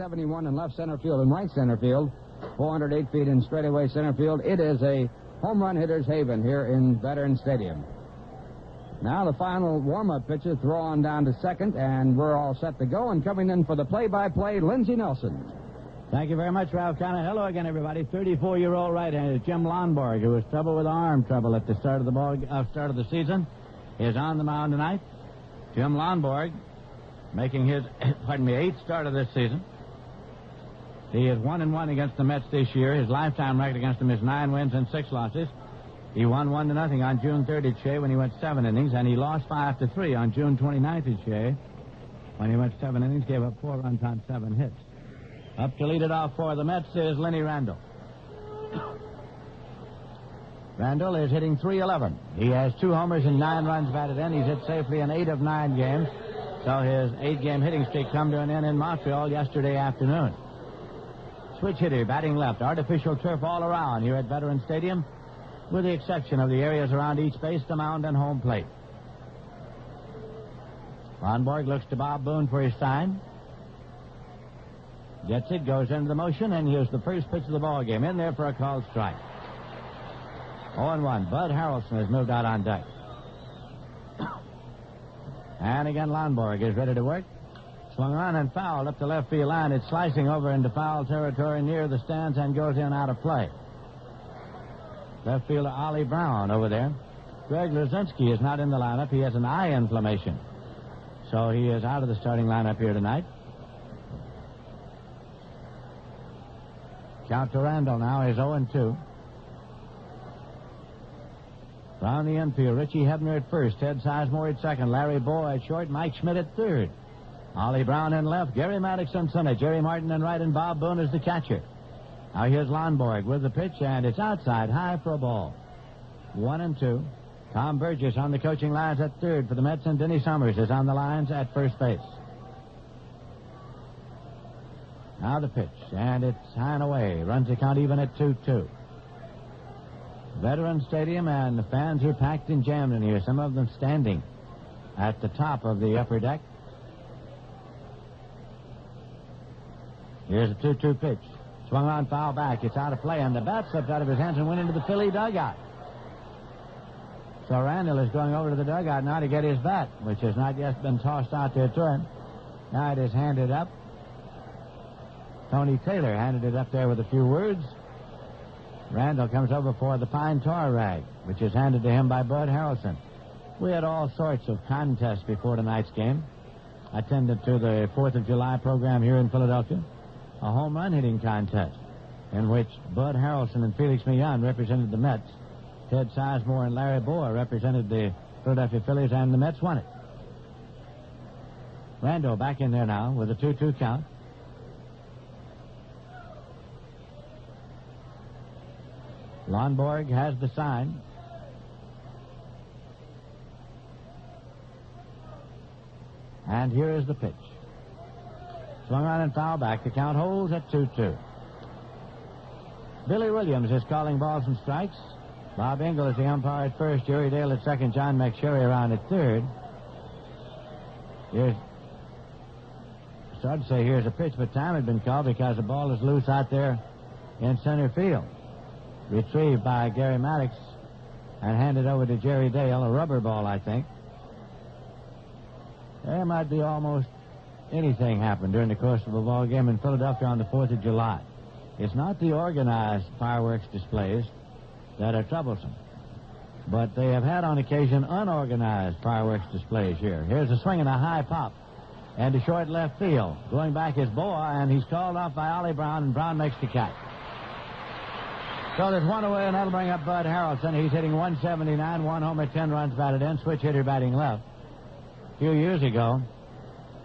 .371 in left center field and right center field, 408 feet in straightaway center field. It is a home run hitter's haven here in Veterans Stadium. Now the final warm-up pitches throw on down to second, and we're all set to go. And coming in for the play-by-play, Lindsey Nelson. Thank you very much, Ralph Conner. Hello again, everybody. 34-year-old right-hander Jim Lonborg, who was trouble with arm trouble at the start of the season, is on the mound tonight. Jim Lonborg making his, eighth start of this season. He is 1-1 against the Mets this year. His lifetime record against them is 9 wins and 6 losses. He won 1-0 on June 3rd at Shea when he went 7 innings, and he lost 5-3 on June 29th at Shea when he went 7 innings, gave up 4 runs on 7 hits. Up to lead it off for the Mets is Lenny Randall. Randall is hitting .311. He has 2 homers and 9 runs batted in. He's hit safely in 8 of 9 games. So his 8-game hitting streak come to an end in Montreal yesterday afternoon. Switch hitter, batting left. Artificial turf all around here at Veterans Stadium, with the exception of the areas around each base, the mound, and home plate. Lonborg looks to Bob Boone for his sign. Gets it, goes into the motion, and here's the first pitch of the ball game. In there for a called strike. 0-1. Bud Harrelson has moved out on deck. And again, Lonborg is ready to work. Swung on and fouled up the left field line. It's slicing over into foul territory near the stands and goes in out of play. Left fielder Ollie Brown over there. Greg Luzinski is not in the lineup. He has an eye inflammation, so he is out of the starting lineup here tonight. Count to Randall now is 0-2. Round the infield, Richie Hebner at first, Ted Sizemore at second, Larry Boy at short, Mike Schmidt at third. Ollie Brown in left, Gary Maddox in center, Jerry Martin in right, and Bob Boone is the catcher. Now here's Lonborg with the pitch, and it's outside, high for a ball. 1-2. Tom Burgess on the coaching lines at third for the Mets, and Denny Summers is on the lines at first base. Now the pitch, and it's high and away. Runs the count even at 2-2. Veterans Stadium, and the fans are packed and jammed in here, some of them standing at the top of the upper deck. Here's a 2-2 pitch. Swung on, foul back. It's out of play, and the bat slipped out of his hands and went into the Philly dugout. So Randall is going over to the dugout now to get his bat, which has not yet been tossed out there to him. Now it is handed up. Tony Taylor handed it up there with a few words. Randall comes over for the pine tar rag, which is handed to him by Bud Harrelson. We had all sorts of contests before tonight's game. I attended to the 4th of July program here in Philadelphia, a home run hitting contest in which Bud Harrelson and Felix Millan represented the Mets. Ted Sizemore and Larry Boy represented the Philadelphia Phillies, and the Mets won it. Randall back in there now with a 2-2 count. Lonborg has the sign. And here is the pitch. Swung on and foul back. The count holds at 2-2. Billy Williams is calling balls and strikes. Bob Engel is the umpire at first. Jerry Dale at second. John McSherry around at third. Here's... I started to say here's a pitch, but time had been called because the ball is loose out there in center field. Retrieved by Gary Maddox and handed over to Jerry Dale, a rubber ball, I think. There might be almost anything happen during the course of a ball game in Philadelphia on the 4th of July. It's not the organized fireworks displays that are troublesome, but they have had on occasion unorganized fireworks displays here. Here's a swing and a high pop and to short left field. Going back is Boa, and he's called off by Ollie Brown, and Brown makes the catch. So there's one away, and that'll bring up Bud Harrelson. He's hitting .179, 1 homer, 10 runs batted in, switch hitter batting left. A few years ago,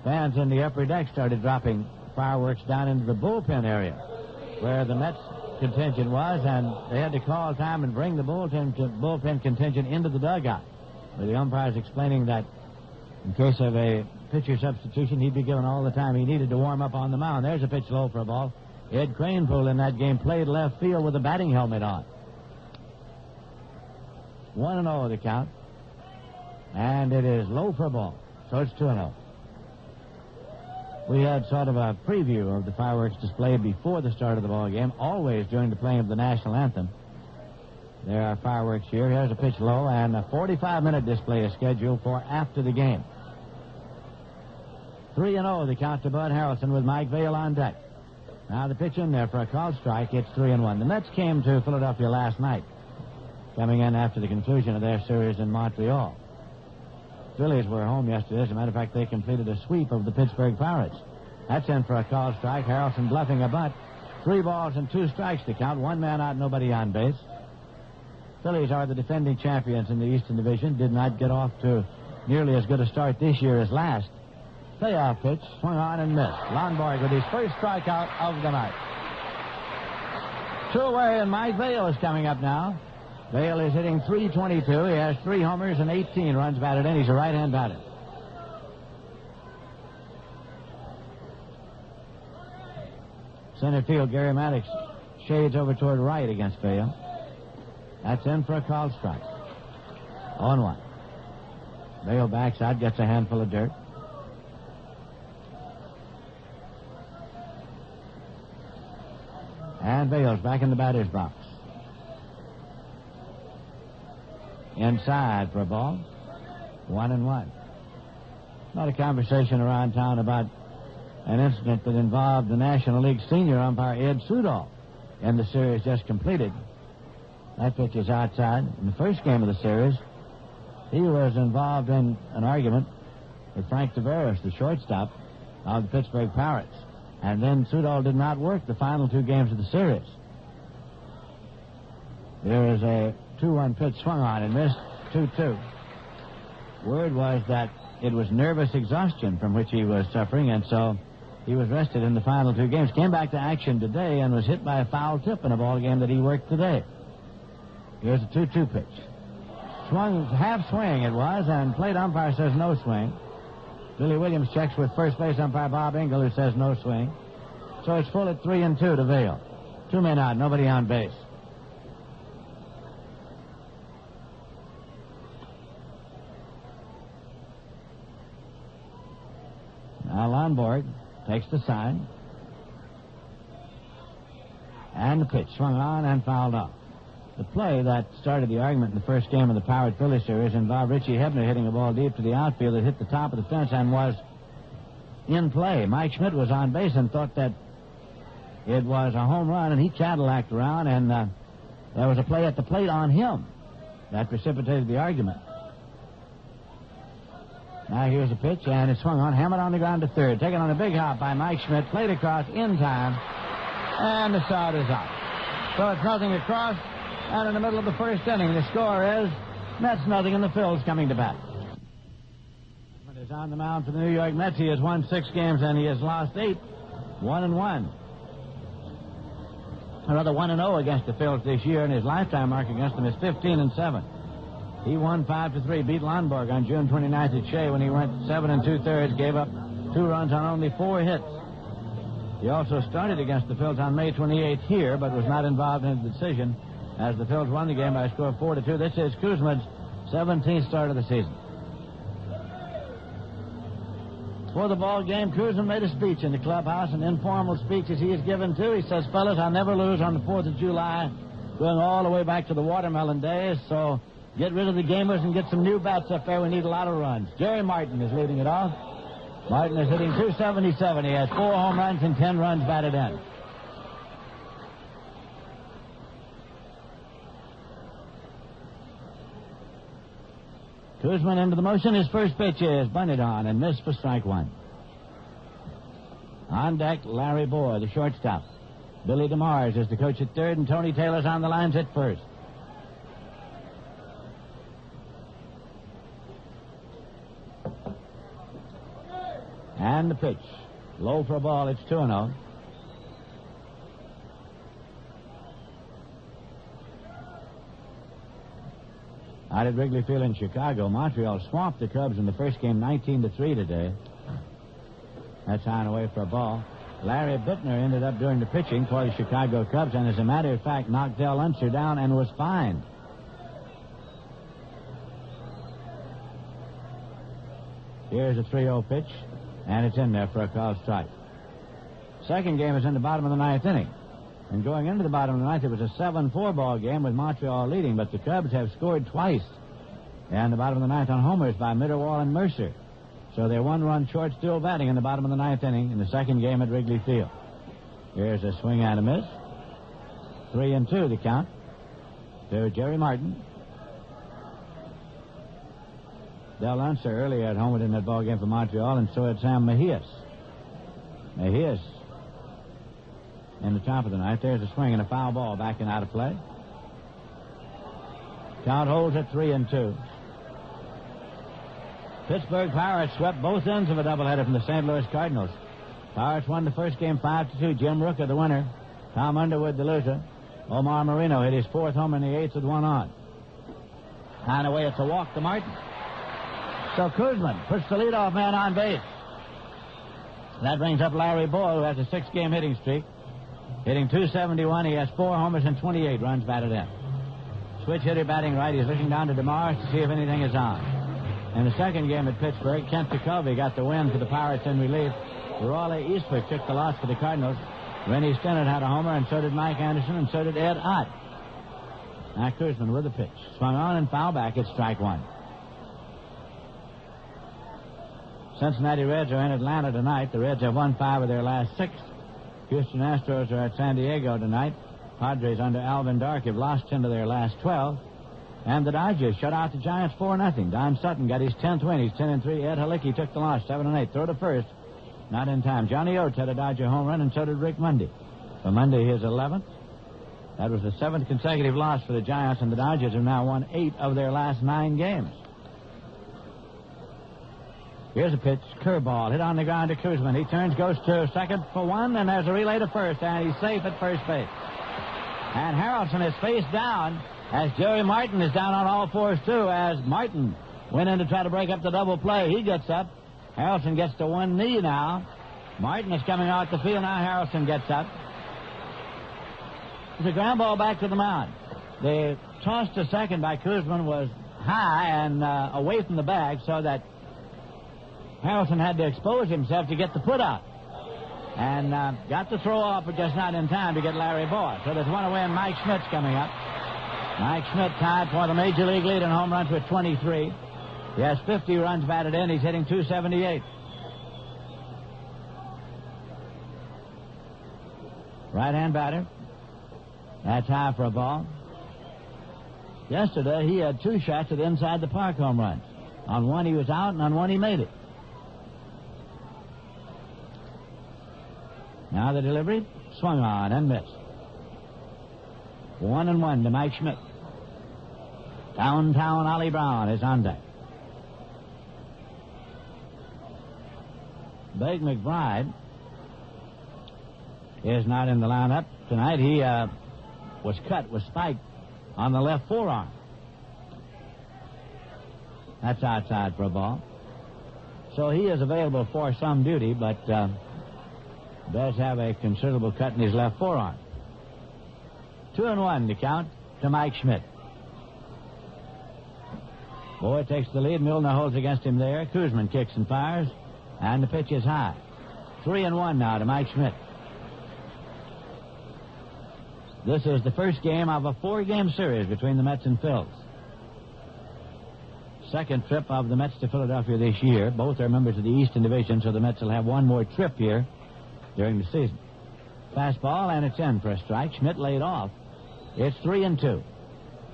fans in the upper deck started dropping fireworks down into the bullpen area where the Mets contingent was, and they had to call time and bring the bullpen contingent into the dugout, with the umpires explaining that in case of a pitcher substitution, he'd be given all the time he needed to warm up on the mound. There's a pitch low for a ball. Ed Kranepool in that game played left field with a batting helmet on. 1-0 the count. And it is low for a ball. So it's 2-0. We had sort of a preview of the fireworks display before the start of the ball game, always during the playing of the national anthem. There are fireworks here. Here's a pitch low, and a 45-minute display is scheduled for after the game. 3-0 the count to Bud Harrelson with Mike Vail on deck. Now the pitch in there for a called strike. It's 3-1. The Mets came to Philadelphia last night, coming in after the conclusion of their series in Montreal. Phillies were home yesterday. As a matter of fact, they completed a sweep of the Pittsburgh Pirates. That's in for a called strike. Harrelson bluffing a bunt. 3 balls and 2 strikes to count. 1 man out, nobody on base. Phillies are the defending champions in the Eastern Division. Did not get off to nearly as good a start this year as last. Payoff pitch, swung on and missed. Lonborg with his first strikeout of the night. 2 away, and Mike Vail is coming up now. Vail is hitting .322. He has 3 homers and 18 runs batted in. He's a right-hand batter. Center field, Gary Maddox shades over toward right against Vail. That's in for a called strike. 0-1. Vail backs out, gets a handful of dirt. And Vail's back in the batter's box. Inside for a ball. 1-1. A lot of conversation around town about an incident that involved the National League senior umpire Ed Sudol in the series just completed. That pitch is outside. In the first game of the series, he was involved in an argument with Frank Tavares, the shortstop of the Pittsburgh Pirates. And then Sudol did not work the final 2 games of the series. There is a 2-1 pitch swung on and missed. 2-2. Word was that it was nervous exhaustion from which he was suffering, and so he was rested in the final 2 games. Came back to action today and was hit by a foul tip in a ball game that he worked today. Here's a 2-2 pitch. Swung, half swing it was, and plate umpire says no swing. Billy Williams checks with first base umpire Bob Engel, who says no swing. So it's full at 3-2 to Vail. 2 men out, nobody on base. Now Lonborg takes the side. And the pitch swung on and fouled off. The play that started the argument in the first game of the Pirate-Phillies series involved Richie Hebner hitting a ball deep to the outfield that hit the top of the fence and was in play. Mike Schmidt was on base and thought that it was a home run, and he Cadillac around, and there was a play at the plate on him that precipitated the argument. Now here's a pitch, and it swung on, hammered on the ground to third. Taken on a big hop by Mike Schmidt, played across in time, and the start is out. So it's nothing across, and in the middle of the first inning, the score is Mets nothing, and the Phils coming to bat. Is on the mound for the New York Mets. He has won 6 games, and he has lost 8. 1-1. Another 1-0 against the Phils this year, and his lifetime mark against them is 15-7. He won 5-3, beat Lonborg on June 29th at Shea when he went 7 2/3, gave up 2 runs on only 4 hits. He also started against the Phils on May 28th here, but was not involved in the decision as the Phils won the game by a score of 4-2. This is Kuzma's 17th start of the season. For the ball game, Kuzma made a speech in the clubhouse, an informal speech as he has given too. He says, fellas, I'll never lose on the 4th of July, going all the way back to the watermelon days, so get rid of the gamers and get some new bats up there. We need a lot of runs. Jerry Martin is leading it off. Martin is hitting .277. He has 4 home runs and 10 runs batted in. Kuzma into the motion. His first pitch is bunted on and missed for strike 1. On deck, Larry Bohr, the shortstop. Billy DeMars is the coach at third, and Tony Taylor's on the lines at first. And the pitch. Low for a ball. It's 2-0. Out at Wrigley Field in Chicago, Montreal swamped the Cubs in the first game 19-3 today. That's on away for a ball. Larry Bittner ended up doing the pitching for the Chicago Cubs, and as a matter of fact, knocked Del Unser down and was fined. Here's a 3-0 pitch. And it's in there for a called strike. Second game is in the bottom of the ninth inning. And going into the bottom of the ninth, it was a 7-4 ball game with Montreal leading, but the Cubs have scored twice. And the bottom of the ninth on homers by Mitterwall and Mercer. So they're 1 run short, still batting in the bottom of the ninth inning in the second game at Wrigley Field. Here's a swing and a miss. 3-2 the count to Jerry Martin. Del Unser earlier at home in that ball game for Montreal, and so had Sam Mejias. Mejias in the top of the ninth. There's a swing and a foul ball backing out of play. Count holds at 3-2. Pittsburgh Pirates swept both ends of a doubleheader from the St. Louis Cardinals. Pirates won the first game 5-2. Jim Rooker, the winner. Tom Underwood, the loser. Omar Marino hit his 4th home in the 8th with 1 on. And away, it's a walk to Martin. So Kuzman puts the leadoff man on base. That brings up Larry Boyle, who has a 6-game hitting streak. Hitting .271. He has 4 homers and 28 runs batted in. Switch hitter batting right. He's looking down to DeMars to see if anything is on. In the second game at Pittsburgh, Kent Jacoby got the win for the Pirates in relief. Raleigh Eastbrook took the loss for the Cardinals. Rennie Stennett had a homer, and so did Mike Anderson, and so did Ed Ott. Now Kuzman with the pitch. Swung on and foul back. It's strike 1. Cincinnati Reds are in Atlanta tonight. The Reds have won 5 of their last 6. Houston Astros are at San Diego tonight. Padres under Alvin Dark have lost 10 of their last 12. And the Dodgers shut out the Giants 4-0. Don Sutton got his 10th win. He's 10-3. Ed Halicki took the loss 7-8. Throw to first. Not in time. Johnny Oates had a Dodger home run, and so did Rick Monday. For Monday, his 11th. That was the 7th consecutive loss for the Giants, and the Dodgers have now won 8 of their last 9 games. Here's a pitch. Curveball. Hit on the ground to Kuzman. He turns, goes to second for 1, and there's a relay to first, and he's safe at first base. And Harrelson is face down as Jerry Martin is down on all fours, too, as Martin went in to try to break up the double play. He gets up. Harrelson gets to one knee now. Martin is coming out the field. Now Harrelson gets up. It's a ground ball back to the mound. The toss to second by Kuzman was high and away from the bag, so that Harrelson had to expose himself to get the put out. And got the throw off, but just not in time to get Larry Boyd. So there's one away, and Mike Schmidt's coming up. Mike Schmidt tied for the Major League lead in home runs with 23. He has 50 runs batted in. He's hitting .278. Right-hand batter. That's high for a ball. Yesterday, he had 2 shots at inside the park home runs. On one, he was out, and on one, he made it. Now the delivery. Swung on and missed. 1-1 to Mike Schmidt. Downtown Ollie Brown is on deck. Blake McBride is not in the lineup tonight. He was spiked on the left forearm. That's outside for a ball. So he is available for some duty, but does have a considerable cut in his left forearm. 2-1 to count to Mike Schmidt. Boyd takes the lead. Milner holds against him there. Kuzman kicks and fires, and the pitch is high. 3-1 now to Mike Schmidt. This is the first game of a 4-game series between the Mets and Phils. Second trip of the Mets to Philadelphia this year. Both are members of the Eastern Division, so the Mets will have one more trip here during the season. Fastball, and it's in for a strike. Schmidt laid off. It's 3-2.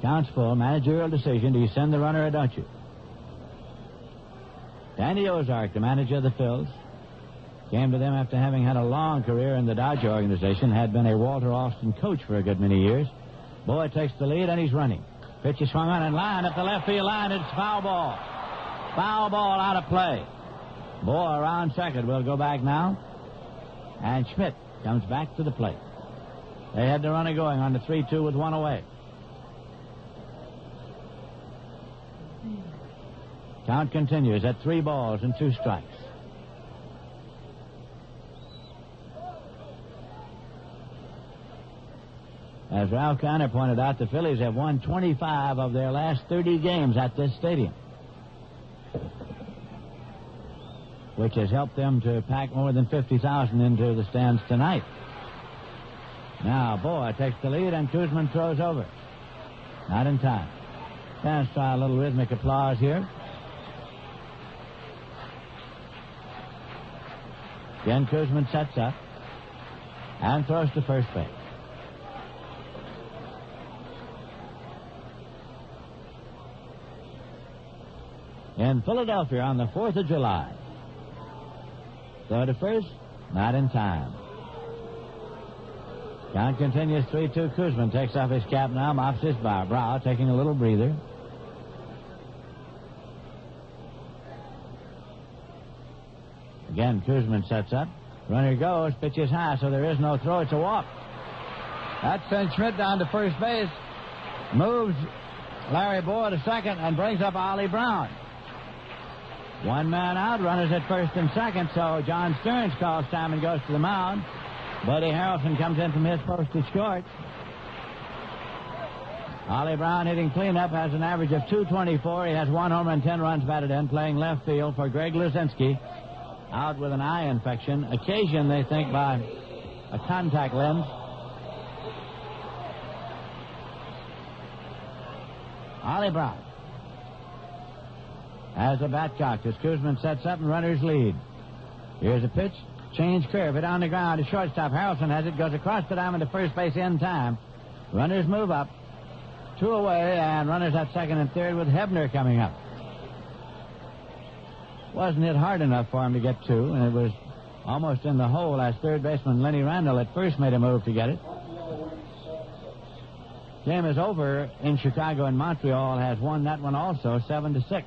Counts full. Managerial decision. Do you send the runner or don't you? Danny Ozark, the manager of the Phils, came to them after having had a long career in the Dodger organization, had been a Walter Austin coach for a good many years. Boyd takes the lead, and he's running. Pitch is swung on and line at the left field line. It's foul ball. Foul ball out of play. Boy around second. We'll go back now. And Schmidt comes back to the plate. They had the runner going on the 3-2 with 1 away. Count continues at 3 balls and 2 strikes. As Ralph Conner pointed out, the Phillies have won 25 of their last 30 games at this stadium. which has helped them to pack more than 50,000 into the stands tonight. Now, Boa takes the lead, and Koosman throws over. Not in time. Fans try a little rhythmic applause here. Again, Koosman sets up and throws to first base. In Philadelphia on the 4th of July. Throw to first, not in time. Count continues 3-2. Koosman takes off his cap now, mops his brow, taking a little breather. Again, Koosman sets up. Runner goes, pitches high, so there is no throw. It's a walk. That sends Schmidt down to first base, moves Larry Boa to second, and brings up Ollie Brown. One man out, runners at first and second, so John Stearns calls time and goes to the mound. Buddy Harrelson comes in from his post to short. Ollie Brown hitting cleanup, has an average of .224. He has 1 home run, 10 runs batted in, playing left field for Greg Luzinski, out with an eye infection, occasioned, they think, by a contact lens. Ollie Brown has a bat cocked as Koosman sets up and runners lead. Here's a pitch. Change curve. Hit on the ground to shortstop. Harrelson has it. Goes across the diamond to first base in time. Runners move up. 2 away, and runners at second and third with Hebner coming up. Wasn't hit hard enough for him to get 2, and it was almost in the hole as third baseman Lenny Randall at first made a move to get it. Game is over in Chicago, and Montreal has won that one also, 7-6.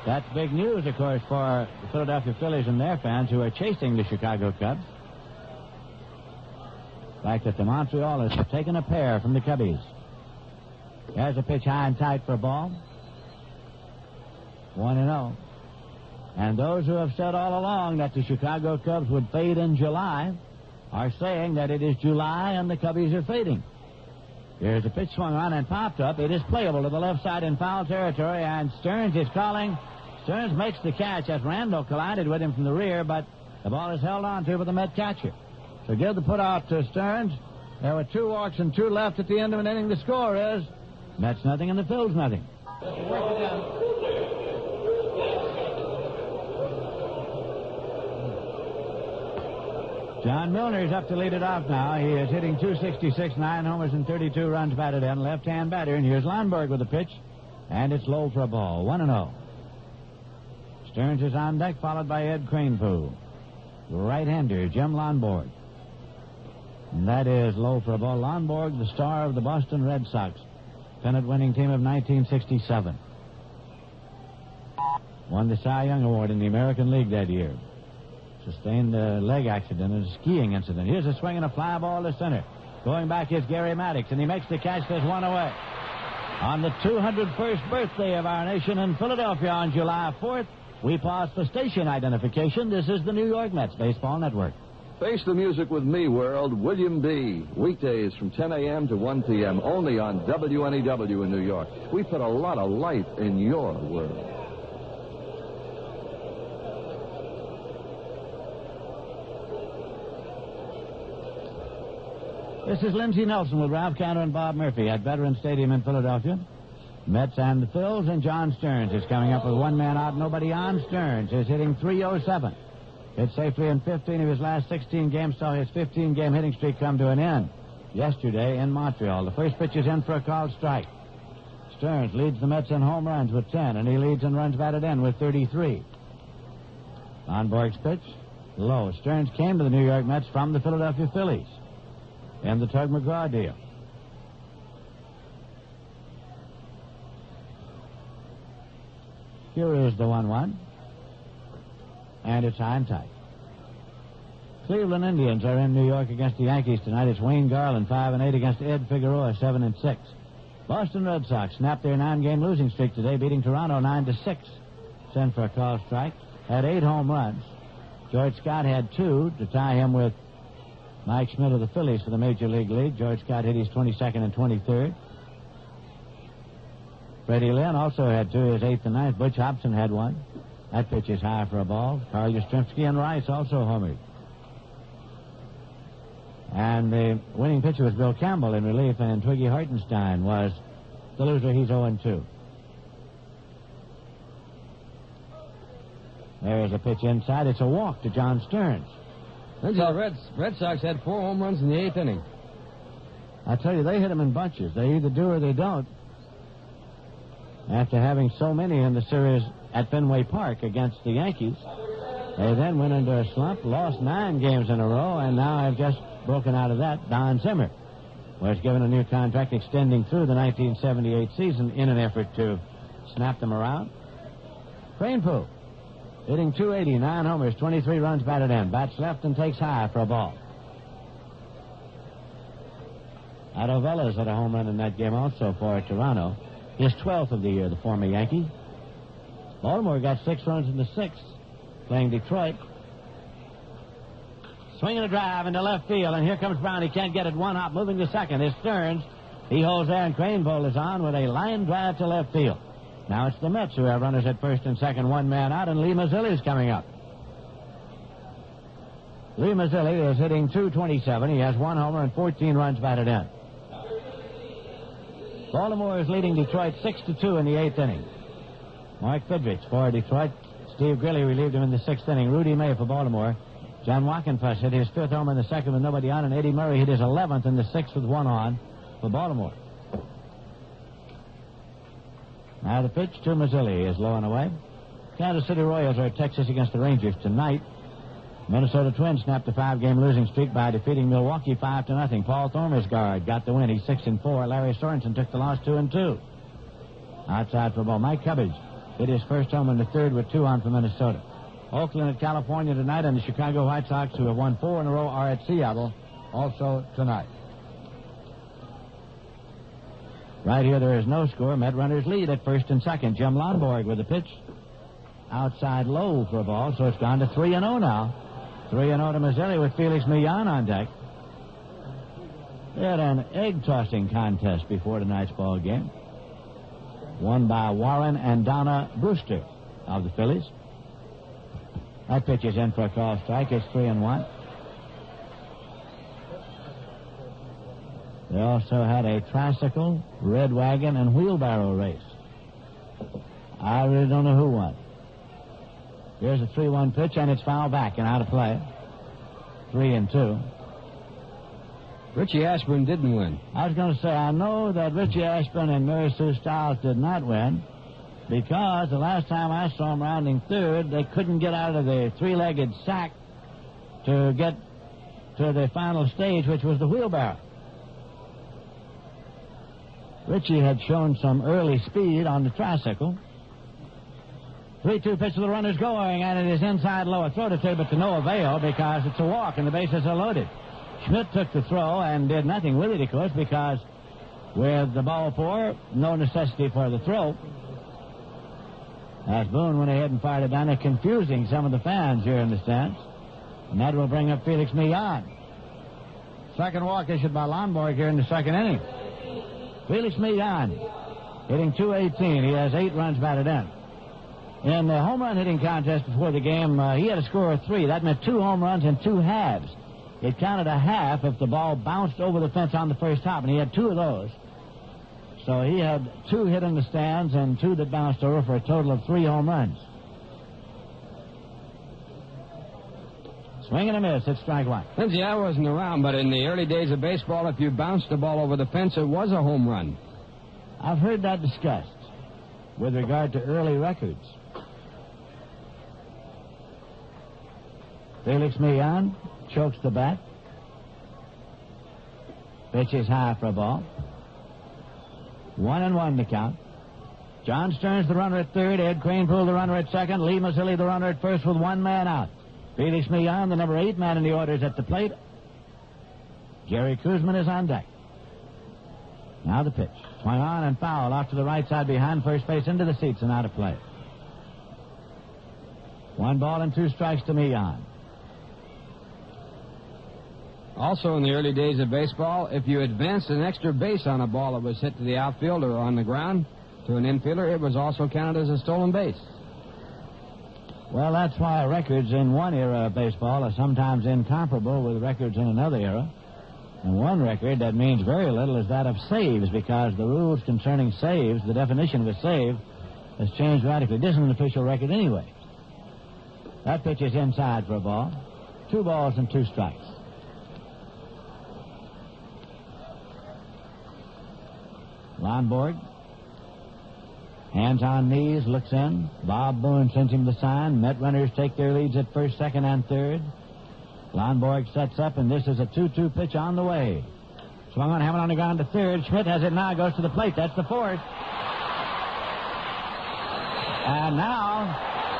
That's big news, of course, for the Philadelphia Phillies and their fans who are chasing the Chicago Cubs. The fact that the Montrealers have taken a pair from the Cubbies. There's a pitch high and tight for a ball. 1-0. And those who have said all along that the Chicago Cubs would fade in July are saying that it is July and the Cubbies are fading. Here's a pitch swung on and popped up. It is playable to the left side in foul territory, and Stearns is calling. Stearns makes the catch as Randall collided with him from the rear, but the ball is held on to by the Met catcher. So give the put out to Stearns. There were 2 walks and 2 left at the end of an inning. The score is Mets nothing and the Phils nothing. John Milner's up to lead it off now. He is hitting .266, 9 homers and 32 runs batted in. Left-hand batter. And here's Lonborg with a pitch. And it's low for a ball. 1-0. Stearns is on deck, followed by Ed Kranepool. Right-hander, Jim Lonborg. And that is low for a ball. Lonborg, the star of the Boston Red Sox, pennant-winning team of 1967. Won the Cy Young Award in the American League that year. Sustained a leg accident and a skiing incident. Here's a swing and a fly ball to center. Going back is Gary Maddox, and he makes the catch. There's 1 away. On the 201st birthday of our nation in Philadelphia on July 4th, we pause for station identification. This is the New York Mets Baseball Network. Face the music with me, world. William B. Weekdays from 10 a.m. to 1 p.m. only on WNEW in New York. We put a lot of life in your world. This is Lindsey Nelson with Ralph Cantor and Bob Murphy at Veterans Stadium in Philadelphia. Mets and the Phils, and John Stearns is coming up with 1 man out, nobody on. Stearns is hitting .307. Hit safely in 15 of his last 16 games, saw his 15-game hitting streak come to an end yesterday in Montreal. The first pitch is in for a called strike. Stearns leads the Mets in home runs with 10, and he leads in runs batted in with 33. Lonborg's pitch, low. Stearns came to the New York Mets from the Philadelphia Phillies in the Tug McGraw deal. Here is the 1-1. And it's high and tight. Cleveland Indians are in New York against the Yankees tonight. It's Wayne Garland, 5-8 against Ed Figueroa, 7-6. Boston Red Sox snapped their 9-game losing streak today, beating Toronto 9-6. Sent for a call strike. Had 8 home runs. George Scott had 2 to tie him with Mike Schmidt of the Phillies for the Major League League. George Scott hit his 22nd and 23rd. Freddie Lynn also had two, his eighth and ninth. Butch Hobson had one. That pitch is high for a ball. Carl Yastrzemski and Rice also homered. And the winning pitcher was Bill Campbell in relief, and Twiggy Hartenstein was the loser. He's 0-2. There's a pitch inside. It's a walk to John Stearns. The Red Sox had 4 home runs in the 8th inning. I tell you, they hit them in bunches. They either do or they don't. After having so many in the series at Fenway Park against the Yankees, they then went into a slump, lost 9 games in a row, and now have just broken out of that. Don Zimmer was given a new contract extending through the 1978 season in an effort to snap them around. Cranepool hitting .280, 9 homers, 23 runs batted in. Bats left and takes high for a ball. Otto Velas had a home run in that game also for Toronto. His 12th of the year, the former Yankee. Baltimore got 6 runs in the 6th, playing Detroit. Swinging a drive into left field, and here comes Brown. He can't get it. One hop, moving to second. It's Stearns. He holds there, and Cranepool is on with a line drive to left field. Now it's the Mets who have runners at first and second, 1 man out, and Lee Mazzilli is coming up. Lee Mazzilli is hitting .227. He has 1 homer and 14 runs batted in. Baltimore is leading Detroit 6-2 in the 8th inning. Mark Fidrich for Detroit. Steve Grilly relieved him in the 6th inning. Rudy May for Baltimore. John Wackenfuss hit his 5th homer in the 2nd with nobody on, and Eddie Murray hit his 11th in the 6th with 1 on for Baltimore. Now the pitch to Mazzilli is low and away. Kansas City Royals are at Texas against the Rangers tonight. Minnesota Twins snapped a 5-game losing streak by defeating Milwaukee 5-0. Paul Thormersgaard got the win. He's 6-4. Larry Sorensen took the loss 2-2. Outside for ball. Mike Cubbage hit his first home in the 3rd with 2 on for Minnesota. Oakland at California tonight, and the Chicago White Sox, who have won 4 in a row, are at Seattle also tonight. Right here, there is no score. Met runners lead at first and second. Jim Lonborg with a pitch. Outside low for a ball, so it's gone to 3-0 now. 3-0 to Mazzilli with Felix Millan on deck. They had an egg-tossing contest before tonight's ball game, won by Warren and Donna Brewster of the Phillies. That pitch is in for a call strike. It's 3-1. They also had a tricycle, red wagon, and wheelbarrow race. I really don't know who won. Here's a 3-1 pitch, and it's fouled back and out of play. 3-2. Richie Ashburn didn't win. I was going to say, I know that Richie Ashburn and Mary Sue Stiles did not win, because the last time I saw them rounding third, they couldn't get out of the 3-legged sack to get to the final stage, which was the wheelbarrow. Richie had shown some early speed on the tricycle. 3-2 pitch to the runners going, and it is inside low. A throw to take, but to no avail because it's a walk and the bases are loaded. Schmidt took the throw and did nothing with it, of course, because with the ball four, no necessity for the throw. As Boone went ahead and fired it down, confusing some of the fans here in the stands. And that will bring up Felix Millan. Second walk issued by Lonborg here in the 2nd inning. Felix Millan hitting .218. He has 8 runs batted in. In the home run hitting contest before the game, he had a score of 3. That meant 2 home runs and 2 halves. It counted a half if the ball bounced over the fence on the first hop, and he had 2 of those. So he had 2 hit in the stands and 2 that bounced over for a total of 3 home runs. Swing and a miss. It's strike 1. Lindsay, I wasn't around, but in the early days of baseball, if you bounced the ball over the fence, it was a home run. I've heard that discussed with regard to early records. Felix Millan chokes the bat. Pitch is high for a ball. 1-1 to count. John Stearns, the runner at third. Ed Cranepool, the runner at second. Lee Mazzilli, the runner at first, with 1 man out. Felix Millan, the number 8 man in the order, is at the plate. Jerry Kuzman is on deck. Now the pitch. Swung on and foul off to the right side behind first base into the seats and out of play. 1 ball and 2 strikes to Millan. Also in the early days of baseball, if you advanced an extra base on a ball that was hit to the outfield or on the ground, to an infielder, it was also counted as a stolen base. Well, that's why records in one era of baseball are sometimes incomparable with records in another era. And one record that means very little is that of saves, because the rules concerning saves, the definition of a save, has changed radically. This isn't an official record anyway. That pitch is inside for a ball. 2 balls and 2 strikes. Lonborg, hands on knees, looks in. Bob Boone sends him the sign. Met runners take their leads at first, second, and third. Lonborg sets up, and this is a 2-2 pitch on the way. Swung on, hammered on the ground to third. Schmidt has it now, goes to the plate. That's the fourth. And now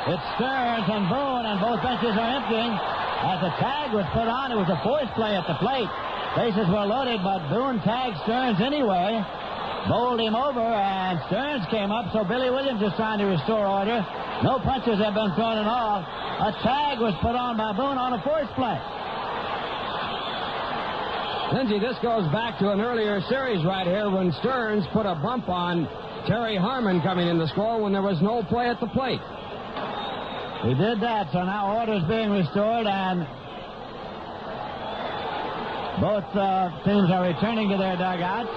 it's Stearns and Boone, and both benches are emptying. As the tag was put on, it was a force play at the plate. Bases were loaded, but Boone tagged Stearns anyway. Bowled him over, and Stearns came up, so Billy Williams is trying to restore order. No punches have been thrown at all. A tag was put on by Boone on a force play. Lindsay, this goes back to an earlier series right here when Stearns put a bump on Terry Harmon coming in to score when there was no play at the plate. He did that, so now order's being restored, and both teams are returning to their dugouts.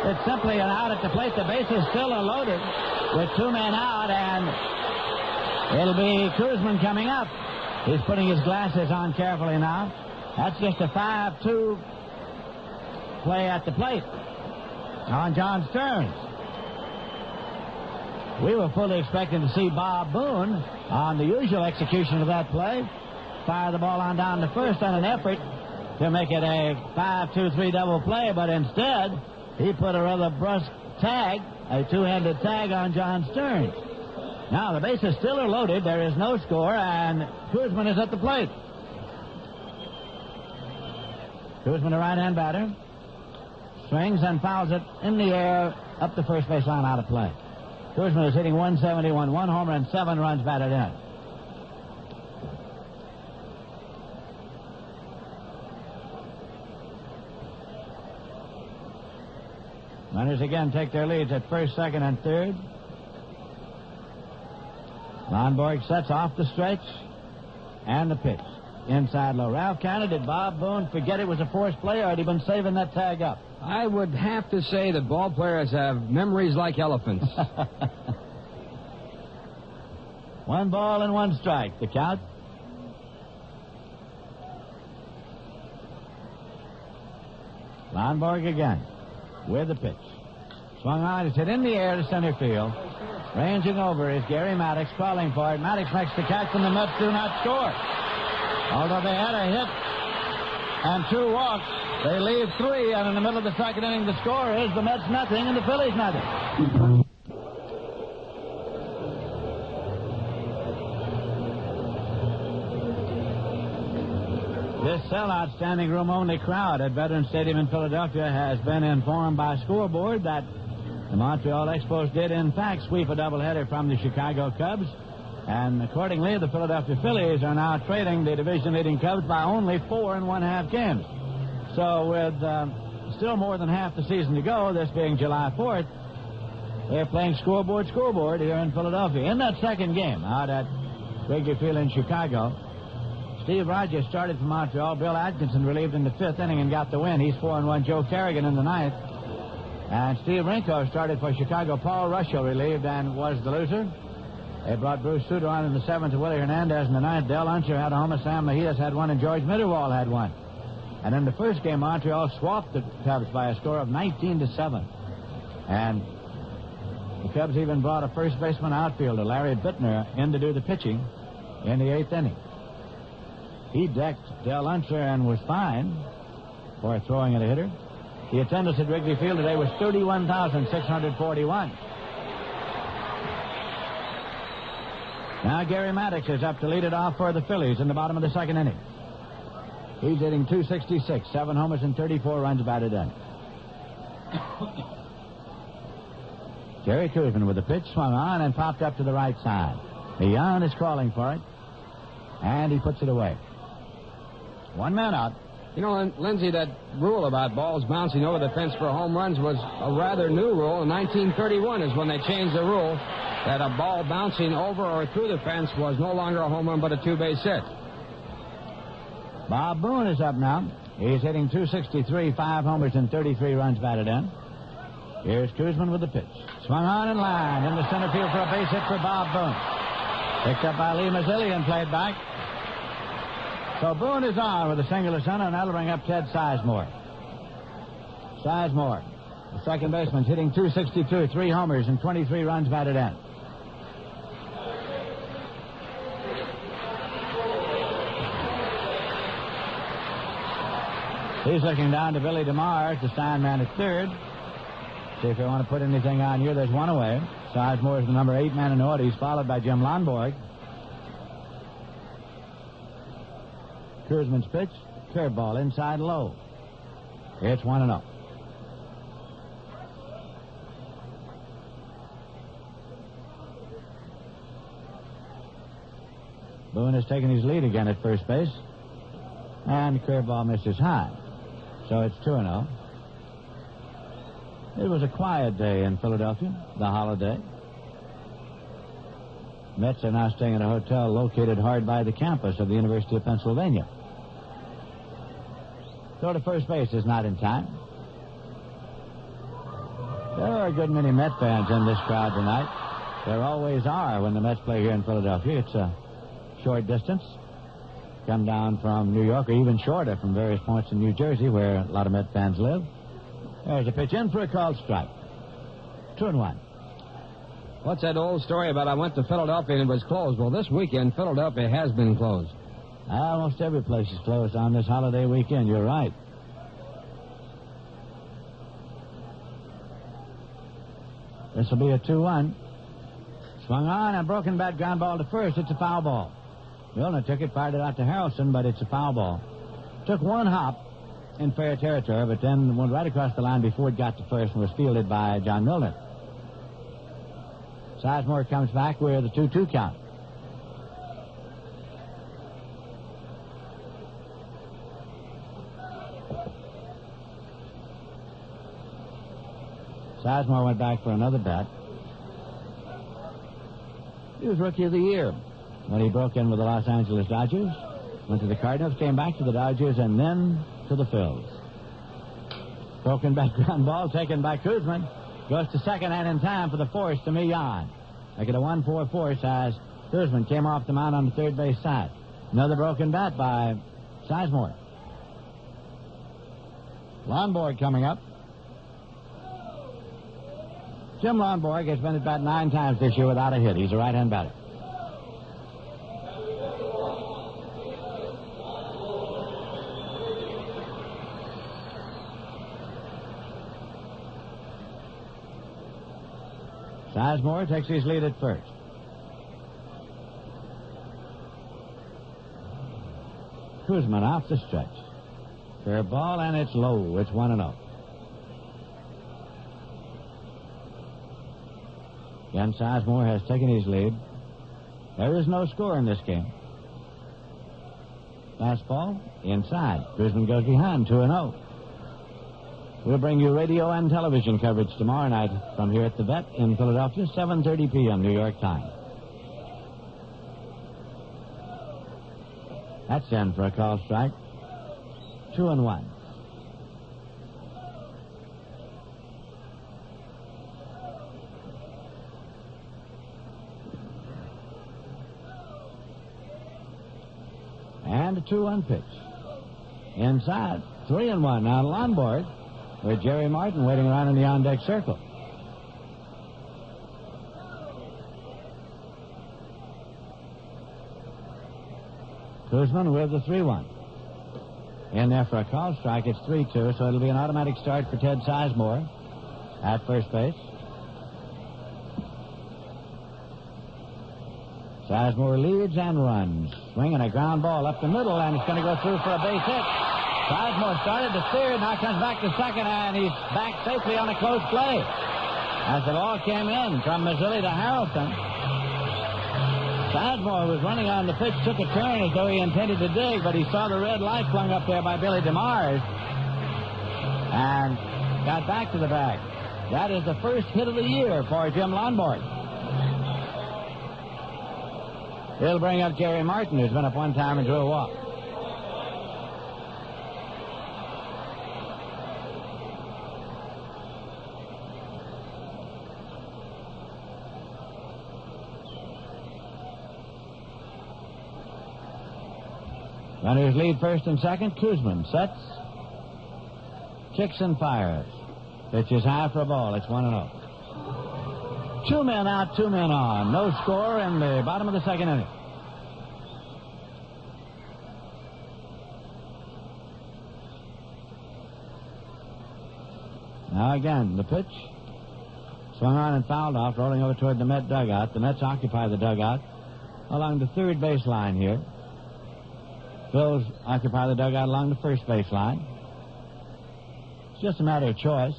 It's simply an out at the plate. The bases still are loaded with 2 men out, and it'll be Koosman coming up. He's putting his glasses on carefully now. That's just a 5-2 play at the plate on John Stearns. We were fully expecting to see Bob Boone on the usual execution of that play fire the ball on down to first on an effort to make it a 5-2-3 double play, but instead he put a rather brusque tag, a 2-handed tag on John Stearns. Now the bases still are loaded. There is no score, and Koosman is at the plate. Koosman, a right-hand batter, swings and fouls it in the air up the first base line out of play. Koosman is hitting 171, 1 homer and 7 runs batted in. Runners again take their leads at first, second, and third. Lonborg sets off the stretch and the pitch. Inside low. Ralph Cannon, did Bob Boone forget it was a forced play, or had he been saving that tag up? I would have to say that ball players have memories like elephants. 1 ball and 1 strike. The count. Lonborg again with the pitch. Swung on. It's hit in the air to center field. Ranging over is Gary Maddox, calling for it. Maddox makes the catch, and the Mets do not score. Although they had a hit and 2 walks, they leave 3, and in the middle of the second inning, the score is the Mets nothing and the Phillies nothing. This sellout standing room only crowd at Veterans Stadium in Philadelphia has been informed by Scoreboard that the Montreal Expos did in fact sweep a doubleheader from the Chicago Cubs, and accordingly the Philadelphia Phillies are now trailing the division-leading Cubs by only 4 1/2 games. So with still more than half the season to go, this being July 4th, they're playing scoreboard here in Philadelphia. In that second game out at Wrigley Field in Chicago, Steve Rogers started for Montreal. Bill Atkinson relieved in the 5th inning and got the win. He's 4-1. Joe Kerrigan in the 9th. And Steve Rinko started for Chicago. Paul Russell relieved and was the loser. They brought Bruce Sutter on in the 7th, Willie Hernandez in the 9th. Del Unser had a homer, Sam Mejias had 1, and George Mitterwald had 1. And in the first game, Montreal swamped the Cubs by a score of 19-7. And the Cubs even brought a first baseman outfielder, Larry Bittner, in to do the pitching in the 8th inning. He decked Del Unser and was fined for throwing at a hitter. The attendance at Wrigley Field today was 31,641. Now Gary Maddox is up to lead it off for the Phillies in the bottom of the second inning. He's hitting .266, 7 homers and 34 runs batted in. Jerry Koosman with the pitch, swung on and popped up to the right side. Leon is calling for it, and he puts it away. 1 man out. You know, Lindsay, that rule about balls bouncing over the fence for home runs was a rather new rule. In 1931 is when they changed the rule that a ball bouncing over or through the fence was no longer a home run but a two-base hit. Bob Boone is up now. He's hitting .263, 5 homers and 33 runs batted in. Here's Koosman with the pitch. Swung on in line in the center field for a base hit for Bob Boone. Picked up by Lee Mazzilli and played back. So Boone is on with a single to center, and that'll bring up Ted Sizemore. Sizemore, the second baseman, hitting .262, 3 homers and 23 runs batted in. He's looking down to Billy DeMars, the stand man at third. See if they want to put anything on here. There's one away. Sizemore is the number 8 man in the order. He's followed by Jim Lonborg. Koosman's pitch, curveball inside low. It's 1-0. Boone has taken his lead again at first base. And the curveball misses high. So it's 2-0. It was a quiet day in Philadelphia, the holiday. Mets are now staying at a hotel located hard by the campus of the University of Pennsylvania. Throw to first base is not in time. There are a good many Met fans in this crowd tonight. There always are when the Mets play here in Philadelphia. It's a short distance. Come down from New York, or even shorter from various points in New Jersey, where a lot of Met fans live. There's a pitch in for a called strike. 2-1. What's that old story about I went to Philadelphia and it was closed? Well, this weekend, Philadelphia has been closed. Almost every place is closed on this holiday weekend. You're right. This will be a 2-1. Swung on, a broken bat, ground ball to first. It's a foul ball. Milner took it, fired it out to Harrelson, but it's a foul ball. Took one hop in fair territory, but then went right across the line before it got to first and was fielded by John Milner. Sizemore comes back with a 2-2 count. Sizemore went back for another bat. He was Rookie of the Year when he broke in with the Los Angeles Dodgers, went to the Cardinals, came back to the Dodgers, and then to the Phillies. Broken back ground ball taken by Koosman. Goes to second and in time for the force to Millan. Make it a 1-4 force as Koosman came off the mound on the third base side. Another broken bat by Sizemore. Lonborg coming up. Jim Lonborg has been at bat 9 times this year without a hit. He's a right-hand batter. Sizemore takes his lead at first. Koosman off the stretch. Fair ball, and it's low. It's 1-0. Again, Sizemore has taken his lead. There is no score in this game. Fastball inside. Koosman goes behind, 2-0. We'll bring you radio and television coverage tomorrow night from here at the Vet in Philadelphia, 7:30 p.m. New York time. That's in for a call strike. 2-1. And a 2-1 pitch. Inside. 3-1. Now Lonborg with Jerry Martin waiting around in the on-deck circle. Koosman with the 3-1. In there for a call strike. It's 3-2, so it'll be an automatic start for Ted Sizemore at first base. Sizemore leads and runs. Swinging a ground ball up the middle, and it's going to go through for a base hit. Sizemore started to third, now comes back to second, and he's back safely on a close play. As the ball came in from Mazzilli to Harrelson. Sizemore was running on the pitch, took a turn as though he intended to dig, but he saw the red light flung up there by Billy DeMars and got back to the bag. That is the first hit of the year for Jim Lonborg. He'll bring up Jerry Martin, who's been up one time and drew a walk. Runners lead first and second. Kuzman sets, kicks and fires. Pitch is high for a ball. It's 1-0. 2 men out, 2 men on. No score in the bottom of the second inning. Now again, the pitch. Swung on and fouled off, rolling over toward the Met dugout. The Mets occupy the dugout along the third base line here. Phillies occupy the dugout along the first base line. It's just a matter of choice.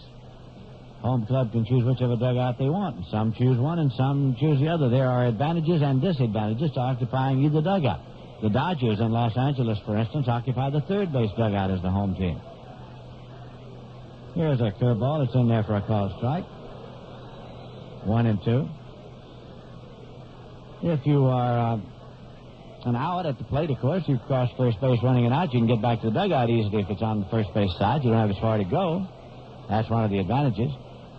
Home club can choose whichever dugout they want. Some choose one and some choose the other. There are advantages and disadvantages to occupying either dugout. The Dodgers in Los Angeles, for instance, occupy the third base dugout as the home team. Here's a curveball. It's in there for a called strike. 1-2. If you are an out at the plate, of course, you cross first base running and out. You can get back to the dugout easily if it's on the first base side. You don't have as far to go. That's one of the advantages.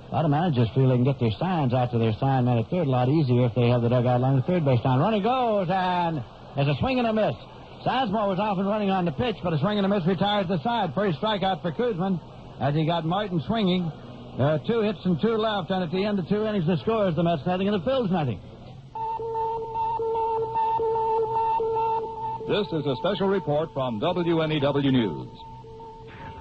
A lot of managers feel they can get their signs out to their sign man at third a lot easier if they have the dugout along the third base line. Running goes, and there's a swing and a miss. Sizemore was off and running on the pitch, but a swing and a miss retires the side. First strikeout for Kuzman as he got Martin swinging. There are 2 hits and 2 left, and at the end of 2 innings, the score is the Mets nothing and the Phillies nothing. This is a special report from WNEW News.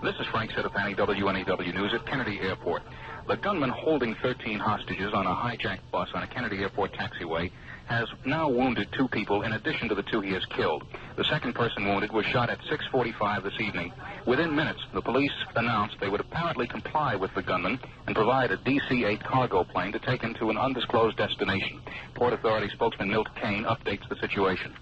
This is Frank Sedapani, WNEW News at Kennedy Airport. The gunman holding 13 hostages on a hijacked bus on a Kennedy Airport taxiway has now wounded 2 people in addition to the 2 he has killed. The second person wounded was shot at 6:45 this evening. Within minutes, the police announced they would apparently comply with the gunman and provide a DC-8 cargo plane to take him to an undisclosed destination. Port Authority spokesman Milt Kane updates the situation.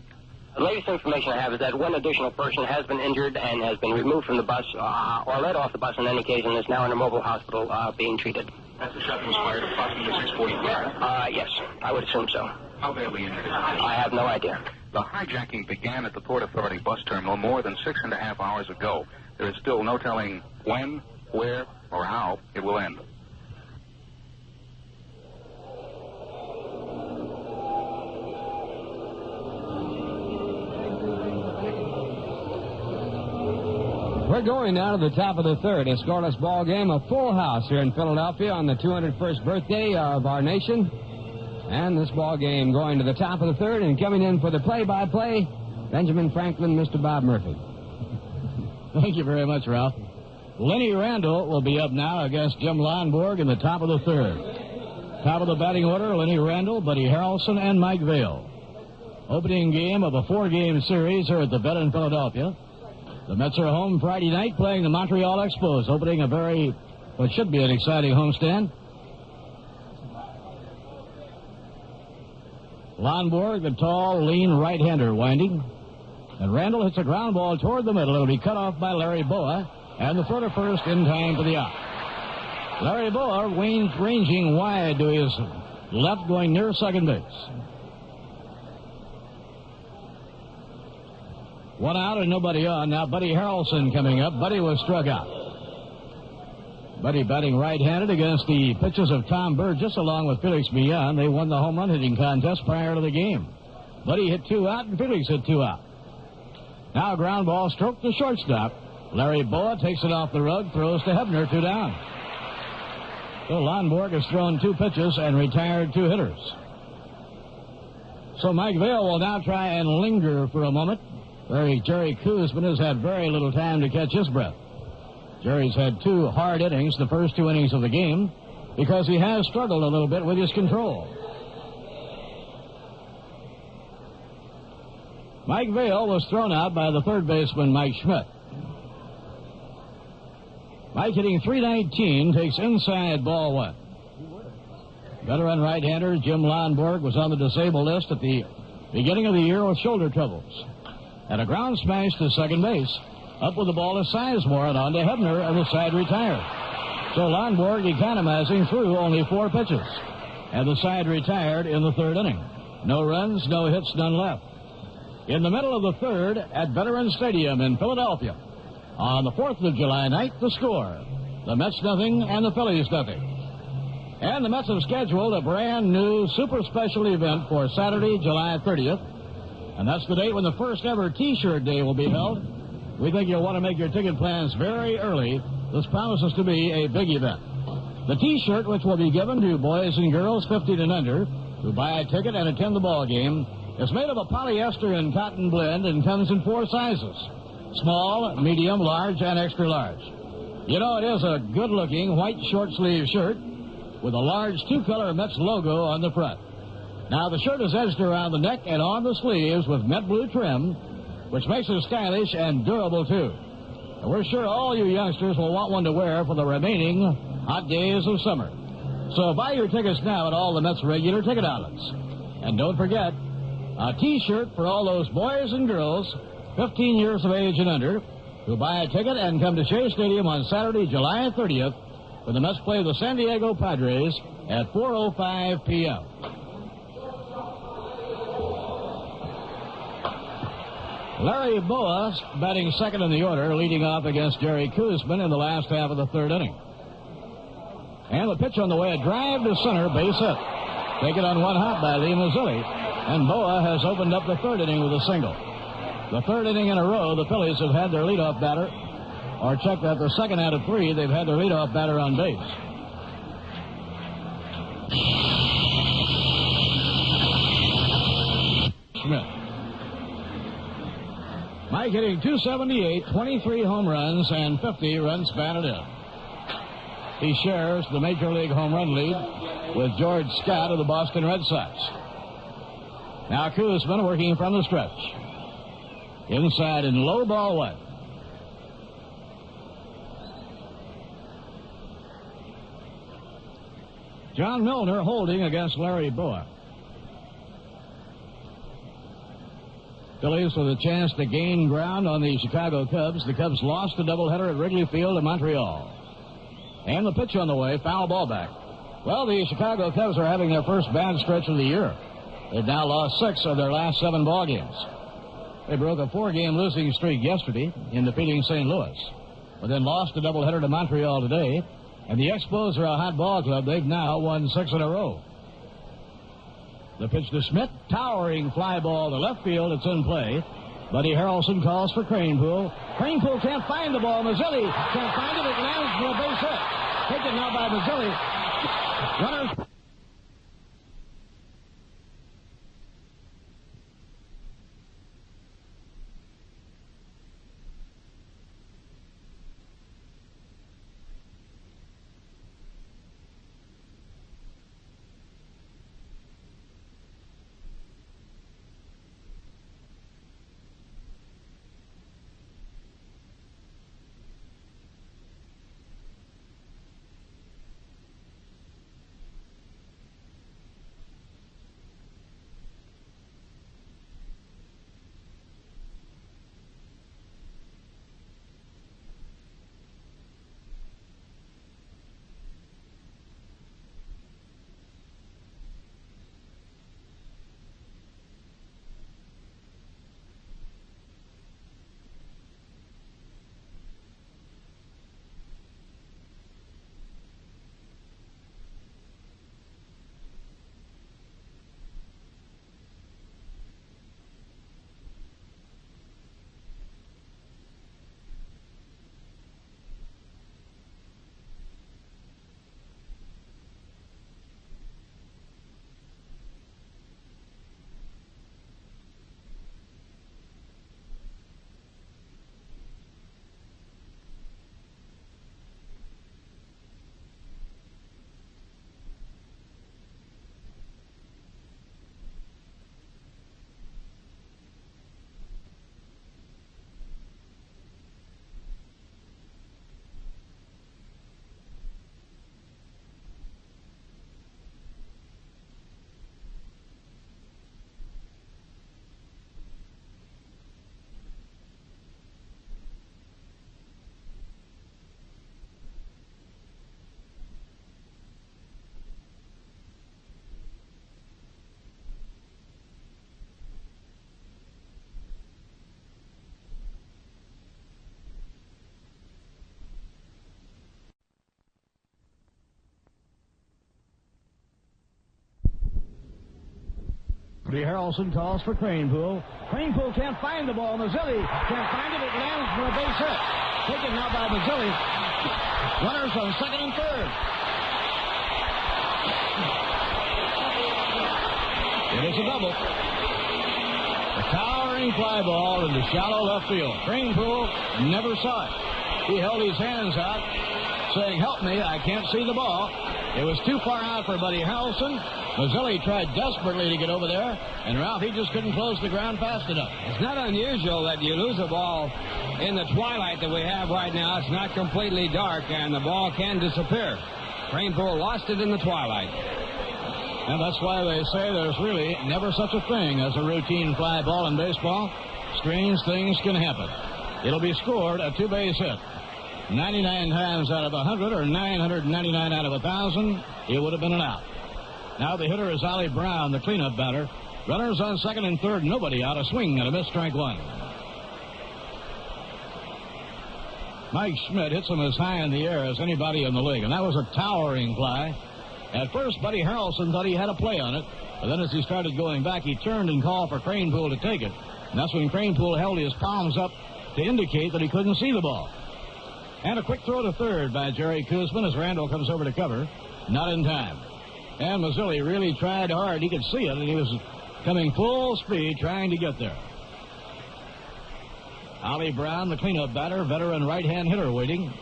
The latest information I have is that 1 additional person has been injured and has been removed from the bus, or led off the bus in any case, and is now in a mobile hospital being treated. That's the shot that was fired approximately 6:45? Yes, I would assume so. How badly injured is he? I have no idea. The hijacking began at the Port Authority bus terminal more than 6.5 hours ago. There is still no telling when, where, or how it will end. We're going now to the top of the third. A scoreless ball game, a full house here in Philadelphia on the 201st birthday of our nation. And this ball game going to the top of the third, and coming in for the play-by-play, Benjamin Franklin, Mr. Bob Murphy. Thank you very much, Ralph. Lenny Randall will be up now against Jim Lonborg in the top of the third. Top of the batting order, Lenny Randall, Buddy Harrelson, and Mike Vail. Opening game of a 4-game series here at the Vet in Philadelphia. The Mets are home Friday night playing the Montreal Expos, opening what should be an exciting homestand. Lonborg, the tall, lean right-hander, winding. And Randall hits a ground ball toward the middle. It'll be cut off by Larry Boa, and the throw to first in time for the out. Larry Boa ranging wide to his left, going near second base. 1 out and nobody on. Now Buddy Harrelson coming up. Buddy was struck out. Buddy batting right-handed against the pitches of Tom Burgess along with Felix Millan. They won the home run hitting contest prior to the game. Buddy hit 2 out and Felix hit 2 out. Now a ground ball stroked to shortstop. Larry Boa takes it off the rug, throws to Hebner, 2 down. So Lonborg has thrown 2 pitches and retired 2 hitters. So Mike Vail will now try and linger for a moment. Jerry Kuzman has had very little time to catch his breath. Jerry's had 2 hard innings, the first 2 innings of the game, because he has struggled a little bit with his control. Mike Vail was thrown out by the third baseman, Mike Schmidt. Mike hitting .319, takes inside ball 1. Veteran right-hander Jim Lonborg was on the disabled list at the beginning of the year with shoulder troubles. And a ground smash to second base. Up with the ball is Sizemore and on to Hebner, and the side retired. So Lonborg economizing through only 4 pitches. And the side retired in the 3rd inning. No runs, no hits, none left. In the middle of the 3rd at Veterans Stadium in Philadelphia. On the 4th of July night, the score. The Mets nothing and the Phillies nothing. And the Mets have scheduled a brand new super special event for Saturday, July 30th. And that's the date when the first ever T-shirt day will be held. We think you'll want to make your ticket plans very early. This promises to be a big event. The T-shirt, which will be given to boys and girls 15 and under who buy a ticket and attend the ball game, is made of a polyester and cotton blend and comes in 4 sizes: small, medium, large, and extra large. You know, it is a good-looking white short-sleeve shirt with a large 2-color Mets logo on the front. Now, the shirt is edged around the neck and on the sleeves with Met blue trim, which makes it stylish and durable, too. And we're sure all you youngsters will want one to wear for the remaining hot days of summer. So buy your tickets now at all the Mets regular ticket outlets. And don't forget, a T-shirt for all those boys and girls 15 years of age and under who buy a ticket and come to Shea Stadium on Saturday, July 30th, when the Mets play the San Diego Padres at 4:05 p.m. Larry Boa batting second in the order, leading off against Jerry Koosman in the last half of the 3rd inning. And the pitch on the way, a drive to center, base hit. Taken on 1 hop by Lee Mazzilli. And Boa has opened up the 3rd inning with a single. The 3rd inning in a row, the Phillies have had their leadoff batter, or check that, the 2nd out of 3, they've had their leadoff batter on base. Schmidt. Mike hitting .278, 23 home runs, and 50 runs batted in. He shares the Major League home run lead with George Scott of the Boston Red Sox. Now Koosman working from the stretch. Inside and low, ball 1. John Milner holding against Larry Boa. Phillies with a chance to gain ground on the Chicago Cubs. The Cubs lost a doubleheader at Wrigley Field to Montreal. And the pitch on the way, foul ball back. Well, the Chicago Cubs are having their first bad stretch of the year. They've now lost 6 of their last 7 ball games. They broke a 4-game losing streak yesterday in defeating St. Louis, but then lost a doubleheader to Montreal today. And the Expos are a hot ball club. They've now won 6 in a row. The pitch to Schmidt, towering fly ball to left field. It's in play. Buddy Harrelson calls for Cranepool. Cranepool can't find the ball. Mazzilli can't find it. It lands for a base hit. Taken now by Mazzilli. Runners. Buddy Harrelson calls for Cranepool. Cranepool can't find the ball. Mazzilli can't find it. It lands for a base hit. Taken now by Mazzilli. Runners on second and third. It is a double. A towering fly ball into shallow left field. Cranepool never saw it. He held his hands out, saying, "Help me, I can't see the ball." It was too far out for Buddy Harrelson. Mazzilli tried desperately to get over there, and Ralph, he just couldn't close the ground fast enough. It's not unusual that you lose a ball in the twilight that we have right now. It's not completely dark, and the ball can disappear. Cranepool lost it in the twilight. And that's why they say there's really never such a thing as a routine fly ball in baseball. Strange things can happen. It'll be scored a two-base hit. 99 times out of 100, or 999 out of 1,000, it would have been an out. Now the hitter is Ollie Brown, the cleanup batter. Runners on second and third, nobody out. A swing and a miss, strike one. Mike Schmidt hits him as high in the air as anybody in the league, and that was a towering fly. At first, Buddy Harrelson thought he had a play on it, but then as he started going back, he turned and called for Cranepool to take it. And that's when Cranepool held his palms up to indicate that he couldn't see the ball. And a quick throw to third by Jerry Koosman as Randall comes over to cover. Not in time. And Mazzilli really tried hard. He could see it, and he was coming full speed trying to get there. Ollie Brown, the cleanup batter, veteran right-hand hitter waiting.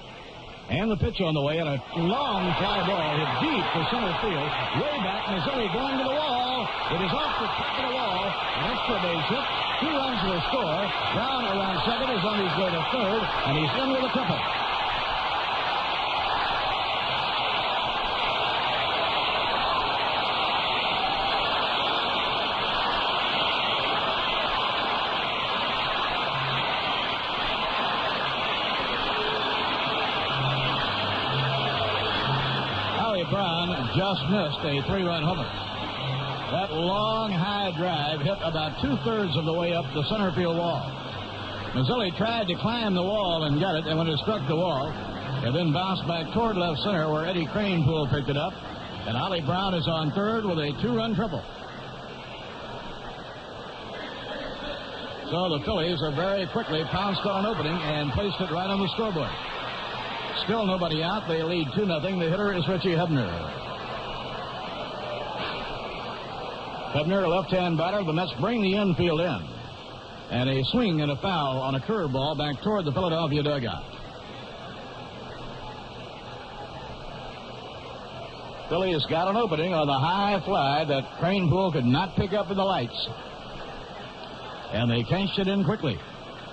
And the pitch on the way, and a long fly ball hit deep to center field. Way back, Mazzilli going to the wall. It is off the top of the wall. An extra base hit. 2 runs will score. Brown around second is on his way to third, and he's in with a triple. Brown just missed a 3-run homer. That long, high drive hit about 2/3 of the way up the center field wall. Mazzilli tried to climb the wall and get it, and when it struck the wall, it then bounced back toward left center where Eddie Cranepool picked it up, and Ollie Brown is on third with a 2-run triple. So the Phillies have very quickly pounced on an opening and placed it right on the scoreboard. Still nobody out. They lead 2-0. The hitter is Richie Hebner. Hebner, a left-hand batter. The Mets bring the infield in. And a swing and a foul on a curveball back toward the Philadelphia dugout. Phillies got an opening on the high fly that Cranepool could not pick up in the lights. And they canched it in quickly.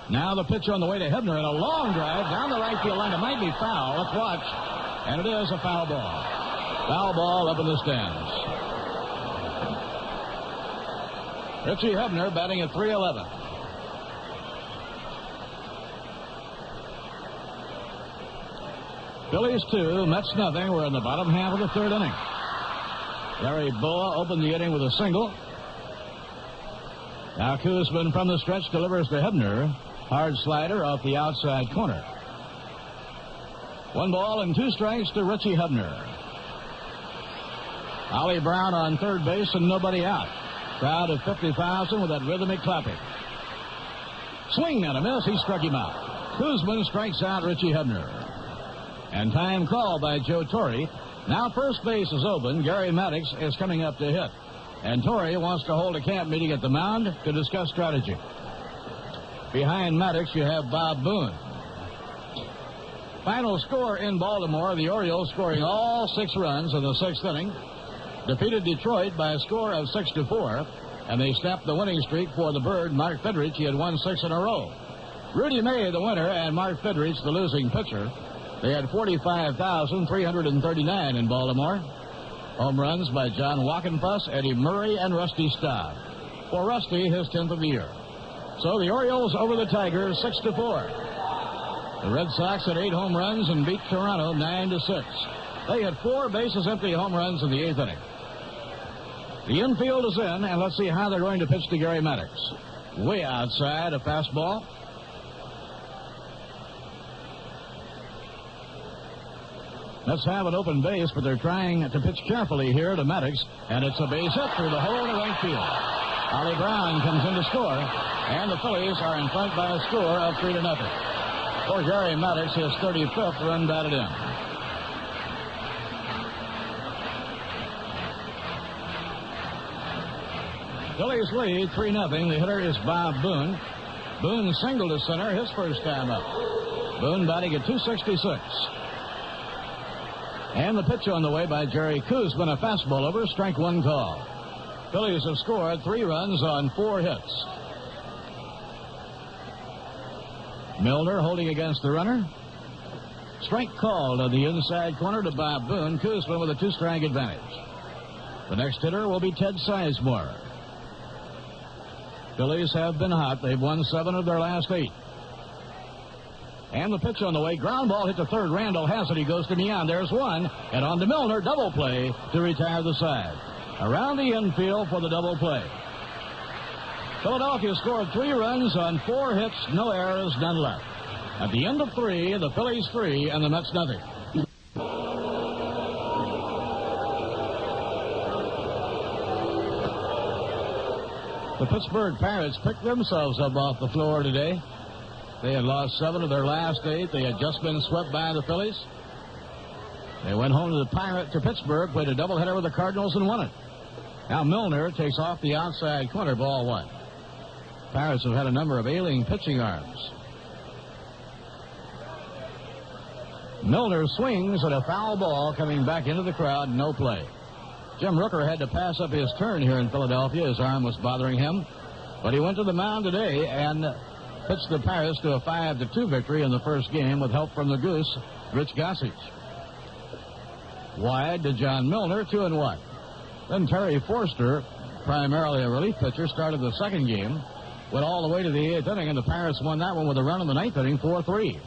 Now the pitch on the way to Hebner, and a long drive down the right field line. It might be foul. Let's watch. And it is a foul ball. Foul ball up in the stands. Richie Hebner batting at .311. Phillies 2, Mets nothing. We're in the bottom half of the third inning. Larry Boa opened the inning with a single. Now Koosman from the stretch delivers to Hebner. Hard slider off the outside corner. 1 ball and 2 strikes to Richie Hebner. Ollie Brown on third base and nobody out. Crowd of 50,000 with that rhythmic clapping. Swing and a miss. He struck him out. Koosman strikes out Richie Hebner. And time called by Joe Torre. Now first base is open. Gary Maddox is coming up to hit. And Torre wants to hold a camp meeting at the mound to discuss strategy. Behind Maddox, you have Bob Boone. Final score in Baltimore, the Orioles scoring all 6 runs in the 6th inning. Defeated Detroit by a score of 6-4, and they snapped the winning streak for the Bird, Mark Fidrich. He had won 6 in a row. Rudy May, the winner, and Mark Fidrich, the losing pitcher. They had 45,339 in Baltimore. Home runs by John Wockenfuss, Eddie Murray, and Rusty Staub. For Rusty, his 10th of the year. So the Orioles over the Tigers 6-4. The Red Sox had 8 home runs and beat Toronto 9-6. They had 4 bases empty home runs in the 8th inning. The infield is in, and let's see how they're going to pitch to Gary Maddox. Way outside, a fastball. Let's have an open base, but they're trying to pitch carefully here to Maddox, and it's a base hit through the hole to right field. Ollie Brown comes in to score, and the Phillies are in front by a score of 3-0. For Gary Maddox, his 35th run batted in. Phillies lead 3-0. The hitter is Bob Boone. Boone singled to center his first time up. Boone batting at .266. And the pitch on the way by Jerry Koosman, a fastball over, strike one call. Phillies have scored 3 runs on 4 hits. Milner holding against the runner. Strike called on the inside corner to Bob Boone. Koosman with a 2-strike advantage. The next hitter will be Ted Sizemore. Phillies have been hot. They've won 7 of their last 8. And the pitch on the way. Ground ball hit to third. Randall has it. He goes to Mian. There's one. And on to Milner. Double play to retire the side. Around the infield for the double play. Philadelphia scored 3 runs on 4 hits. No errors, none left. At the end of 3, the Phillies 3 and the Mets nothing. The Pittsburgh Pirates picked themselves up off the floor today. They had lost 7 of their last 8. They had just been swept by the Phillies. They went home to Pittsburgh, played a doubleheader with the Cardinals and won it. Now Milner takes off the outside corner, ball 1. Pirates have had a number of ailing pitching arms. Milner swings at a foul ball coming back into the crowd, no play. Jim Rooker had to pass up his turn here in Philadelphia. His arm was bothering him. But he went to the mound today and pitched the Pirates to a 5-2 victory in the first game with help from the Goose, Rich Gossage. Wide to John Milner, 2-1. Then Terry Forster, primarily a relief pitcher, started the second game. Went all the way to the 8th inning, and the Pirates won that one with a run in the 9th inning, 4-3.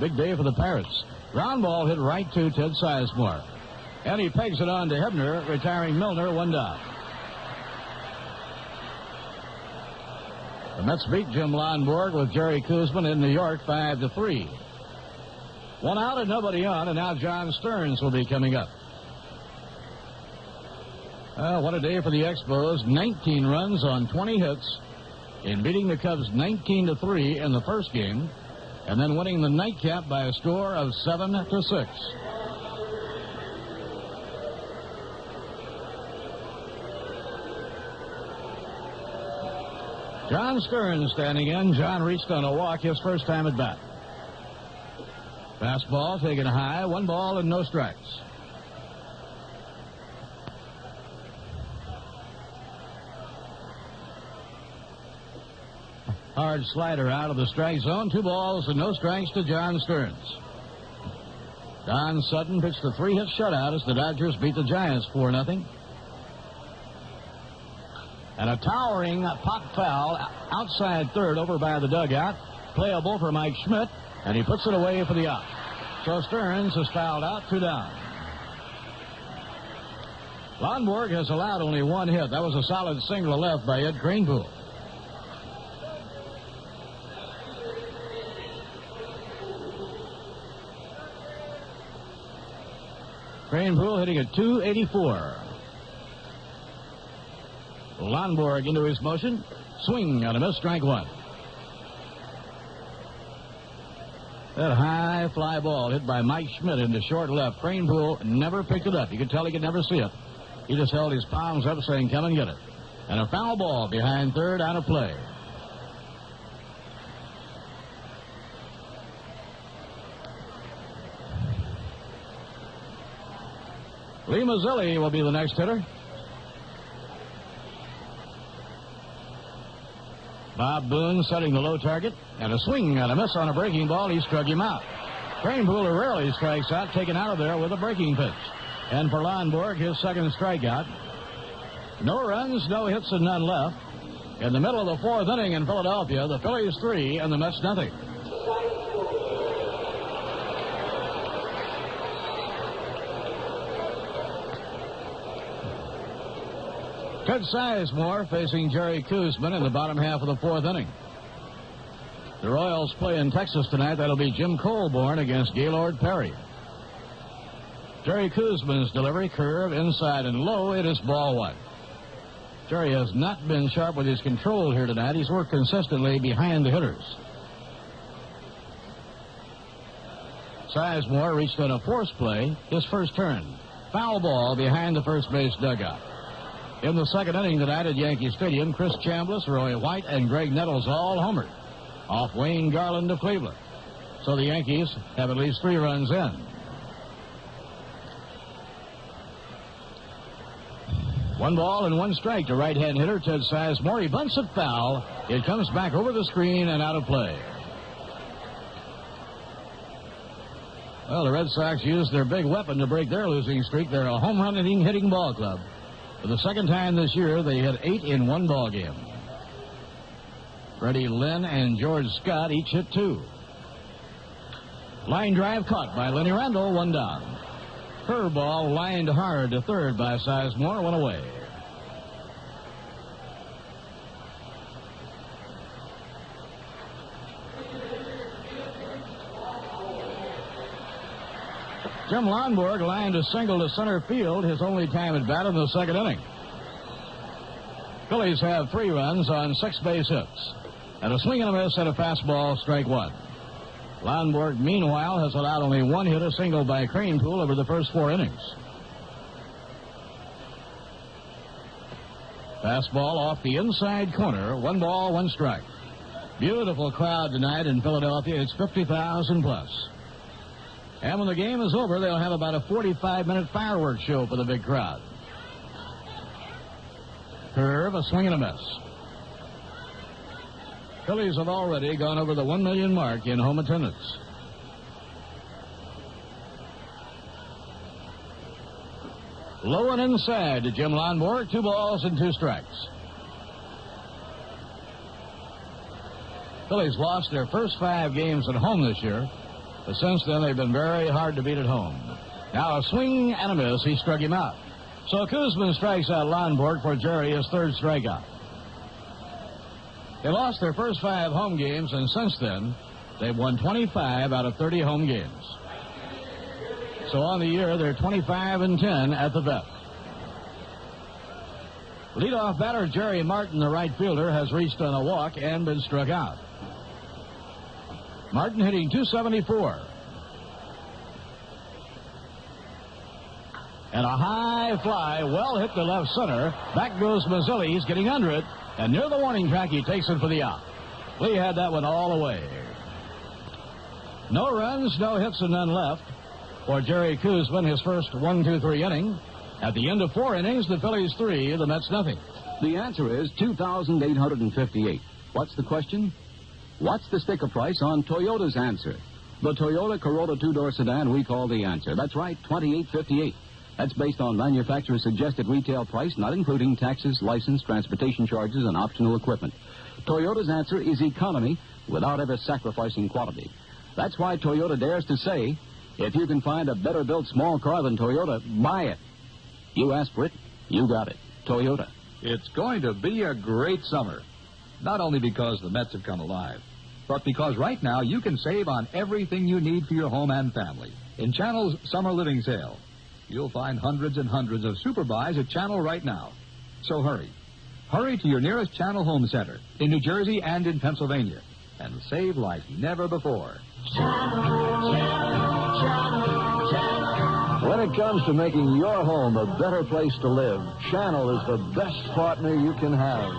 Big day for the Pirates. Ground ball hit right to Ted Sizemore. And he pegs it on to Hebner, retiring Milner, 1 down. The Mets beat Jim Lonborg with Jerry Koosman in New York, 5-3. 1 out and nobody on, and now John Stearns will be coming up. What a day for the Expos. 19 runs on 20 hits in beating the Cubs 19-3 in the first game, and then winning the nightcap by a score of 7-6. John Stearns standing in. John reached on a walk his first time at bat. Fastball taken high, 1 ball and no strikes. Hard slider out of the strike zone. 2 balls and no strikes to John Stearns. Don Sutton pitched a 3-hit shutout as the Dodgers beat the Giants 4-0. And a towering pop foul outside third over by the dugout. Playable for Mike Schmidt, and he puts it away for the out. So Stearns is fouled out, 2 down. Lonborg has allowed only 1 hit. That was a solid single to left by Ed Kranepool. Kranepool hitting at .284. Lonborg into his motion. Swing on a miss, strike 1. That high fly ball hit by Mike Schmidt into short left. Kranepool never picked it up. You could tell he could never see it. He just held his palms up saying, come and get it. And a foul ball behind third out of play. Lee Mazzilli will be the next hitter. Bob Boone setting the low target, and a swing and a miss on a breaking ball. He struck him out. Kranepool rarely strikes out, taken out of there with a breaking pitch. And for Lonborg, his second strikeout. No runs, no hits, and none left. In the middle of the 4th inning in Philadelphia, the Phillies 3 and the Mets nothing. Ted Sizemore facing Jerry Koosman in the bottom half of the 4th inning. The Royals play in Texas tonight. That'll be Jim Colborn against Gaylord Perry. Jerry Koosman's delivery, curve, inside and low. It is ball 1. Jerry has not been sharp with his control here tonight. He's worked consistently behind the hitters. Sizemore reached on a force play, his first turn. Foul ball behind the first base dugout. In the second inning tonight at Yankee Stadium, Chris Chambliss, Roy White, and Greg Nettles all homered off Wayne Garland of Cleveland. So the Yankees have at least 3 runs in. 1 ball and 1 strike to right-hand hitter Ted Sizemore. He bunts it foul. It comes back over the screen and out of play. Well, the Red Sox used their big weapon to break their losing streak. They're a home run hitting ball club. For the second time this year, they hit 8 in 1 ball game. Freddie Lynn and George Scott each hit 2. Line drive caught by Lenny Randle, 1 down. Curveball lined hard to third by Sizemore, 1 away. Jim Lonborg lined a single to center field, his only time at bat in the second inning. Phillies have 3 runs on 6 base hits, and a swing and a miss and a fastball, strike 1. Lonborg, meanwhile, has allowed only 1 hit, a single by Cranepool over the first 4 innings. Fastball off the inside corner, 1 ball, 1 strike. Beautiful crowd tonight in Philadelphia. It's 50,000 plus. And when the game is over, they'll have about a 45-minute fireworks show for the big crowd. Curve, a swing and a miss. Phillies have already gone over the 1 million mark in home attendance. Low and inside to Jim Lonborg, 2 balls and 2 strikes. Phillies lost their first 5 games at home this year, but since then they've been very hard to beat at home. Now a swing and a miss, he struck him out. So Koosman strikes out Lonborg for Jerry, his 3rd strikeout. They lost their first 5 home games, and since then, they've won 25 out of 30 home games. So on the year, they're 25-10 at the vet. Leadoff batter Jerry Martin, the right fielder, has reached on a walk and been struck out. Martin hitting .274. And a high fly, well hit to left center. Back goes Mazzilli. He's getting under it. And near the warning track, he takes it for the out. Lee had that one all the way. No runs, no hits, and none left for Jerry Koosman, his first 1-2-3 inning. At the end of 4 innings, the Phillies 3, the Mets nothing. The answer is 2,858. What's the question? What's the sticker price on Toyota's answer? The Toyota Corolla 2-door sedan we call the answer. That's right, $2,858. That's based on manufacturer's suggested retail price, not including taxes, license, transportation charges, and optional equipment. Toyota's answer is economy without ever sacrificing quality. That's why Toyota dares to say, if you can find a better-built small car than Toyota, buy it. You asked for it, you got it. Toyota. It's going to be a great summer. Not only because the Mets have come alive, but because right now you can save on everything you need for your home and family. In Channel's Summer Living Sale, you'll find hundreds and hundreds of super buys at Channel right now. So hurry. Hurry to your nearest Channel Home Center in New Jersey and in Pennsylvania and save like never before. When it comes to making your home a better place to live, Channel is the best partner you can have.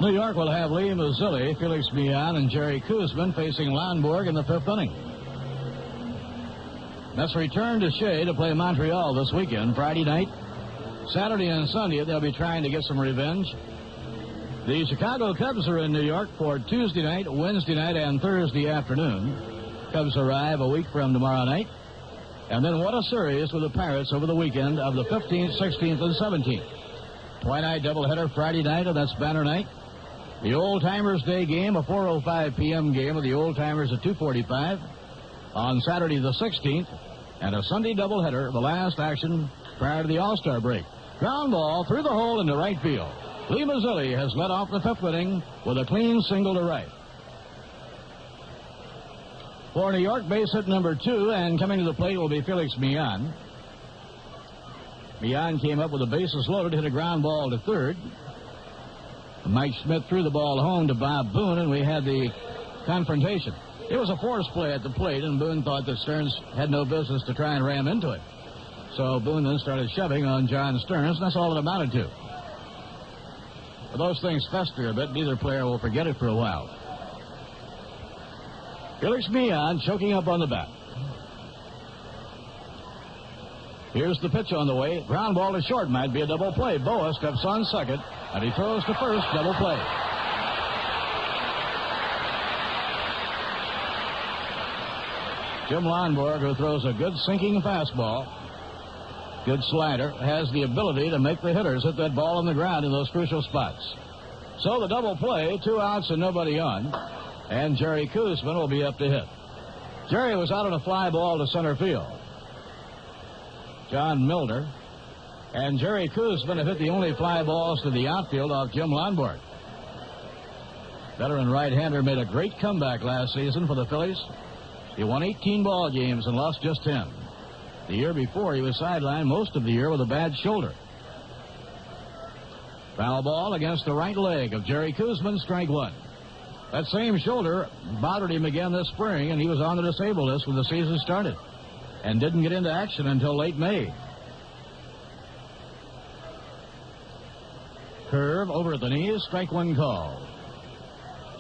New York will have Lee Mazzilli, Felix Millan, and Jerry Koosman facing Lonborg in the 5th inning. Mets return to Shea to play Montreal this weekend, Friday night. Saturday and Sunday, they'll be trying to get some revenge. The Chicago Cubs are in New York for Tuesday night, Wednesday night, and Thursday afternoon. Cubs arrive a week from tomorrow night. And then what a series with the Pirates over the weekend of the 15th, 16th, and 17th. Twilight doubleheader Friday night, and that's banner night. The Old Timers Day game, a 4:05 p.m. game with the Old Timers at 2:45 on Saturday the 16th, and a Sunday doubleheader, the last action prior to the All-Star break. Ground ball through the hole into right field. Lee Mazzilli has led off the 5th inning with a clean single to right. For New York, base hit number 2, and coming to the plate will be Felix Millan. Millan came up with the bases loaded, hit a ground ball to third. Mike Schmidt threw the ball home to Bob Boone, and we had the confrontation. It was a force play at the plate, and Boone thought that Stearns had no business to try and ram into it. So Boone then started shoving on John Stearns, and that's all it amounted to. But those things fester a bit. Neither player will forget it for a while. Felix Millan choking up on the bat. Here's the pitch on the way. Ground ball to short. Might be a double play. Boa steps on second, and he throws to first. Double play. Jim Lonborg, who throws a good sinking fastball, good slider, has the ability to make the hitters hit that ball on the ground in those crucial spots. So the double play, 2 outs and nobody on, and Jerry Koosman will be up to hit. Jerry was out on a fly ball to center field. John Milner and Jerry Koosman have hit the only fly balls to the outfield off Jim Lonborg. Veteran right-hander made a great comeback last season for the Phillies. He won 18 ball games and lost just 10. The year before, he was sidelined most of the year with a bad shoulder. Foul ball against the right leg of Jerry Koosman, strike 1. That same shoulder bothered him again this spring, and he was on the disabled list when the season started and didn't get into action until late May. Curve over at the knees, strike 1 call.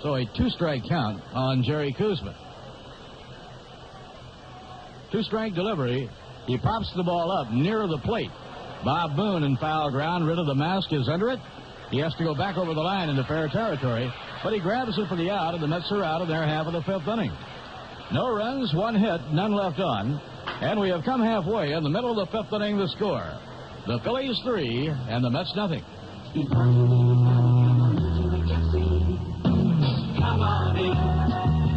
So a 2-strike count on Jerry Koosman. 2-strike delivery. He pops the ball up near the plate. Bob Boone in foul ground. Rid of the mask is under it. He has to go back over the line into fair territory, but he grabs it for the out, and the Mets are out of their half of the 5th inning. No runs, 1 hit, none left on, and we have come halfway. In the middle of the 5th inning, the score. The Phillies 3 and the Mets nothing. Come on in,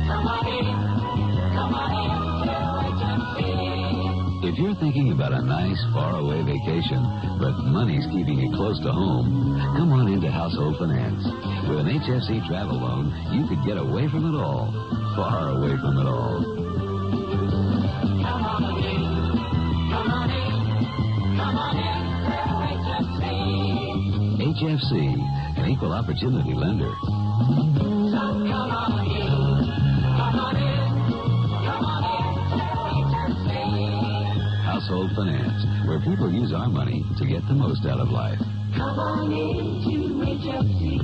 come on in, come on in. If you're thinking about a nice, faraway vacation, but money's keeping you close to home, come on into Household Finance. With an HFC travel loan, you could get away from it all. Far away from it all. Come on in, come on in, come on in, HFC, an equal opportunity lender. So come on in, come on in, come on in, Household Finance, where people use our money to get the most out of life. come on into HFC.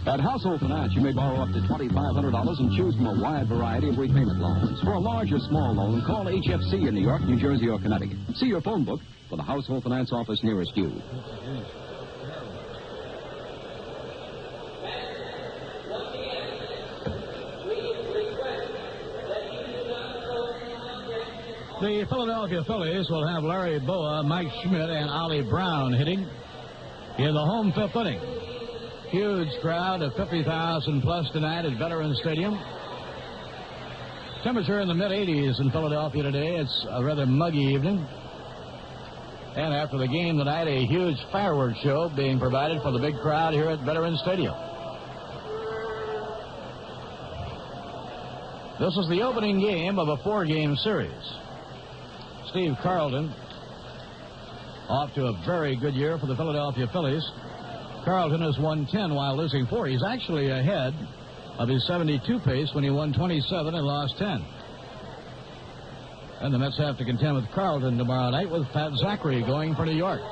At Household Finance, you may borrow up to $2,500 and choose from a wide variety of repayment loans. For a large or small loan, call HFC in New York, New Jersey, or Connecticut. See your phone book for the Household Finance office nearest you. The Philadelphia Phillies will have Larry Boa, Mike Schmidt, and Ollie Brown hitting in the home 5th inning. Huge crowd of 50,000 plus tonight at Veterans Stadium. Temperature in the mid-80s in Philadelphia today. It's a rather muggy evening. And after the game tonight, a huge fireworks show being provided for the big crowd here at Veterans Stadium. This is the opening game of a 4-game series. Steve Carlton off to a very good year for the Philadelphia Phillies. Carlton has won 10 while losing 4. He's actually ahead of his 72 pace when he won 27 and lost 10. And the Mets have to contend with Carlton tomorrow night with Pat Zachary going for New York.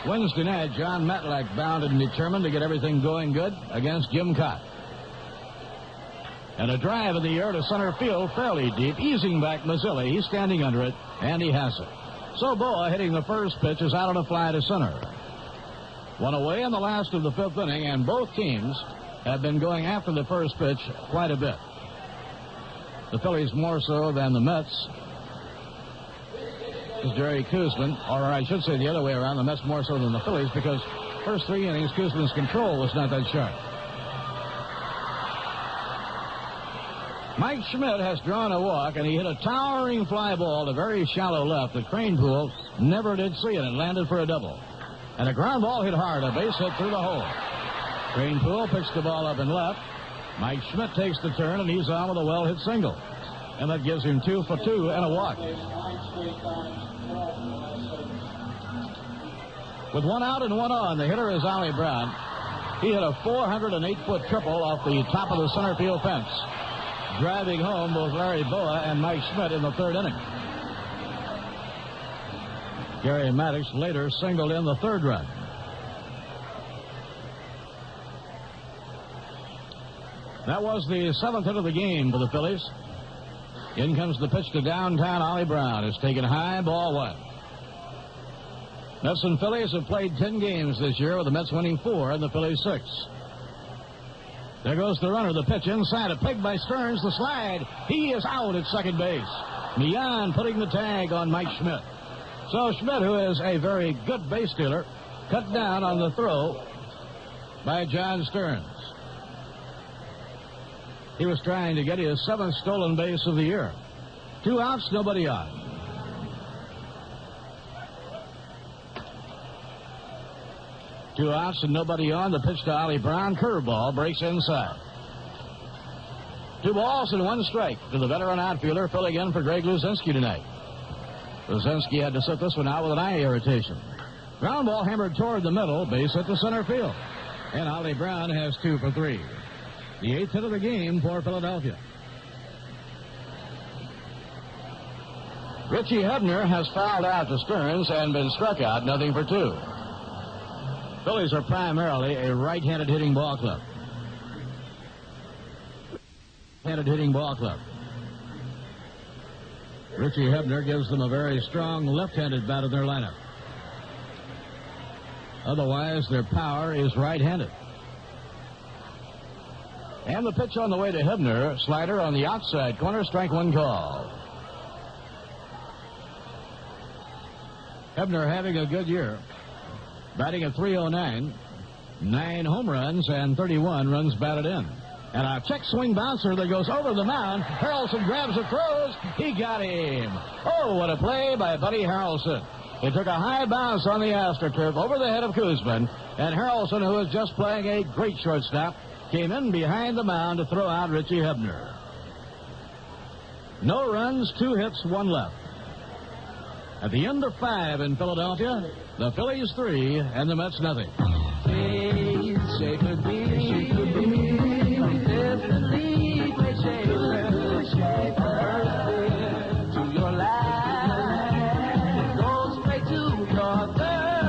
Wednesday night, John Matlack bound and determined to get everything going good against Jim Cott. And a drive in the air to center field, fairly deep, easing back Mazzilli. He's standing under it, and he has it. So Boa, hitting the first pitch, is out on a fly to center. One away in the last of the 5th inning, and both teams have been going after the first pitch quite a bit. The Phillies more so than the Mets. Jerry Koosman, or I should say the other way around, the Mets more so than the Phillies, because first 3 innings, Koosman's control was not that sharp. Mike Schmidt has drawn a walk, and he hit a towering fly ball to very shallow left that Cranepool never did see it and landed for a double. And a ground ball hit hard, a base hit through the hole. Cranepool picks the ball up and left, Mike Schmidt takes the turn, and he's on with a well-hit single. And that gives him 2 for 2 and a walk. With 1 out and 1 on, the hitter is Ollie Brown. He hit a 408-foot triple off the top of the center field fence, driving home both Larry Boa and Mike Schmidt in the 3rd inning. Gary Maddox later singled in the 3rd run. That was the 7th hit of the game for the Phillies. In comes the pitch to downtown. Ollie Brown is taken high, ball 1. Mets and Phillies have played 10 games this year, with the Mets winning 4 and the Phillies 6. There goes the runner. The pitch inside. A peg by Stearns. The slide. He is out at second base. Millan putting the tag on Mike Schmidt. So Schmidt, who is a very good base stealer, cut down on the throw by John Stearns. He was trying to get his 7th stolen base of the year. 2 outs, nobody on. Two outs and nobody on. The pitch to Ollie Brown. Curveball breaks inside. 2 balls and 1 strike to the veteran outfielder filling in for Greg Luzinski tonight. Luzinski had to sit this one out with an eye irritation. Ground ball hammered toward the middle. Base hit to center field. And Ollie Brown has 2 for 3. The 8th hit of the game for Philadelphia. Richie Hebner has fouled out to Stearns and been struck out, nothing for 2. Phillies are primarily a right-handed hitting ball club. Richie Hebner gives them a very strong left-handed bat in their lineup. Otherwise, their power is right-handed. And the pitch on the way to Hebner. Slider on the outside corner. Strike 1 call. Hebner having a good year. Batting at .309. 9 home runs and 31 runs batted in. And a check swing bouncer that goes over the mound. Harrelson grabs it, throws. He got him. Oh, what a play by Buddy Harrelson. He took a high bounce on the AstroTurf over the head of Koosman. And Harrelson, who is just playing a great shortstop, came in behind the mound to throw out Richie Hebner. No runs, 2 hits, 1 left. At the end of 5 in Philadelphia, the Phillies 3 and the Mets nothing. To your life, go straight to your birth.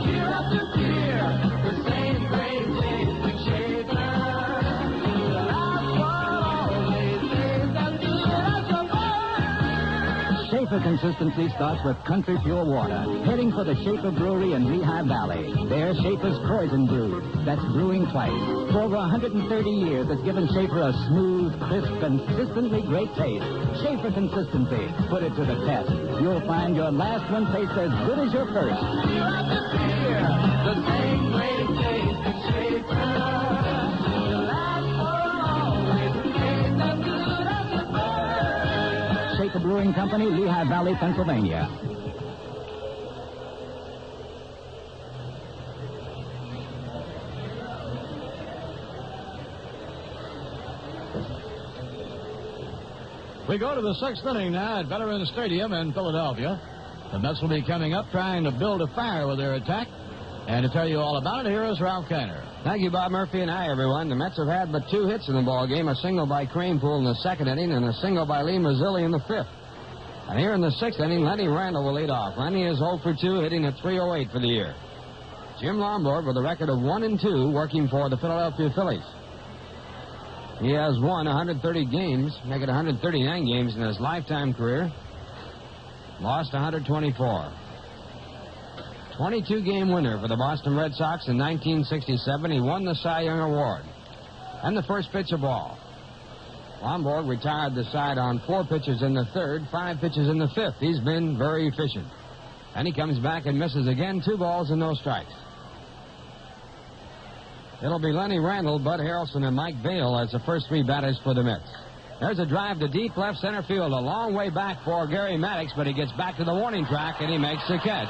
Year after year, the same great thing with Schaefer. Schaefer consistency starts with country pure water. Heading for the Schaefer Brewery in Lehigh Valley. There's Schaefer's Poison Brew. That's brewing twice. For over 130 years, it's given Schaefer a smooth, crisp, consistently great taste. Schaefer consistency. Put it to the test. You'll find your last one tastes as good as your first. Year after year, the same great taste with Schaefer. Your last will always taste as good as your first. Schaefer Brewing Company, Lehigh Valley, Pennsylvania. We go to the 6th inning now at Veterans Stadium in Philadelphia. The Mets will be coming up trying to build a fire with their attack. And to tell you all about it, here is Ralph Kiner. Thank you, Bob Murphy, and hi, everyone. The Mets have had but 2 hits in the ball game, a single by Cranepool in the 2nd inning and a single by Lee Mazzilli in the 5th. And here in the 6th inning, Lenny Randall will lead off. Lenny is 0 for 2, hitting at .308 for the year. Jim Lombard with a record of 1-2, working for the Philadelphia Phillies. He has won 130 games, make it 139 games in his lifetime career. Lost 124. 22-game winner for the Boston Red Sox in 1967. He won the Cy Young Award. And the first pitch of ball. Lombard retired the side on 4 pitches in the 3rd, 5 pitches in the 5th. He's been very efficient. And he comes back and misses again, 2 balls and no strikes. It'll be Lenny Randall, Bud Harrelson, and Mike Vail as the first 3 batters for the Mets. There's a drive to deep left center field, a long way back for Gary Maddox, but he gets back to the warning track and he makes the catch.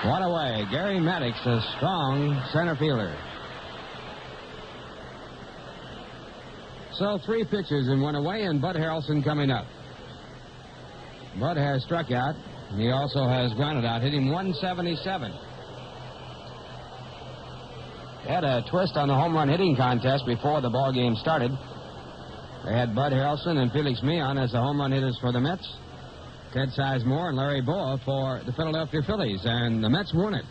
What a way. Gary Maddox, a strong center fielder. So 3 pitches and 1 away, and Bud Harrelson coming up. Bud has struck out. He also has grounded out, hitting 177. They had a twist on the home run hitting contest before the ball game started. They had Bud Harrelson and Felix Millan as the home run hitters for the Mets. Ted Sizemore and Larry Boa for the Philadelphia Phillies, and the Mets won it.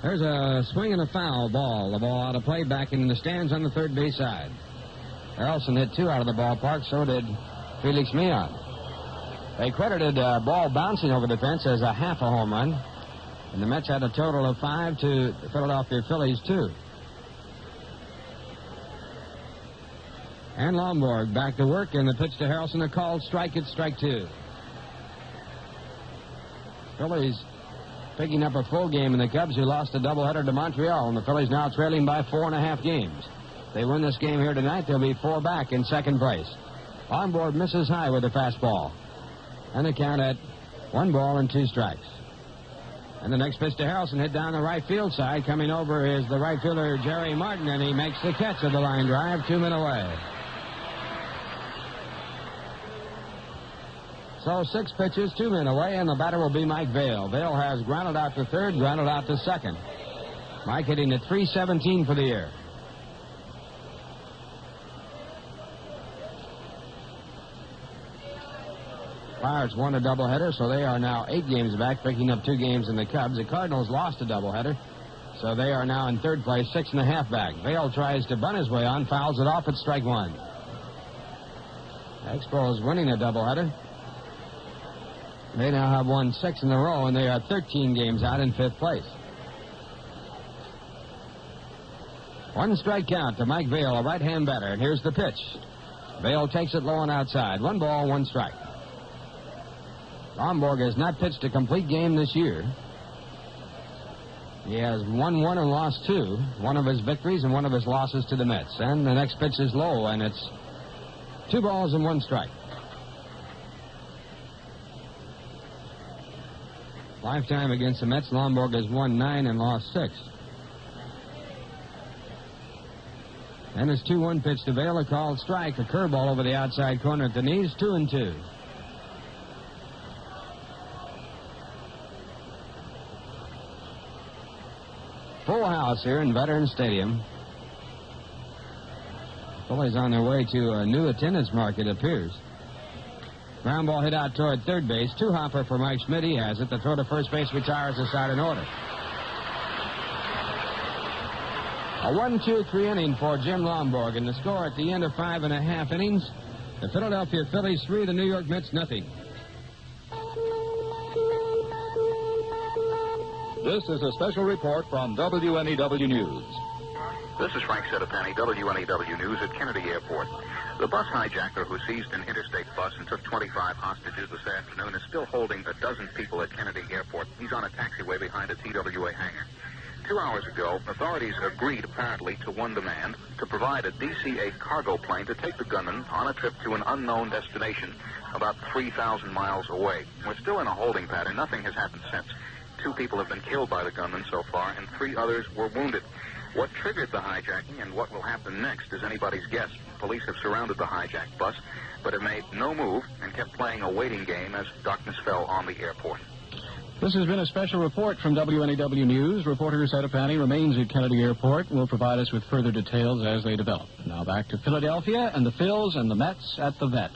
There's a swing and a foul ball. The ball out of play back in the stands on the third base side. Harrelson hit 2 out of the ballpark, so did Felix Millan. They credited ball bouncing over the fence as a half a home run, and the Mets had a total of 5 to the Philadelphia Phillies 2. And Lomborg back to work, and the pitch to Harrelson, a called strike. It's strike 2. Phillies picking up a full game in the Cubs, who lost a doubleheader to Montreal, and the Phillies now trailing by 4.5 games. If they win this game here tonight, they'll be 4 back in second place. Lomborg misses high with a fastball. And the count at 1 ball and 2 strikes. And the next pitch to Harrelson, hit down the right field side. Coming over is the right fielder, Jerry Martin, and he makes the catch of the line drive, 2 men away. So 6 pitches, 2 men away, and the batter will be Mike Vail. Vail has grounded out to third, grounded out to second. Mike hitting at .317 for the year. Pirates won a doubleheader, so they are now 8 games back, picking up 2 games in the Cubs. The Cardinals lost a doubleheader, so they are now in third place, 6.5 back. Vail tries to bunt his way on, fouls it off at strike 1. Expos winning a doubleheader. They now have won 6 in a row, and they are 13 games out in 5th place. 1 strike count to Mike Vail, a right-hand batter, and here's the pitch. Vail takes it low and outside. 1 ball, 1 strike. Lomborg has not pitched a complete game this year. He has won 1 and lost 2. One of his victories and one of his losses to the Mets. And the next pitch is low, and it's 2 balls and 1 strike. Lifetime against the Mets, Lomborg has won 9 and lost 6. And his 2-1 pitch to Vail, a called strike, a curveball over the outside corner at the knees, 2-2. Full house here in Veterans Stadium. Phillies on their way to a new attendance mark, it appears. Ground ball hit out toward third base. 2-hopper for Mike Schmidt. He has it. The throw to first base retires the side in order. A 1-2-3 inning for Jim Lomborg, and the score at the end of 5.5 innings, the Philadelphia Phillies 3, the New York Mets nothing. This is a special report from WNEW News. This is Frank Sedapani, WNEW News at Kennedy Airport. The bus hijacker who seized an interstate bus and took 25 hostages this afternoon is still holding a dozen people at Kennedy Airport. He's on a taxiway behind a TWA hangar. 2 hours ago, authorities agreed apparently to one demand, to provide a DCA cargo plane to take the gunman on a trip to an unknown destination about 3,000 miles away. We're still in a holding pattern. Nothing has happened since. 2 people have been killed by the gunman so far, and 3 others were wounded. What triggered the hijacking and what will happen next is anybody's guess. Police have surrounded the hijacked bus, but have made no move and kept playing a waiting game as darkness fell on the airport. This has been a special report from WNEW News. Reporter Sedapani remains at Kennedy Airport and will provide us with further details as they develop. Now back to Philadelphia and the Phils and the Mets at the Vet.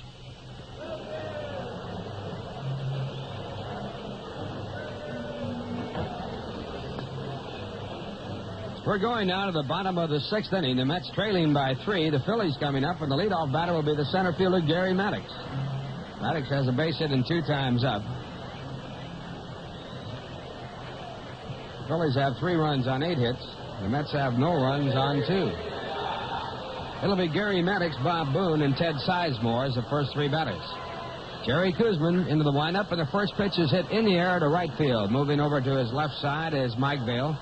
We're going now to the bottom of the 6th inning. The Mets trailing by 3. The Phillies coming up, and the leadoff batter will be the center fielder, Gary Maddox. Maddox has a base hit and 2 times up. The Phillies have 3 runs on 8 hits. The Mets have no runs on 2. It'll be Gary Maddox, Bob Boone, and Ted Sizemore as the first 3 batters. Jerry Kuzman into the windup, and the first pitch is hit in the air to right field. Moving over to his left side is Mike Vail.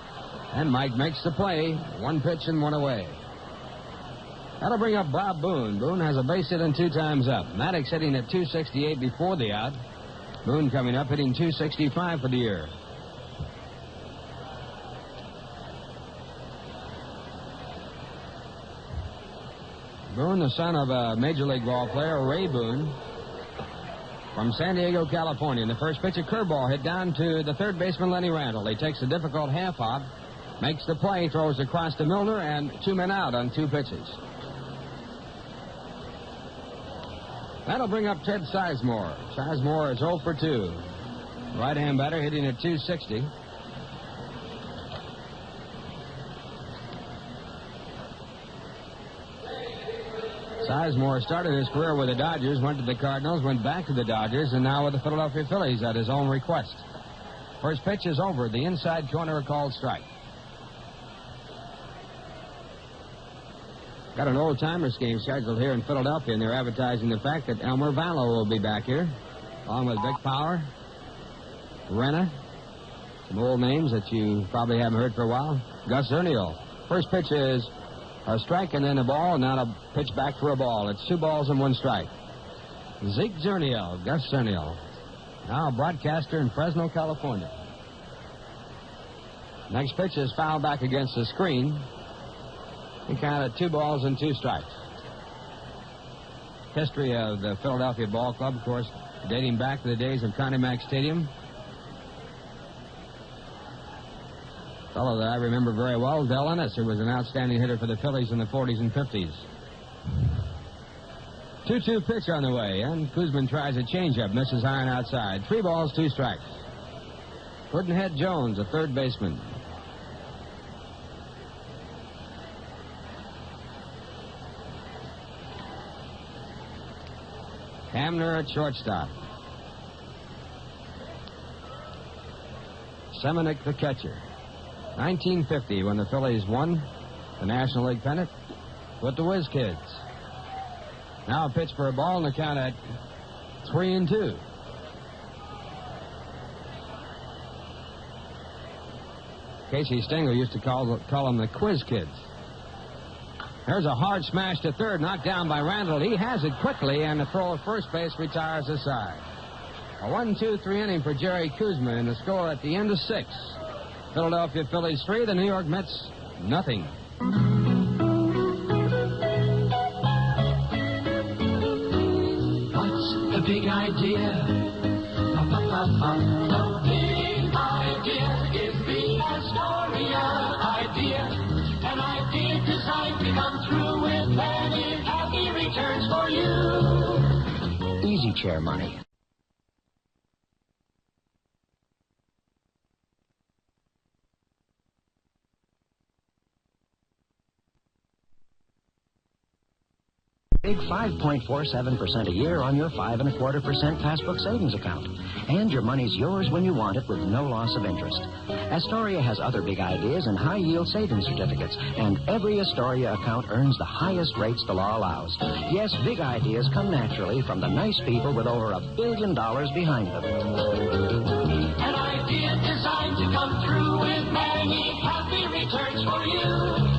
And Mike makes the play. 1 pitch and 1 away. That'll bring up Bob Boone. Boone has a base hit and 2 times up. Maddox hitting at .268 before the out. Boone coming up hitting .265 for the year. Boone, the son of a Major League ball player, Ray Boone, from San Diego, California. And the first pitch, a curveball hit down to the third baseman, Lenny Randall. He takes a difficult half hop, makes the play, throws across to Milner, and 2 men out on 2 pitches. That'll bring up Ted Sizemore. Sizemore is 0 for 2. Right-hand batter hitting at .260. Sizemore started his career with the Dodgers, went to the Cardinals, went back to the Dodgers, and now with the Philadelphia Phillies at his own request. First pitch is over. The inside corner, a called strike. Got an old-timers game scheduled here in Philadelphia, and they're advertising the fact that Elmer Vallow will be back here, along with Vic Power, Renna, some old names that you probably haven't heard for a while. Gus Zernial. First pitch is a strike and then a ball, and now a pitch back for a ball. It's 2 balls and 1 strike. Zeke Zernial, Gus Zernial, now a broadcaster in Fresno, California. Next pitch is fouled back against the screen. He counted 2 balls and 2 strikes. History of the Philadelphia Ball Club, of course, dating back to the days of Connie Mack Stadium. Fellow that I remember very well, Del Ennis, who was an outstanding hitter for the Phillies in the 40s and 50s. 2-2 pitch on the way, and Kuzman tries a changeup, misses high and outside. 3 balls, 2 strikes. Pudd'nhead Jones, a third baseman. Hamner at shortstop. Semenick the catcher. 1950, when the Phillies won the National League pennant with the Whiz Kids. Now a pitch for a ball, and the count at 3-2. Casey Stengel used to call them the Quiz Kids. There's a hard smash to third, knocked down by Randall. He has it quickly, and the throw at first base retires the side. A 1-2-3 inning for Jerry Kuzma, and the score at the end of 6. Philadelphia Phillies 3, the New York Mets nothing. What's the big idea? The big idea is the Astoria idea. An idea designed to come through with many happy returns for you. Easy chair money. Big 5.47% a year on your 5.25% passbook savings account. And your money's yours when you want it with no loss of interest. Astoria has other big ideas and high-yield savings certificates, and every Astoria account earns the highest rates the law allows. Yes, big ideas come naturally from the nice people with over $1 billion behind them. An idea designed to come through with many happy returns for you.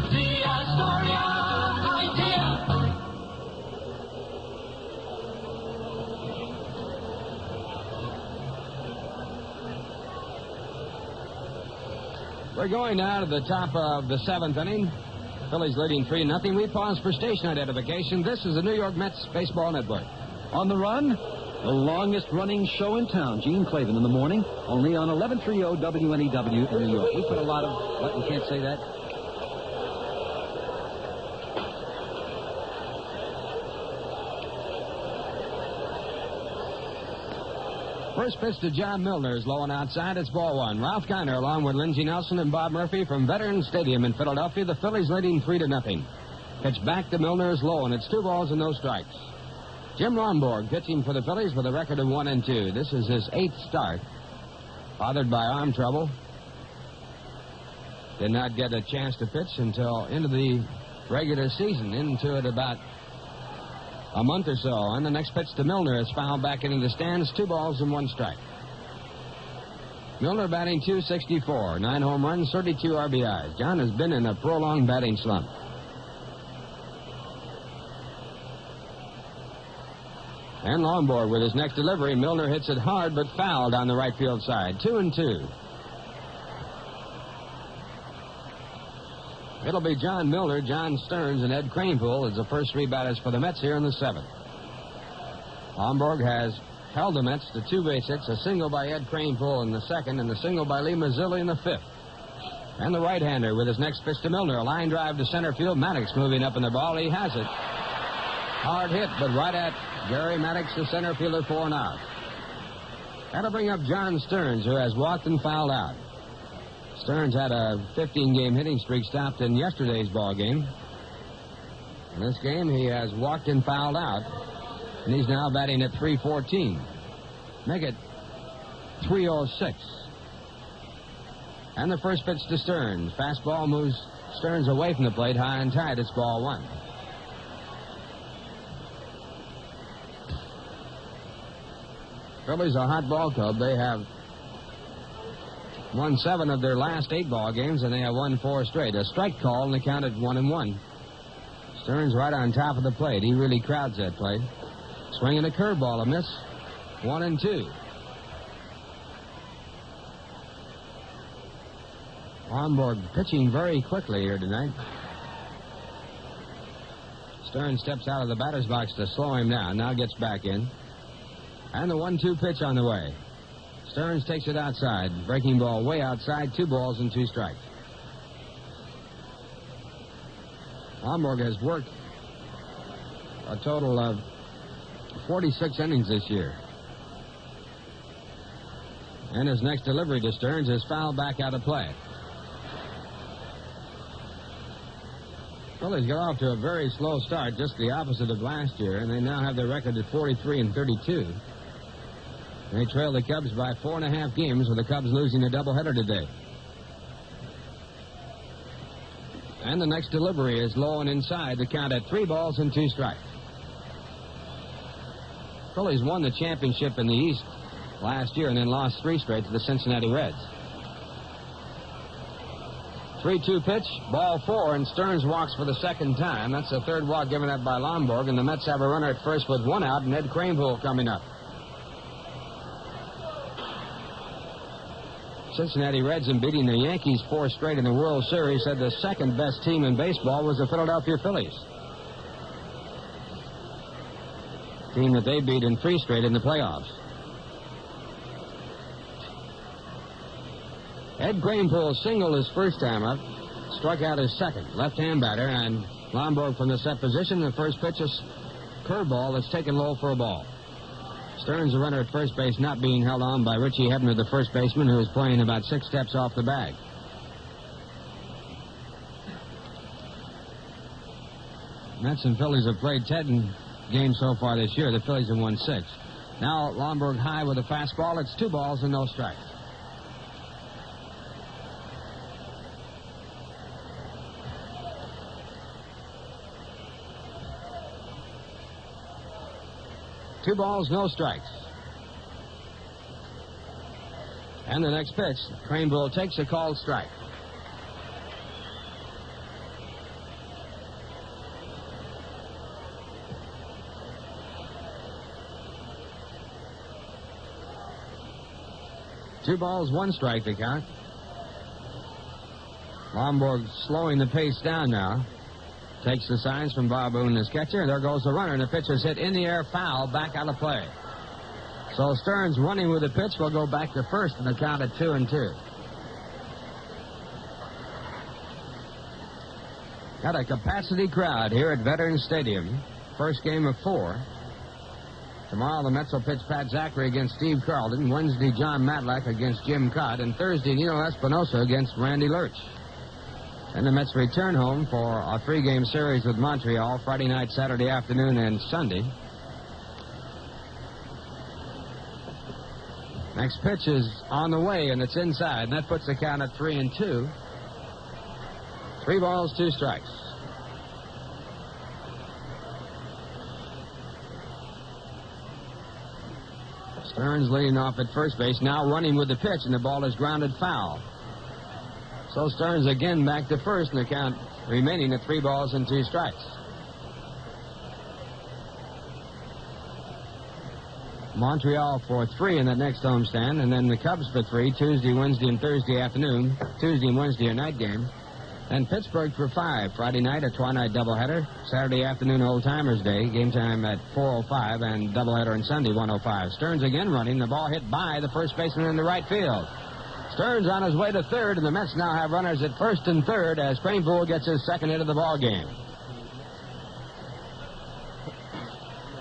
The Astoria idea. We're going now to the top of the 7th inning. Phillies leading 3-0. We pause for station identification. This is the New York Mets Baseball Network. On the run, the longest-running show in town, Gene Clavin in the morning, only on 1130 WNEW in New York. We put a lot of... What, you can't say that? First pitch to John Milner is low and outside. It's ball 1. Ralph Kiner along with Lindsey Nelson and Bob Murphy from Veterans Stadium in Philadelphia. The Phillies leading 3-0. Pitch back to Milner is low, and it's 2 balls and no strikes. Jim Lonborg pitching for the Phillies with a record of 1-2. This is his 8th start. Bothered by arm trouble. Did not get a chance to pitch until into the regular season. Into it about a month or so. And the next pitch to Milner is fouled back into the stands. 2 balls and 1 strike. Milner batting .264. 9 home runs, 32 RBIs. John has been in a prolonged batting slump. And Lonborg with his next delivery. Milner hits it hard but foul down the right field side. 2-2. It'll be John Milner, John Stearns, and Ed Kranepool as the first three batters for the Mets here in the seventh. Lomborg has held the Mets to 2 base hits, a single by Ed Kranepool in the second, and a single by Lee Mazzilli in the fifth. And the right-hander with his next pitch to Milner, a line drive to center field. Maddox moving up in the ball. He has it. Hard hit, but right at Gary Maddox, the center fielder, for an out. That'll bring up John Stearns, who has walked and fouled out. Stearns had a 15-game hitting streak stopped in yesterday's ball game. In this game, he has walked and fouled out, and he's now batting at .314. Make it .306. And the first pitch to Stearns. Fastball moves Stearns away from the plate, high and tight. It's ball one. Phillies are a hot ball club. They have won 7 of their last 8 ball games, and they have won 4 straight. A strike call, and they counted 1-1. Stearns right on top of the plate. He really crowds that plate. Swinging a curveball, a miss. 1-2. Lomborg pitching very quickly here tonight. Stearns steps out of the batter's box to slow him down. Now gets back in. And the 1-2 pitch on the way. Stearns takes it outside. Breaking ball way outside. 2 balls and 2 strikes. Lomborg has worked a total of 46 innings this year. And his next delivery to Stearns is fouled back out of play. Phillies got off to a very slow start, just the opposite of last year, and they now have their record at 43-32. They trail the Cubs by 4.5 games, with the Cubs losing a doubleheader today. And the next delivery is low and inside. The count at 3 balls and 2 strikes. Phillies won the championship in the East last year and then lost 3 straight to the Cincinnati Reds. 3-2 pitch, ball 4, and Stearns walks for the second time. That's the third walk given up by Lomborg, and the Mets have a runner at first with 1 out, and Ed Kranepool coming up. Cincinnati Reds, in beating the Yankees 4 straight in the World Series, said the second best team in baseball was the Philadelphia Phillies. Team that they beat in 3 straight in the playoffs. Ed Kranepool singled his first time up, struck out his second. Left-hand batter, and Lomborg from the set position. The first pitch is curveball that's taken low for a ball. Stearns, the runner at first base, not being held on by Richie Hebner, the first baseman, who is playing about 6 steps off the bag. Mets and Phillies have played 10 games so far this year. The Phillies have won 6. Now Lomborg high with a fastball. It's 2 balls and no strikes. Two balls, no strikes. And the next pitch, Kranepool takes a called strike. Two balls, 1 strike to count. Lomborg slowing the pace down now. Takes the signs from Bob Boone, his catcher. There goes the runner, and the pitch is hit in the air, foul, back out of play. So Stearns, running with the pitch, will go back to first in the count at 2-2. Got a capacity crowd here at Veterans Stadium. First game of 4. Tomorrow the Mets will pitch Pat Zachary against Steve Carlton. Wednesday, John Matlack against Jim Cott. And Thursday, Nino Espinosa against Randy Lurch. And the Mets return home for a 3-game series with Montreal, Friday night, Saturday afternoon, and Sunday. Next pitch is on the way, and it's inside, and that puts the count at 3-2. 3 balls, 2 strikes. Stearns leading off at first base, now running with the pitch, and the ball is grounded foul. So Stearns again back to first, and the count remaining at 3 balls and 2 strikes. Montreal for 3 in that next homestand, and then the Cubs for 3 Tuesday, Wednesday, and Thursday afternoon. Tuesday and Wednesday are night game. And Pittsburgh for 5. Friday night, a twilight doubleheader. Saturday afternoon, Old Timers Day. Game time at 4:05 and doubleheader on Sunday, 1:05. Stearns again running. The ball hit by the first baseman in the right field. Stearns on his way to third, and the Mets now have runners at first and third as Cranepool gets his second hit of the ball game.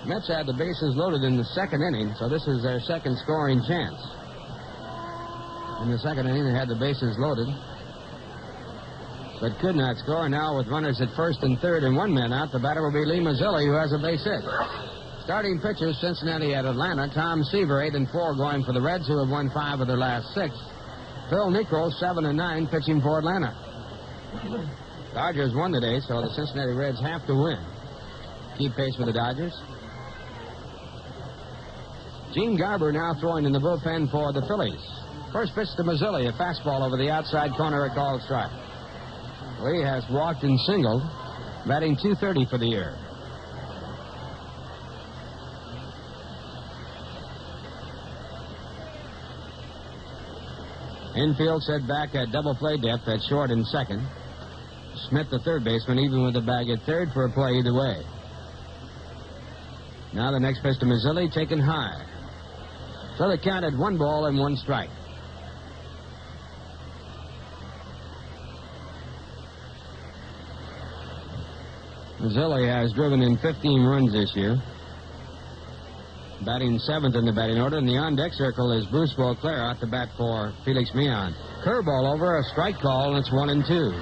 Mets had the bases loaded in the second inning, so this is their second scoring chance. In the second inning, they had the bases loaded, but could not score. Now with runners at first and third and one man out, the batter will be Lee Mazzilli, who has a base hit. Starting pitchers, Cincinnati at Atlanta. Tom Seaver, 8-4, going for the Reds, who have won 5 of their last 6. Phil Niekro, 7-9, pitching for Atlanta. Dodgers won today, so the Cincinnati Reds have to win. Keep pace with the Dodgers. Gene Garber now throwing in the bullpen for the Phillies. First pitch to Mazzilli, a fastball over the outside corner, a called strike. Lee has walked and singled, batting .230 for the year. Infield set back at double play depth at short and second. Smith, the third baseman, even with the bag at third for a play either way. Now the next pitch to Mazzilli, taken high. So they counted 1 ball and 1 strike. Mazzilli has driven in 15 runs this year. Batting 7th in the batting order. In the on-deck circle is Bruce Beauclair out to bat for Felix Millan. Curveball over, a strike call, and it's 1-2.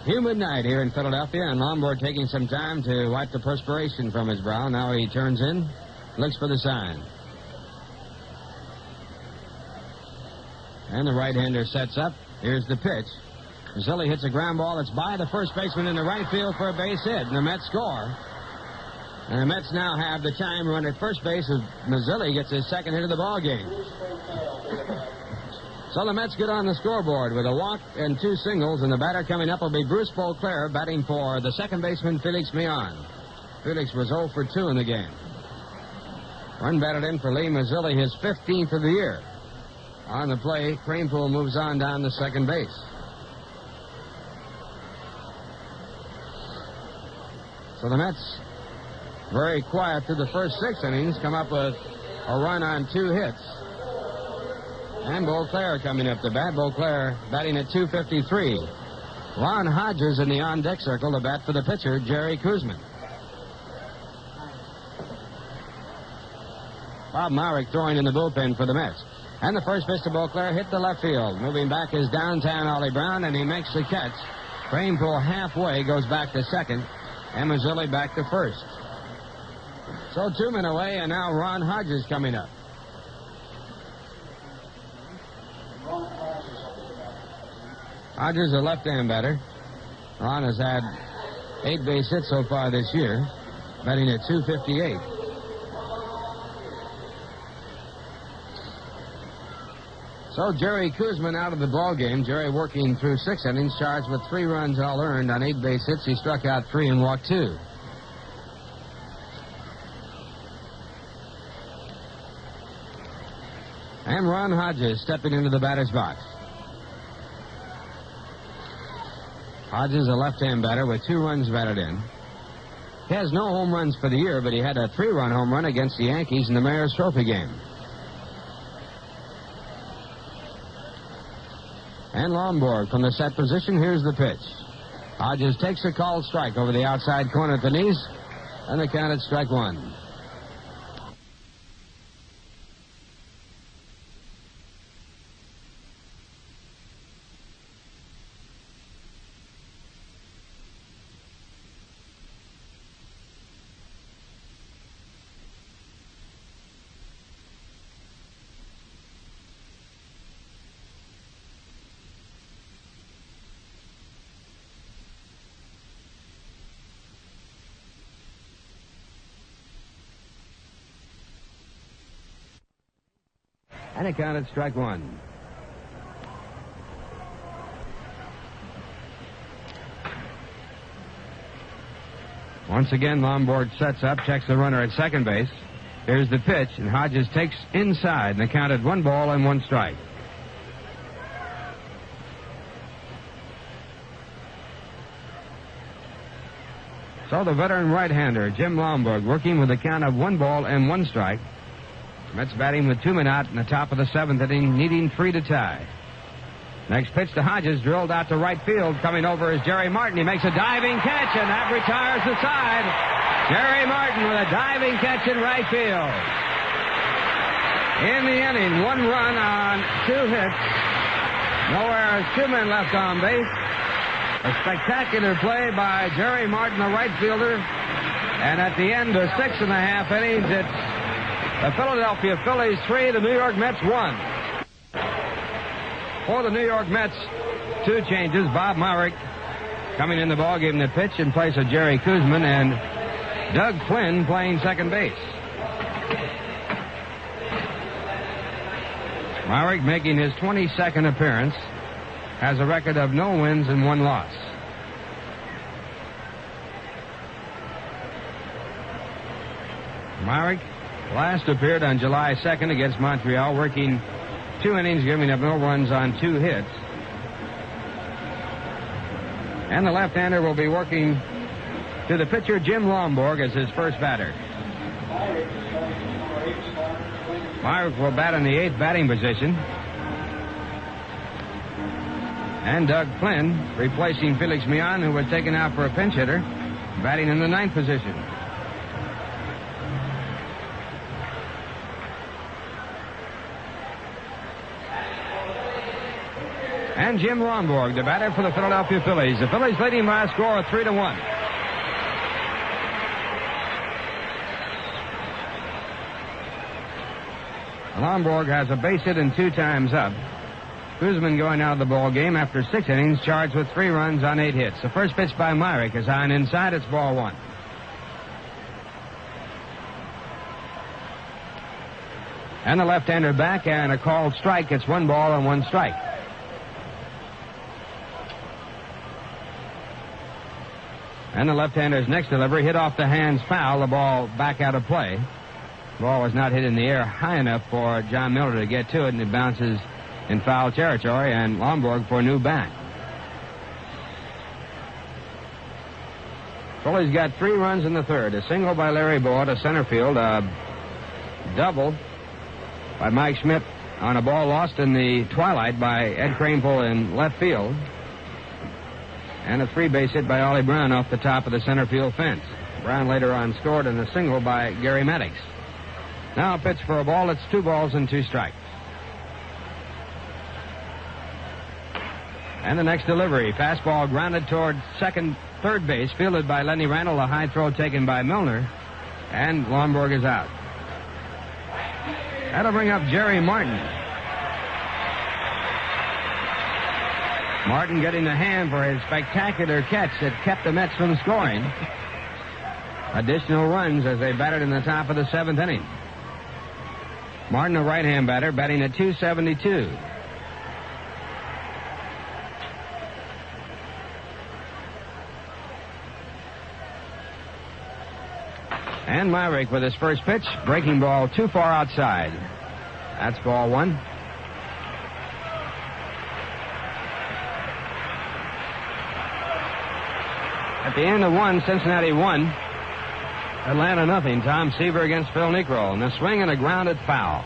Humid night here in Philadelphia, and Lombard taking some time to wipe the perspiration from his brow. Now he turns in, looks for the sign. And the right-hander sets up. Here's the pitch. Mazzilli hits a ground ball that's by the first baseman in the right field for a base hit, and the Mets score. And the Mets now have the time run at first base as Mazzilli gets his second hit of the ball game. So the Mets get on the scoreboard with a walk and 2 singles, and the batter coming up will be Bruce Beauclair, batting for the second baseman, Felix Millan. Felix was 0 for 2 in the game. Run batted in for Lee Mazzilli, his 15th of the year. On the play, Cranepool moves on down to second base. So the Mets, very quiet through the first 6 innings, come up with a run on 2 hits. And Beauclair coming up to bat. Beauclair batting at .253. Ron Hodges in the on-deck circle to bat for the pitcher, Jerry Kuzman. Bob Myrick throwing in the bullpen for the Mets. And the first pitch to Beauclair hit the left field. Moving back is downtown Ollie Brown, and he makes the catch. Cranepool halfway, goes back to second, and Mazzilli back to first. So 2 men away, and now Ron Hodges coming up. Hodges, a left-hand batter. Ron has had 8 base hits so far this year, batting at .258. So Jerry Kuzman out of the ball game. Jerry working through 6 innings, charged with 3 runs all earned on 8 base hits. He struck out 3 and walked 2. And Ron Hodges stepping into the batter's box. Hodges, a left-hand batter with 2 runs batted in. He has no home runs for the year, but he had a 3-run home run against the Yankees in the Mayor's Trophy game. And Lombard from the set position. Here's the pitch. Hodges takes a called strike over the outside corner at the knees, and the count at strike 1. And it counted strike 1. Once again, Lombard sets up, checks the runner at second base. Here's the pitch, and Hodges takes inside, and they counted 1 ball and 1 strike. So the veteran right-hander, Jim Lomberg, working with a count of 1 ball and 1 strike. Mets batting with 2 men out in the top of the 7th inning, needing 3 to tie. Next pitch to Hodges, drilled out to right field. Coming over is Jerry Martin. He makes a diving catch, and that retires the side. Jerry Martin with a diving catch in right field. In the inning, 1 run on 2 hits. No errors, 2 men left on base. A spectacular play by Jerry Martin, the right fielder. And at the end of 6.5 innings, it's the Philadelphia Phillies 3, the New York Mets 1. For the New York Mets, 2 changes. Bob Myrick coming in the ball, giving the pitch in place of Jerry Kuzman, and Doug Flynn playing second base. Myrick, making his 22nd appearance, has a record of no wins and 1 loss. Myrick last appeared on July 2nd against Montreal, working 2 innings, giving up no runs on 2 hits. And the left-hander will be working to the pitcher, Jim Lomborg, as his first batter. Myrick will bat in the 8th batting position. And Doug Flynn, replacing Felix Millan, who was taken out for a pinch hitter, batting in the 9th position. And Jim Lomborg, the batter for the Philadelphia Phillies. The Phillies leading by a score of 3-1. Lomborg has a base hit and 2 times up. Kuzman going out of the ball game after 6 innings, charged with 3 runs on 8 hits. The first pitch by Myrick is high and inside. It's ball 1. And the left-hander back, and a called strike. It's 1 ball and 1 strike. And the left-hander's next delivery hit off the hands foul. The ball back out of play. The ball was not hit in the air high enough for John Miller to get to it, and it bounces in foul territory, and Lomborg for a new bat. Phillies got 3 runs in the 3rd. A single by Larry Boyd to center field. A double by Mike Schmidt on a ball lost in the twilight by Ed Craneville in left field. And a 3-base hit by Ollie Brown off the top of the center field fence. Brown later on scored in a single by Gary Maddox. Now a pitch for a ball. It's 2 balls and 2 strikes. And the next delivery, fastball grounded toward third base, fielded by Lenny Randall. A high throw taken by Milner, and Lomborg is out. That'll bring up Jerry Martin. Martin getting the hand for his spectacular catch that kept the Mets from scoring. Additional runs as they batted in the top of the 7th inning. Martin, a right-hand batter, batting at .272. And Myrick with his first pitch, breaking ball too far outside. That's ball 1. At the end of 1, Cincinnati 1, Atlanta nothing. Tom Seaver against Phil Niekro. And a swing and a grounded foul.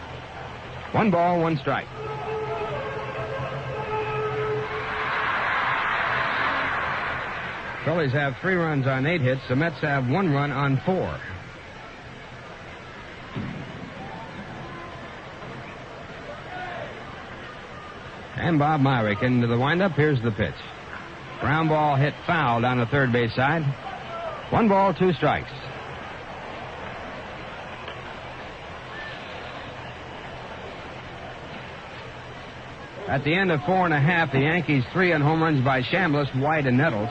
1 ball, 1 strike. Phillies have 3 runs on 8 hits. The Mets have 1 run on 4. And Bob Myrick into the windup. Here's the pitch. Ground ball hit foul down the third base side. 1 ball, 2 strikes. At the end of 4.5, the Yankees 3 on home runs by Chambliss, White, and Nettles.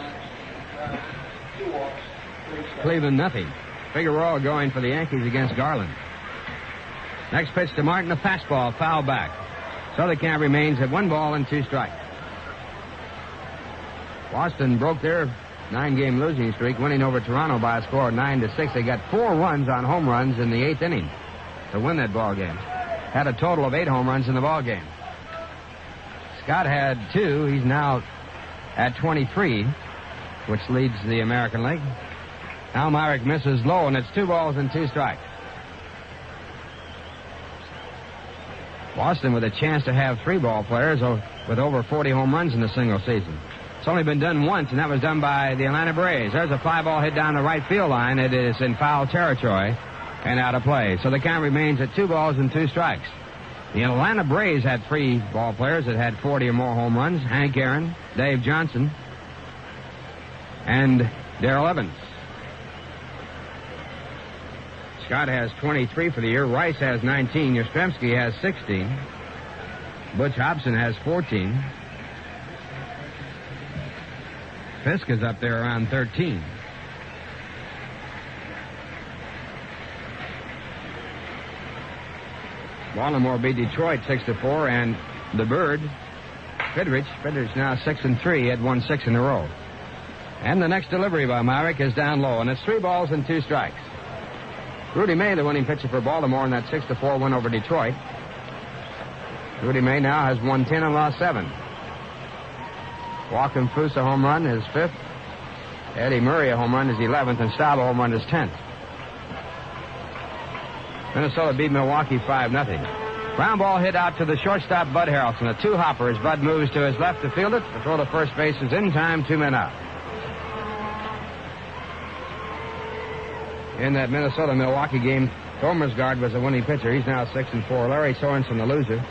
Cleveland nothing. Figueroa going for the Yankees against Garland. Next pitch to Martin, a fastball, foul back. So the count remains at 1 ball and 2 strikes. Boston broke their 9-game losing streak, winning over Toronto by a score of 9-6. They got 4 runs on home runs in the 8th inning. to win that ball game. Had a total of 8 home runs in the ball game. Scott had 2. He's now at 23, which leads the American League. Now Myrick misses low, and it's 2 balls and 2 strikes. Boston with a chance to have 3 ball players with over 40 home runs in a single season. It's only been done once, and that was done by the Atlanta Braves. There's a fly ball hit down the right field line. It is in foul territory and out of play. So the count remains at 2 balls and 2 strikes. The Atlanta Braves had 3 ball players that had 40 or more home runs. Hank Aaron, Dave Johnson, and Darrell Evans. Scott has 23 for the year. Rice has 19. Yastrzemski has 16. Butch Hobson has 14. Fisk is up there around 13. Baltimore beat Detroit 6-4, and the Bird, Friedrich now 6-3, had won 6 in a row. And the next delivery by Myrick is down low, and it's 3 balls and 2 strikes. Rudy May, the winning pitcher for Baltimore in that 6-4 win over Detroit. Rudy May now has won 10 and lost 7. Joaquin Fuss a home run, his 5th. Eddie Murray a home run, his 11th, and Staub a home run, his 10th. Minnesota beat Milwaukee 5-0. Ground ball hit out to the shortstop, Bud Harrelson. A 2-hopper as Bud moves to his left to field it. The throw to first base is in time, 2 men out. In that Minnesota-Milwaukee game, Thomersgaard was the winning pitcher. He's now 6-4. Larry Sorensen, the loser.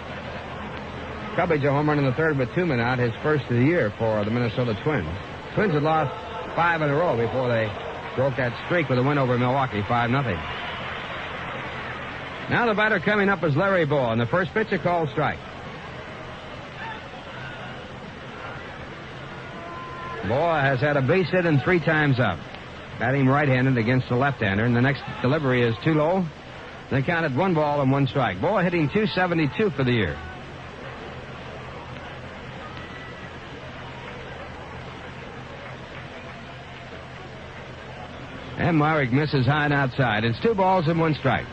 Cubbage a home run in the 3rd with 2 men out, his first of the year for the Minnesota Twins. Twins had lost 5 in a row before they broke that streak with a win over Milwaukee, 5-0. Now the batter coming up is Larry Bowa, and the first pitch a called strike. Bowa has had a base hit and 3 times up. Batting right-handed against the left-hander, and the next delivery is too low. They counted 1 ball and 1 strike. Bowa hitting .272 for the year. And Myrick misses high and outside. It's 2 balls and 1 strike.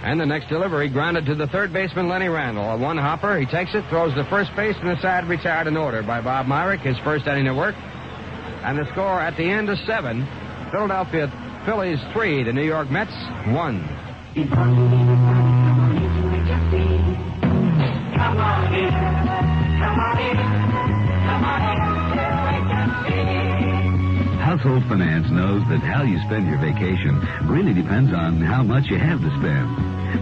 And the next delivery grounded to the 3rd baseman, Lenny Randall. A 1-hopper. He takes it, throws to first base, and the side retired in order by Bob Myrick, his first inning of work. And the score at the end is 7. Philadelphia Phillies 3, the New York Mets 1. Come on in, come on in, come on in. Household Finance knows that how you spend your vacation really depends on how much you have to spend.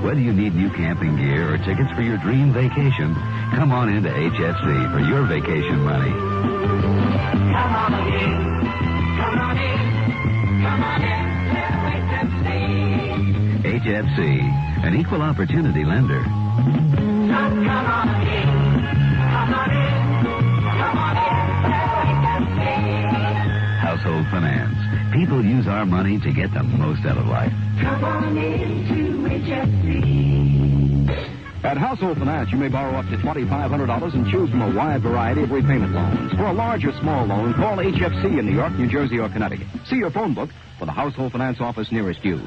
Whether you need new camping gear or tickets for your dream vacation, come on into HFC for your vacation money. Come on in, come on in, come on in, HFC, an equal opportunity lender. come on in, come on in, come on in, Household Finance. People use our money to get the most out of life. come on in to HFC. At Household Finance, you may borrow up to $2,500 and choose from a wide variety of repayment loans. For a large or small loan, call HFC in New York, New Jersey, or Connecticut. See your phone book for the Household Finance office nearest you.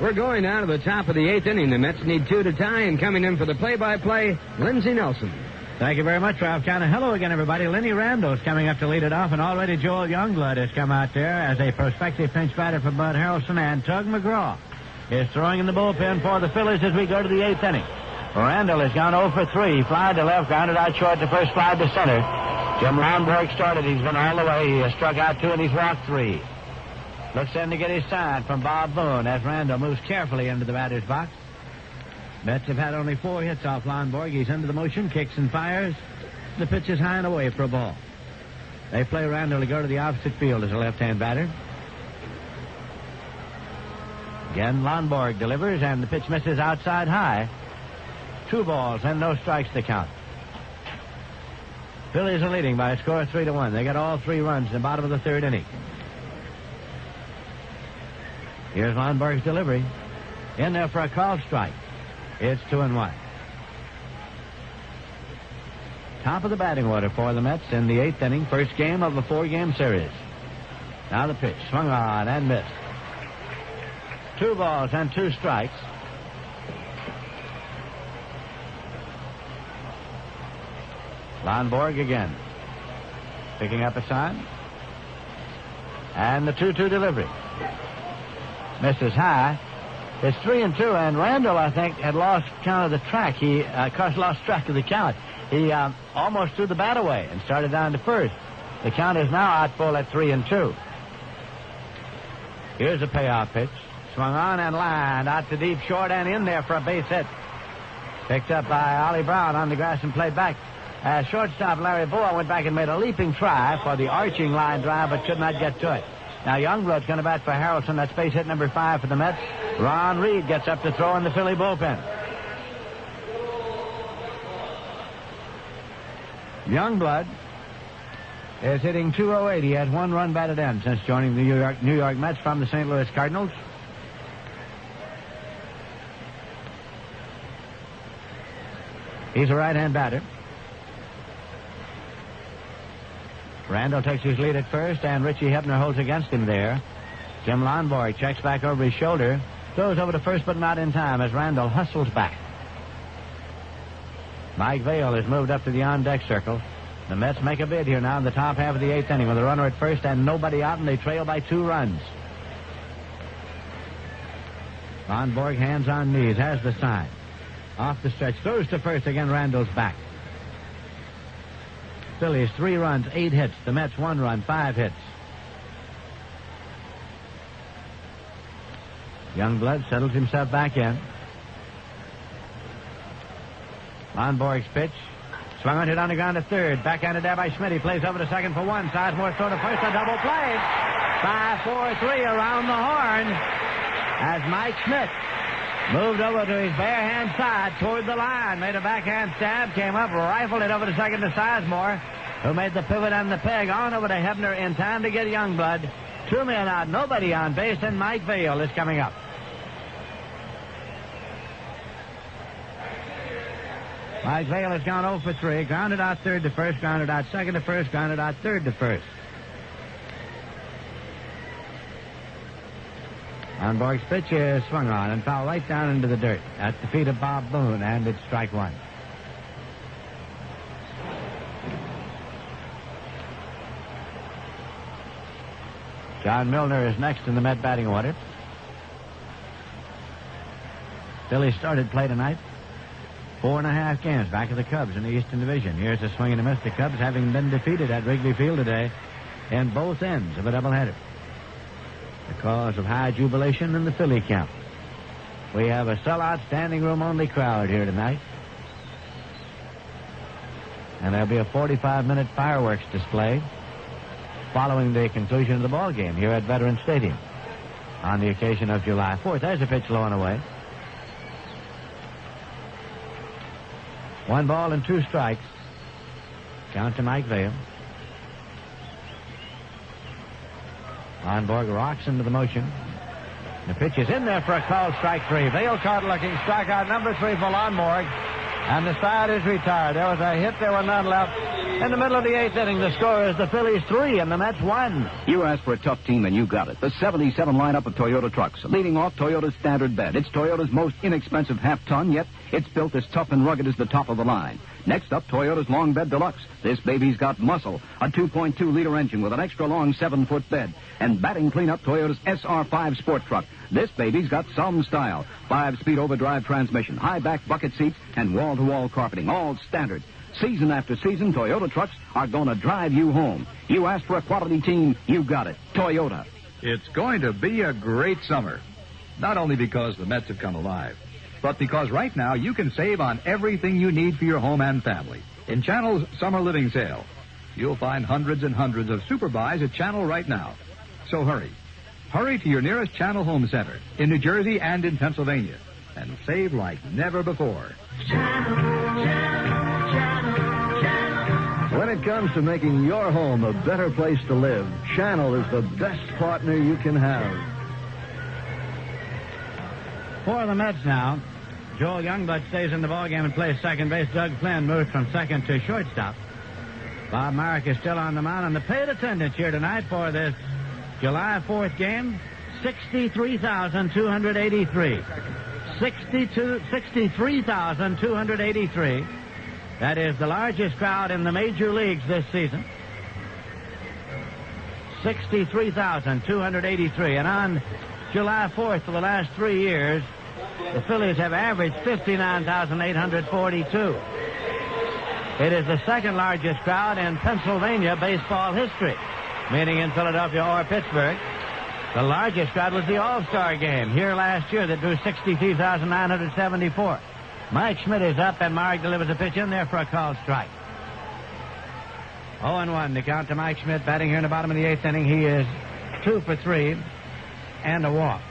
We're going down to the top of the 8th inning. The Mets need 2 to tie, and coming in for the play-by-play, Lindsey Nelson. Thank you very much, Ralph Cannon. Hello again, everybody. Lenny Randall's coming up to lead it off, and already Joel Youngblood has come out there as a prospective pinch batter for Bud Harrelson, and Tug McGraw is throwing in the bullpen for the Phillies as we go to the 8th inning. Randall has gone 0 for 3. Fly to left, grounded out short, the first fly to center. Jim Lomberg started. He's been all the way. He has struck out 2, and he's walked 3. Looks in to get his sign from Bob Boone as Randall moves carefully into the batter's box. Mets have had only 4 hits off Lomberg. He's into the motion, kicks and fires. The pitch is high and away for a ball. They play Randall to go to the opposite field as a left-hand batter. Again, Lomberg delivers, and the pitch misses outside high. 2 balls and no strikes to count. Phillies are leading by a score of 3-1. They got all 3 runs in the bottom of the 3rd inning. Here's Lomberg's delivery. In there for a called strike. It's 2-1. top of the batting order for the Mets in the 8th inning, first game of a 4-game series. Now the pitch, swung on and missed. 2 balls and 2 strikes. Lonborg again. Picking up a sign. And the 2-2 delivery. Misses high. It's 3-2, and Randall, I think, had lost count of the track. He, of course, lost track of the count. He almost threw the bat away and started down to first. The count is now out full at 3-2. Here's a payoff pitch. Swung on and lined out to deep short and in there for a base hit. Picked up by Ollie Brown on the grass and played back. Shortstop Larry Boa went back and made a leaping try for the arching line drive, but could not get to it. Now Youngblood's going to bat for Harrelson. That's base hit number 5 for the Mets. Ron Reed gets up to throw in the Philly bullpen. Youngblood is hitting .208. He has 1 run batted in since joining the New York Mets from the St. Louis Cardinals. He's a right-hand batter. Randall takes his lead at first, and Richie Hebner holds against him there. Jim Lonborg checks back over his shoulder, throws over to first, but not in time as Randall hustles back. Mike Vail is moved up to the on-deck circle. The Mets make a bid here now in the top half of the 8th inning with a runner at first and nobody out, and they trail by 2 runs. Lonborg, hands on knees, has the sign. Off the stretch, throws to first, again Randall's back. Phillies 3 runs, 8 hits. The Mets 1 run, 5 hits. Youngblood settles himself back in. Lonborg's pitch. Swung on it on the ground to third. Backhanded there by Schmidt. He plays over to second for 1. Sizemore throw to first. A double play. 5-4-3 around the horn as Mike Schmidt moved over to his bare hand side toward the line. Made a backhand stab. Came up, rifled it over to second to Sizemore, who made the pivot and the peg on over to Hebner in time to get Youngblood. 2 men out, nobody on base, and Mike Vail is coming up. Mike Vail has gone 0 for 3. Grounded out third to first, grounded out second to first, grounded out third to first. Lonborg's pitch is swung on and fouled right down into the dirt at the feet of Bob Boone, and it's strike 1. John Milner is next in the Met batting order. Phillies started play tonight. 4.5 games back of the Cubs in the Eastern Division. Here's a swing and a miss. The Cubs having been defeated at Wrigley Field today in both ends of a doubleheader. The cause of high jubilation in the Philly camp. We have a sellout standing room only crowd here tonight. And there'll be a 45-minute fireworks display following the conclusion of the ball game here at Veterans Stadium on the occasion of July 4th. There's a pitch low and away. 1 ball and 2 strikes. Count to Mike Vail. Lonborg rocks into the motion. The pitch is in there for a called strike 3. Vail caught looking. Strikeout number 3 for Lonborg. And the side is retired. There was a hit. There were none left. In the middle of the 8th inning, the score is the Phillies 3 and the Mets 1. You asked for a tough team, and you got it. The 77 lineup of Toyota trucks. Leading off, Toyota's standard bed. It's Toyota's most inexpensive half-ton, yet it's built as tough and rugged as the top of the line. Next up, Toyota's long bed deluxe. This baby's got muscle. A 2.2-liter engine with an extra long 7-foot bed. And batting cleanup, Toyota's SR5 sport truck. This baby's got some style. 5-speed overdrive transmission, high-back bucket seats, and wall-to-wall carpeting. All standard. Season after season, Toyota trucks are going to drive you home. You asked for a quality team, you got it. Toyota. It's going to be a great summer. Not only because the Mets have come alive, but because right now you can save on everything you need for your home and family. In Channel's Summer Living Sale, you'll find hundreds and hundreds of super buys at Channel right now. So hurry. Hurry to your nearest Channel Home Center in New Jersey and in Pennsylvania and save like never before. When it comes to making your home a better place to live, Channel is the best partner you can have. For the Mets now, Joel Youngblood stays in the ballgame and plays second base. Doug Flynn moves from second to shortstop. Bob Marek is still on the mound, and the paid attendance here tonight for this July 4th game, 63,283. 63,283. That is the largest crowd in the major leagues this season. 63,283. And on July 4th for the last 3 years, the Phillies have averaged 59,842. It is the second largest crowd in Pennsylvania baseball history, meaning in Philadelphia or Pittsburgh. The largest crowd was the All-Star game here last year that drew 63,974. Mike Schmidt is up, and Marek delivers a pitch in there for a called strike. 0-1 to count to Mike Schmidt, batting here in the bottom of the 8th inning. He is 2 for 3 and a walk.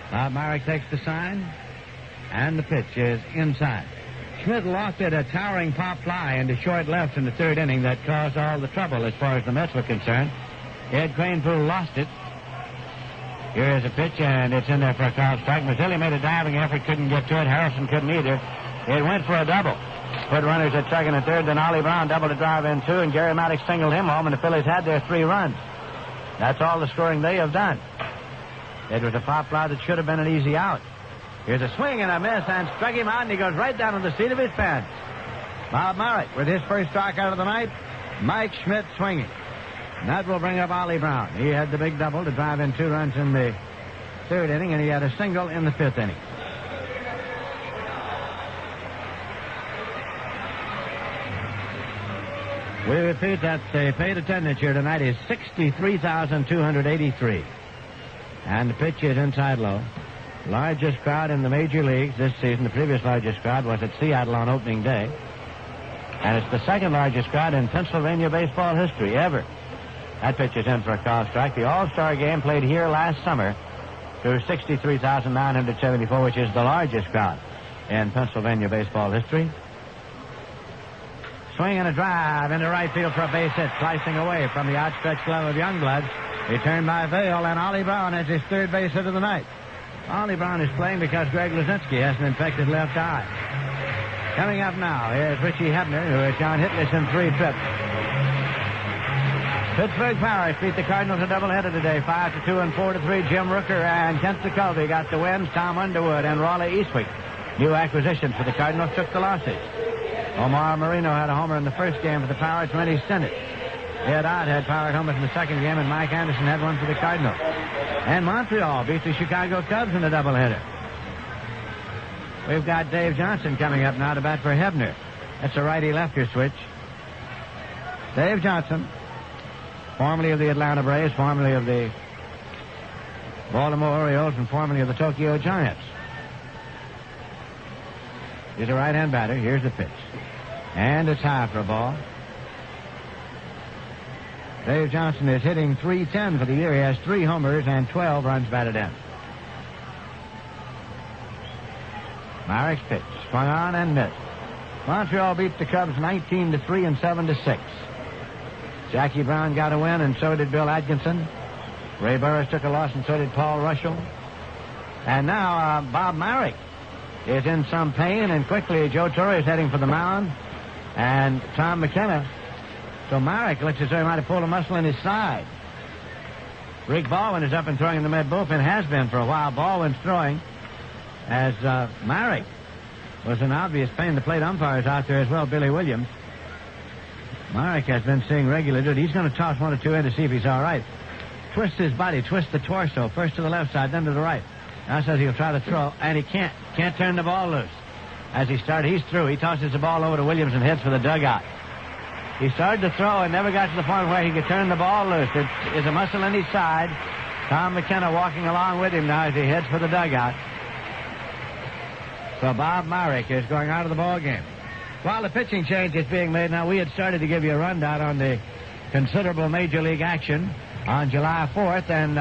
Bob Marek takes the sign, and the pitch is inside. Schmidt lofted a towering pop fly into short left in the 3rd inning that caused all the trouble as far as the Mets were concerned. Ed Cranepool lost it. Here is a pitch, and it's in there for a called strike. Mazzilli made a diving effort, couldn't get to it. Harrelson couldn't either. It went for a double. Put runners at second and third, then Ollie Brown doubled to drive in 2, and Gary Maddox singled him home, and the Phillies had their 3 runs. That's all the scoring they have done. It was a pop fly that should have been an easy out. Here's a swing and a miss, and struck him out, and he goes right down to the seat of his pants. Bob Marek with his first strikeout of the night. Mike Schmidt swinging. And that will bring up Ollie Brown. He had the big double to drive in 2 runs in the 3rd inning, and he had a single in the 5th inning. We repeat that the paid attendance here tonight is 63,283. And the pitch is inside low. Largest crowd in the major leagues this season. The previous largest crowd was at Seattle on opening day. And it's the second largest crowd in Pennsylvania baseball history ever. That pitch is in for a call strike. The All-Star game played here last summer drew 63,974, which is the largest crowd in Pennsylvania baseball history. Swing and a drive into right field for a base hit, slicing away from the outstretched glove of Youngblood. Returned by Vail, and Ollie Brown has his 3rd base hit of the night. Ollie Brown is playing because Greg Luzinski has an infected left eye. Coming up now, here's Richie Hebner, who has gone hitless in 3 trips. Pittsburgh Pirates beat the Cardinals a doubleheader today, 5-2 and 4-3. Jim Rooker and Kent Jacoby got the wins. Tom Underwood and Raleigh Eastwick, new acquisitions for the Cardinals, took the losses. Omar Marino had a homer in the first game for the Pirates, Rennie Stennett. Ed Ott had powered homers in the second game, and Mike Anderson had one for the Cardinals. And Montreal beat the Chicago Cubs in a doubleheader. We've got Dave Johnson coming up now to bat for Hebner. That's a righty-lefter switch. Dave Johnson, formerly of the Atlanta Braves, formerly of the Baltimore Orioles, and formerly of the Tokyo Giants. He's a right-hand batter. Here's the pitch. And it's high for a ball. Dave Johnson is hitting .310 for the year. He has 3 homers and 12 runs batted in. Marek's pitch. Swung on and missed. Montreal beat the Cubs 19-3 and 7-6. Jackie Brown got a win, and so did Bill Atkinson. Ray Burris took a loss, and so did Paul Russell. And now Bob Marek is in some pain, and quickly Joe Torre is heading for the mound, and Tom McKenna. So Marek looks as though he might have pulled a muscle in his side. Rick Baldwin is up and throwing in the mid bullpen, has been for a while. Baldwin's throwing as Marek was in obvious pain. The plate umpires out there as well, Billy Williams. Marek has been seeing regular duty. He's going to toss 1 or 2 in to see if he's all right. Twist his body, twist the torso, first to the left side, then to the right. Now says he'll try to throw, and he can't turn the ball loose. As he started, he's through. He tosses the ball over to Williams and heads for the dugout. He started to throw and never got to the point where he could turn the ball loose. It is a muscle in his side. Tom McKenna walking along with him now as he heads for the dugout. So Bob Marek is going out of the ball game. While the pitching change is being made now, we had started to give you a rundown on the considerable Major League action on July 4th, and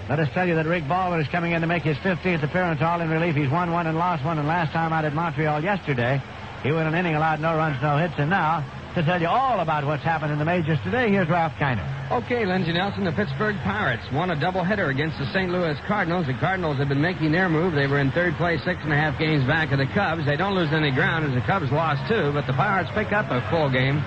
let us tell you that Rick Baldwin is coming in to make his 15th appearance, all in relief. He's won 1 and lost 1, and last time out at Montreal yesterday, he went an inning, allowed no runs, no hits, and now to tell you all about what's happened in the majors today. Here's Ralph Kiner. Okay, Lindsey Nelson, the Pittsburgh Pirates won a doubleheader against the St. Louis Cardinals. The Cardinals have been making their move. They were in third place, 6.5 games back of the Cubs. They don't lose any ground as the Cubs lost 2, but the Pirates pick up a full game.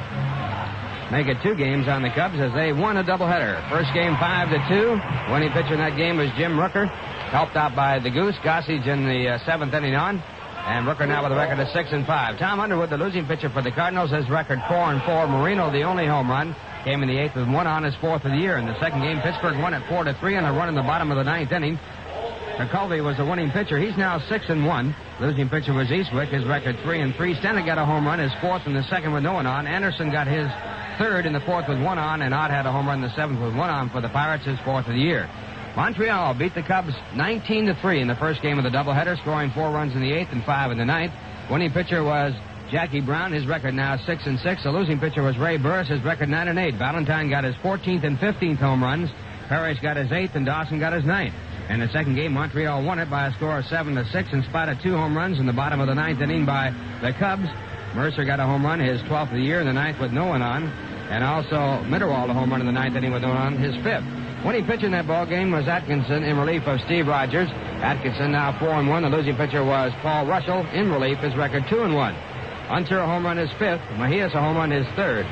Make it 2 games on the Cubs as they won a doubleheader. First game 5-2. Winning pitcher in that game was Jim Rooker, helped out by the Goose, Gossage in the 7th inning on. And Rooker now with a record of 6-5. Tom Underwood, the losing pitcher for the Cardinals, has record 4-4. Marino, the only home run, came in the 8th with 1 on his 4th of the year. In the second game, Pittsburgh won at 4-3 on a run in the bottom of the 9th inning. McCulvey was the winning pitcher. He's now 6-1. Losing pitcher was Eastwick. His record 3-3. Stennett got a home run, his 4th in the 2nd with no one on. Anderson got his 3rd in the 4th with 1 on, and Ott had a home run in the 7th with 1 on for the Pirates, his 4th of the year. Montreal beat the Cubs 19-3 in the first game of the doubleheader, scoring 4 runs in the 8th and 5 in the 9th. Winning pitcher was Jackie Brown. His record now 6-6. The losing pitcher was Ray Burris. His record 9-8. Valentine got his 14th and 15th home runs. Parrish got his 8th, and Dawson got his 9th. In the second game, Montreal won it by a score of 7-6 in spite of 2 home runs in the bottom of the 9th inning by the Cubs. Mercer got a home run, his 12th of the year in the 9th with no one on. And also Mitterwald a home run in the 9th inning with no one on, his 5th. Winning pitcher in that ball game was Atkinson in relief of Steve Rogers. Atkinson now 4-1. The losing pitcher was Paul Russell in relief. His record 2-1. Hunter a home run his 5th. Mejias a home run his 3rd.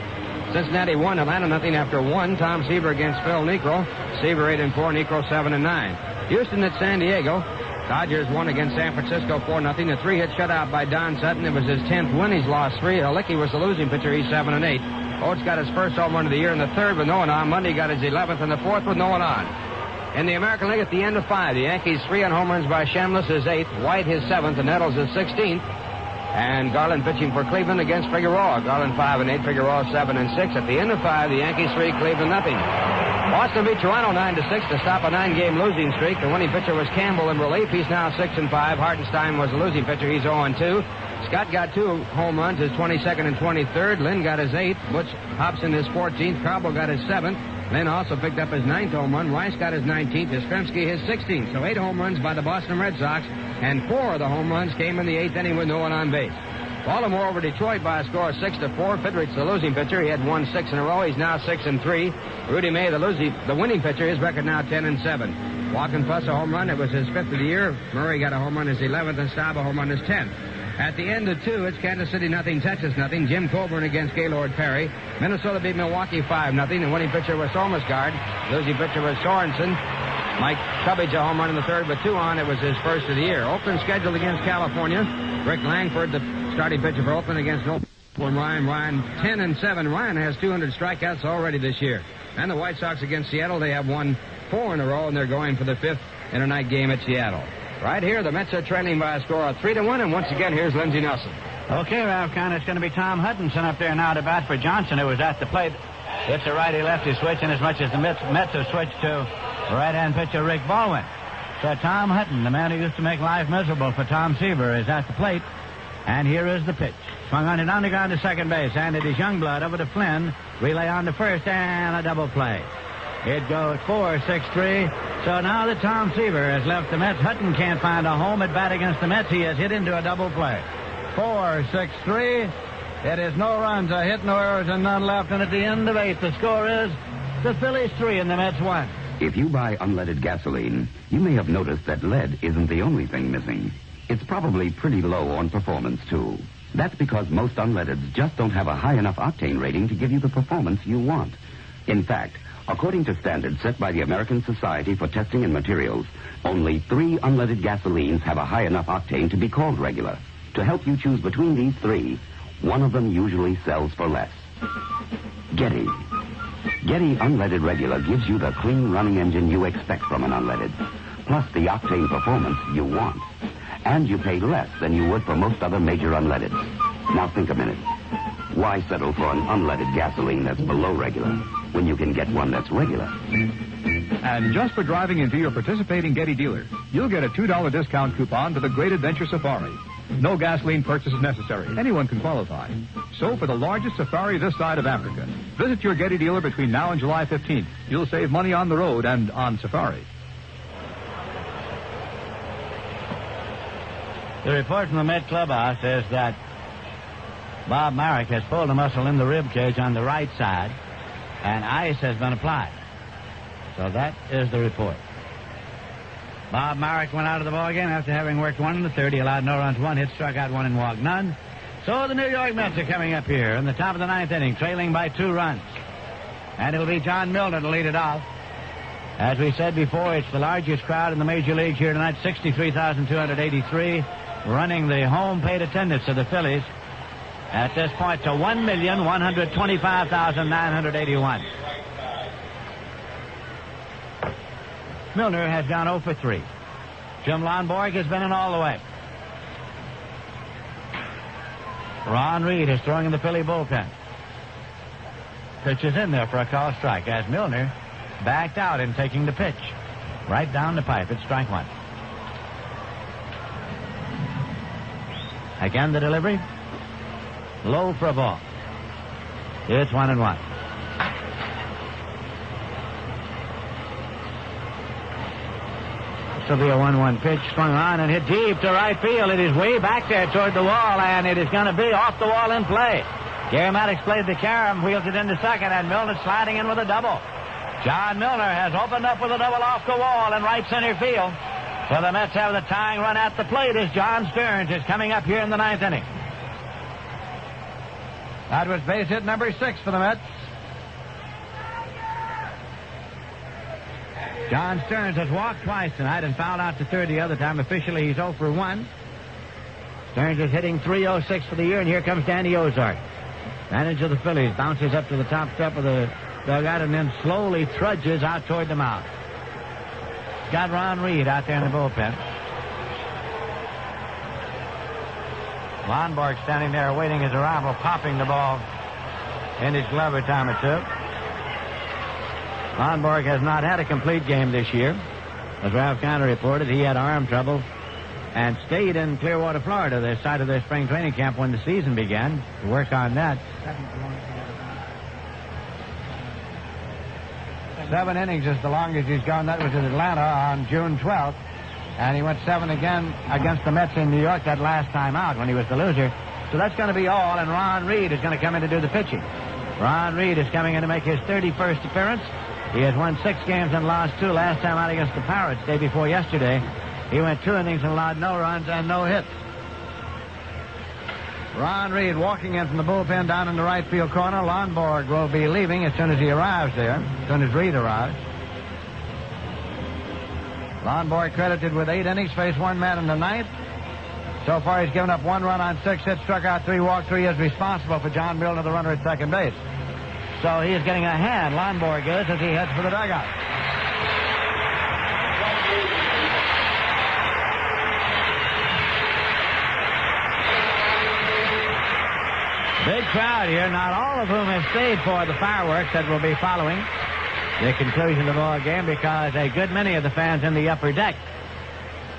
Cincinnati won. Atlanta nothing after 1. Tom Seaver against Phil Niekro. Seaver 8-4. Niekro 7-9. Houston at San Diego. Dodgers won against San Francisco 4-0. A 3-hit shutout by Don Sutton. It was his 10th win. He's lost 3. Halicki was the losing pitcher. He's 7-8. Oates got his first home run of the year in the 3rd with no one on. Mundy got his 11th in the 4th with no one on. In the American League at the end of 5, the Yankees 3 on home runs by Shamlis, his 8th, White his 7th, and Nettles his 16th. And Garland pitching for Cleveland against Figueroa. Garland 5-8, Figueroa 7-6. At the end of 5, the Yankees 3, Cleveland nothing. Boston beat Toronto 9-6 to stop a 9-game losing streak. The winning pitcher was Campbell in relief. He's now 6-5. Hartenstein was the losing pitcher. He's 0-2. Scott got 2 home runs, his 22nd and 23rd. Lynn got his 8th. Butch Hobson his 14th. Carball got his 7th. Lynn also picked up his 9th home run. Rice got his 19th. Yastrzemski his 16th. So 8 home runs by the Boston Red Sox, and 4 of the home runs came in the 8th inning with no one on base. Baltimore over Detroit by a score of 6-4. Fidrich, the losing pitcher, he had won 6 in a row. He's now 6-3. Rudy May, the winning pitcher, his record now 10-7. Walken Fuss a home run. It was his 5th of the year. Murray got a home run his 11th, and Staub a home run his 10th. At the end of 2, it's Kansas City nothing, Texas nothing. Jim Coburn against Gaylord Perry. Minnesota beat Milwaukee 5-0. The winning pitcher was Solmersgaard. Losing pitcher was Sorensen. Mike Cubbage a home run in the 3rd with 2 on. It was his 1st of the year. Oakland scheduled against California. Rick Langford, the starting pitcher for Oakland, against Ryan. Ryan 10-7. Ryan has 200 strikeouts already this year. And the White Sox against Seattle, they have won 4 in a row, and they're going for the 5th internight game at Seattle. Right here, the Mets are trailing by a score of 3-1, and once again, here's Lindsey Nelson. Okay, Ralph Kahn, it's going to be Tom Hutchinson up there now to bat for Johnson, who was at the plate. It's a righty-lefty switch, and as much as the Mets have switched to right-hand pitcher Rick Baldwin. So Tom Hutton, the man who used to make life miserable for Tom Seaver, is at the plate. And here is the pitch. Swung on it on the ground to second base, and it is Youngblood over to Flynn. Relay on to first, and a double play. It goes 4-6-3. So now that Tom Seaver has left the Mets, Hutton can't find a home at bat against the Mets. He has hit into a double play. 4-6-3. It is no runs, a hit, no errors, and none left. And at the end of 8, the score is the Phillies 3 and the Mets 1. If you buy unleaded gasoline, you may have noticed that lead isn't the only thing missing. It's probably pretty low on performance, too. That's because most unleadeds just don't have a high enough octane rating to give you the performance you want. In fact, according to standards set by the American Society for Testing and Materials, only 3 unleaded gasolines have a high enough octane to be called regular. To help you choose between these 3, one of them usually sells for less. Getty. Getty Unleaded Regular gives you the clean running engine you expect from an unleaded, plus the octane performance you want. And you pay less than you would for most other major unleadeds. Now think a minute. Why settle for an unleaded gasoline that's below regular when you can get one that's regular? And just for driving into your participating Getty dealer, you'll get a $2 discount coupon to the Great Adventure Safari. No gasoline purchase is necessary. Anyone can qualify. So for the largest safari this side of Africa, visit your Getty dealer between now and July 15th. You'll save money on the road and on safari. The report from the Met clubhouse is that Bob Marek has pulled a muscle in the rib cage on the right side, and ice has been applied. So that is the report. Bob Marek went out of the ballgame after having worked 1 in the third. He allowed no runs, 1 hit, struck out 1 and walked none. So the New York Mets are coming up here in the top of the 9th inning, trailing by 2 runs. And it'll be John Milner to lead it off. As we said before, it's the largest crowd in the major leagues here tonight, 63,283, running the home paid attendance of the Phillies at this point to 1,125,981. Milner has gone 0 for 3. Jim Lonborg has been in all the way. Ron Reed is throwing in the Philly bullpen. Pitch is in there for a call strike as Milner backed out in taking the pitch. Right down the pipe. It's strike 1. Again the delivery. Low for a ball. It's 1-1. This will be a 1-1 pitch, swung on and hit deep to right field. It is way back there toward the wall, and it is going to be off the wall in play. Gary Maddox played the carom, wheels it into second, and Milner sliding in with a double. John Milner has opened up with a double off the wall in right center field. So the Mets have the tying run at the plate as John Stearns is coming up here in the 9th inning. That was base hit number 6 for the Mets. John Stearns has walked twice tonight and fouled out to third the other time. Officially, he's 0 for 1. Stearns is hitting .306 for the year, and here comes Danny Ozark. Manager of the Phillies bounces up to the top step of the dugout and then slowly trudges out toward the mound. He's got Ron Reed out there in the bullpen. Lonborg standing there awaiting his arrival, popping the ball in his glove a time or two. Lonborg has not had a complete game this year. As Ralph Conner reported, he had arm trouble and stayed in Clearwater, Florida, the site of their spring training camp when the season began, to work on that. 7 innings is the longest he's gone. That was in Atlanta on June 12th. And he went 7 again against the Mets in New York that last time out when he was the loser. So that's going to be all, and Ron Reed is going to come in to do the pitching. Ron Reed is coming in to make his 31st appearance. He has won 6 games and lost 2. Last time out against the Pirates, day before yesterday, he went 2 innings and allowed no runs and no hits. Ron Reed walking in from the bullpen down in the right field corner. Lonborg will be leaving as soon as he arrives there, as soon as Reed arrives. Lonborg credited with 8 innings, faced 1 man in the 9th. So far, he's given up 1 run on 6 hits, struck out 3, walked 3. He is responsible for John Milner, the runner at second base. So he is getting a hand, Lonborg is, as he heads for the dugout. Big crowd here, not all of whom have stayed for the fireworks that will be following the conclusion of the ball game, because a good many of the fans in the upper deck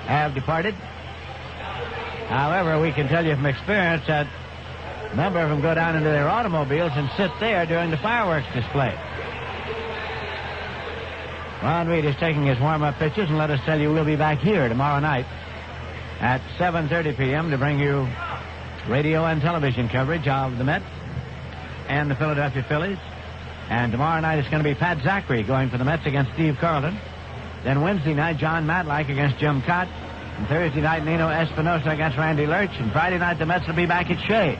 have departed. However, we can tell you from experience that a number of them go down into their automobiles and sit there during the fireworks display. Ron Reed is taking his warm-up pitches, and let us tell you we'll be back here tomorrow night at 7:30 p.m. to bring you radio and television coverage of the Mets and the Philadelphia Phillies. And tomorrow night it's going to be Pat Zachary going for the Mets against Steve Carlton. Then Wednesday night, John Matlack against Jim Cott. And Thursday night, Nino Espinosa against Randy Lurch. And Friday night, the Mets will be back at Shea.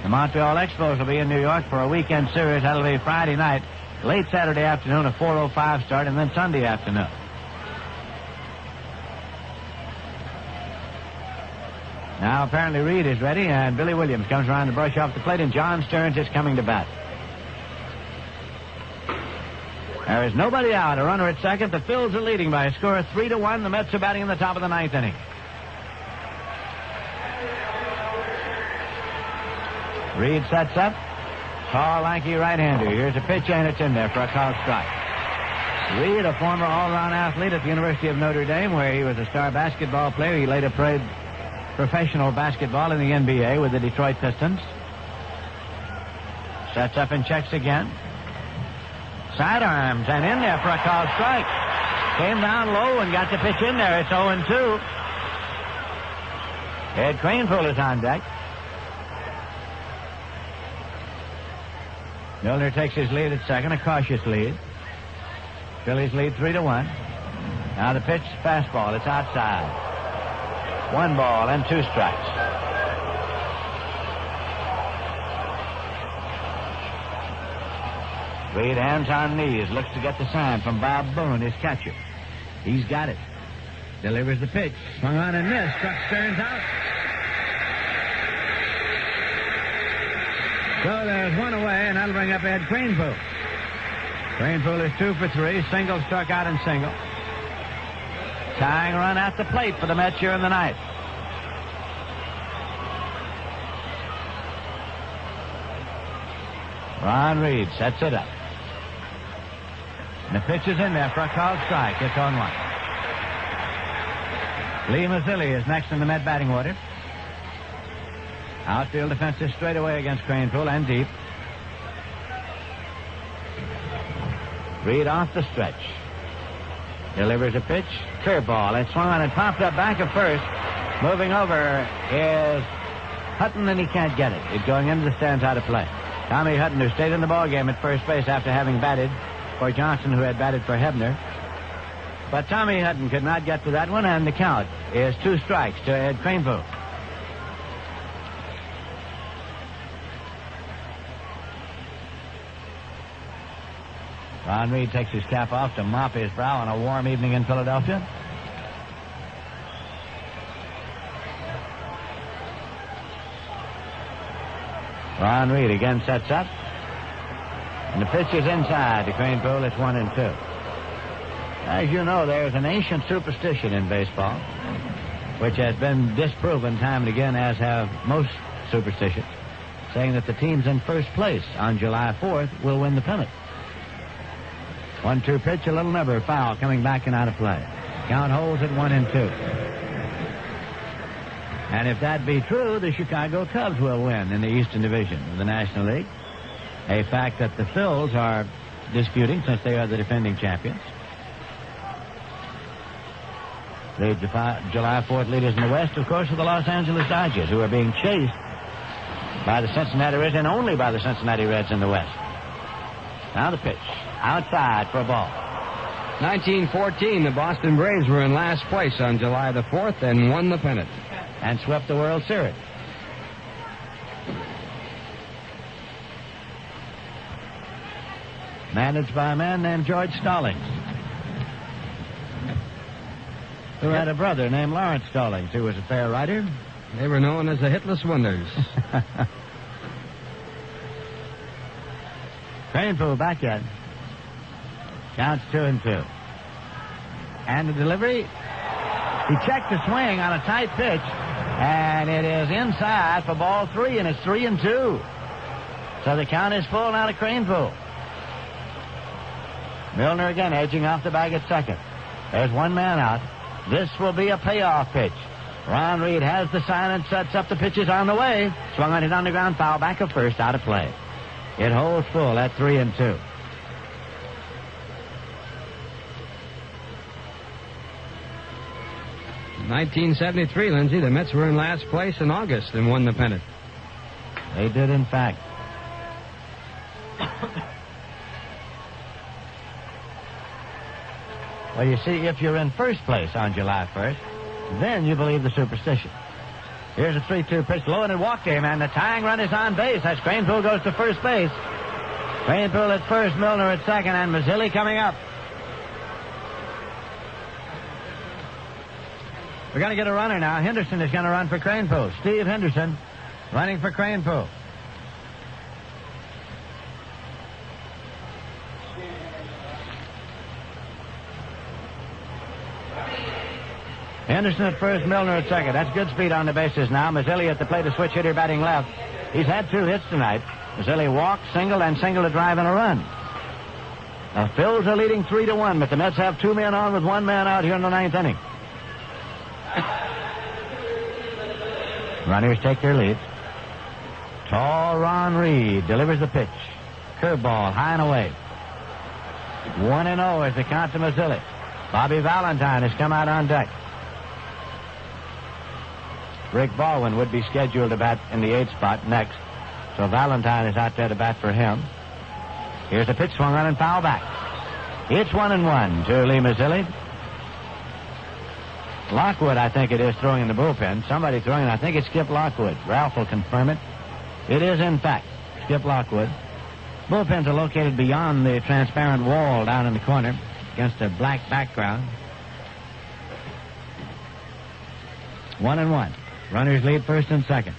The Montreal Expos will be in New York for a weekend series. That'll be Friday night, late Saturday afternoon, a 4:05 start, and then Sunday afternoon. Now, apparently, Reed is ready, and Billy Williams comes around to brush off the plate, and John Stearns is coming to bat. There is nobody out. A runner at second. The Phils are leading by a score of 3-1. The Mets are batting in the top of the 9th inning. Reed sets up. Tall, lanky right-hander. Here's a pitch, and it's in there for a called strike. Reed, a former all-around athlete at the University of Notre Dame, where he was a star basketball player. He later played professional basketball in the NBA with the Detroit Pistons. Sets up and checks again. Sidearms, and in there for a called strike. Came down low and got the pitch in there. It's 0-2. Ed Kranepool is on deck. Milner takes his lead at second, a cautious lead. Phillies lead 3-1. Now the pitch, fastball. It's outside. 1 ball and 2 strikes. Reed, hands on knees, looks to get the sign from Bob Boone, his catcher. He's got it. Delivers the pitch. Swung on and missed. Struck Stearns out. So there's 1 away, and that'll bring up Ed Kranepool. Kranepool is 2 for 3. Single, struck out, and single. Tying run at the plate for the Mets here in the ninth. Ron Reed sets it up. And the pitch is in there for a called strike. It's on 1. Lee Mazzilli is next in the Met batting order. Outfield defense is straight away against Kranepool and deep. Reed off the stretch. Delivers a pitch. Curveball. And swung on and popped up back at first. Moving over is Hutton, and he can't get it. It's going into the stands out of play. Tommy Hutton, who stayed in the ballgame at first base after having batted for Johnson, who had batted for Hebner. But Tommy Hutton could not get to that one, and the count is 2 strikes to Ed Kranepool. Ron Reed takes his cap off to mop his brow on a warm evening in Philadelphia. Ron Reed again sets up. And the pitch is inside to Kranepool. It's 1-2. As you know, there's an ancient superstition in baseball, which has been disproven time and again, as have most superstitions, saying that the teams in first place on July 4th will win the pennant. 1-2 pitch, a little number, foul, coming back and out of play. Count holds at 1-2. And if that be true, the Chicago Cubs will win in the Eastern Division of the National League. A fact that the Phillies are disputing since they are the defending champions. The July 4th leaders in the West, of course, are the Los Angeles Dodgers, who are being chased by the Cincinnati Reds and only by the Cincinnati Reds in the West. Now the pitch. Outside for a ball. 1914, the Boston Braves were in last place on July the 4th and won the pennant. And swept the World Series. Managed by a man named George Stallings, who had a brother named Lawrence Stallings, who was a fair writer. They were known as the Hitless Wonders. Kranepool back in. Counts 2-2. And the delivery. He checked the swing on a tight pitch, and it is inside for ball 3, and it's 3-2. So the count is full now to Kranepool. Milner again edging off the bag at second. There's 1 man out. This will be a payoff pitch. Ron Reed has the sign and sets up. The pitch is on the way. Swung on his underground foul, back of first, out of play. It holds full at 3-2. In 1973, Lindsay, the Mets were in last place in August and won the pennant. They did, in fact. Well, you see, if you're in first place on July 1st, then you believe the superstition. Here's a 3-2 pitch, low and it walked him, and the tying run is on base. That's Kranepool goes to first base. Kranepool at first, Milner at second, and Mazzilli coming up. We're going to get a runner now. Henderson is going to run for Kranepool. Steve Henderson running for Kranepool. Henderson at first, Milner at second. That's good speed on the bases now. Mazzilli at the plate, a switch hitter batting left. He's had 2 hits tonight. Mazzilli walked, singled, and singled a drive and a run. The Phils are leading 3-1, but the Mets have 2 men on with 1 man out here in the 9th inning. Runners take their lead. Tall Ron Reed delivers the pitch. Curveball, high and away. 1-0 as the count to Mazzilli. Bobby Valentine has come out on deck. Rick Baldwin would be scheduled to bat in the 8th spot next, so Valentine is out there to bat for him. Here's the pitch swung on and foul back. It's 1-1 to Lee Mazzilli. Lockwood, I think it is, throwing in the bullpen. Somebody throwing it. I think it's Skip Lockwood. Ralph will confirm it. It is, in fact, Skip Lockwood. Bullpens are located beyond the transparent wall down in the corner against a black background. 1-1. Runners lead first and second.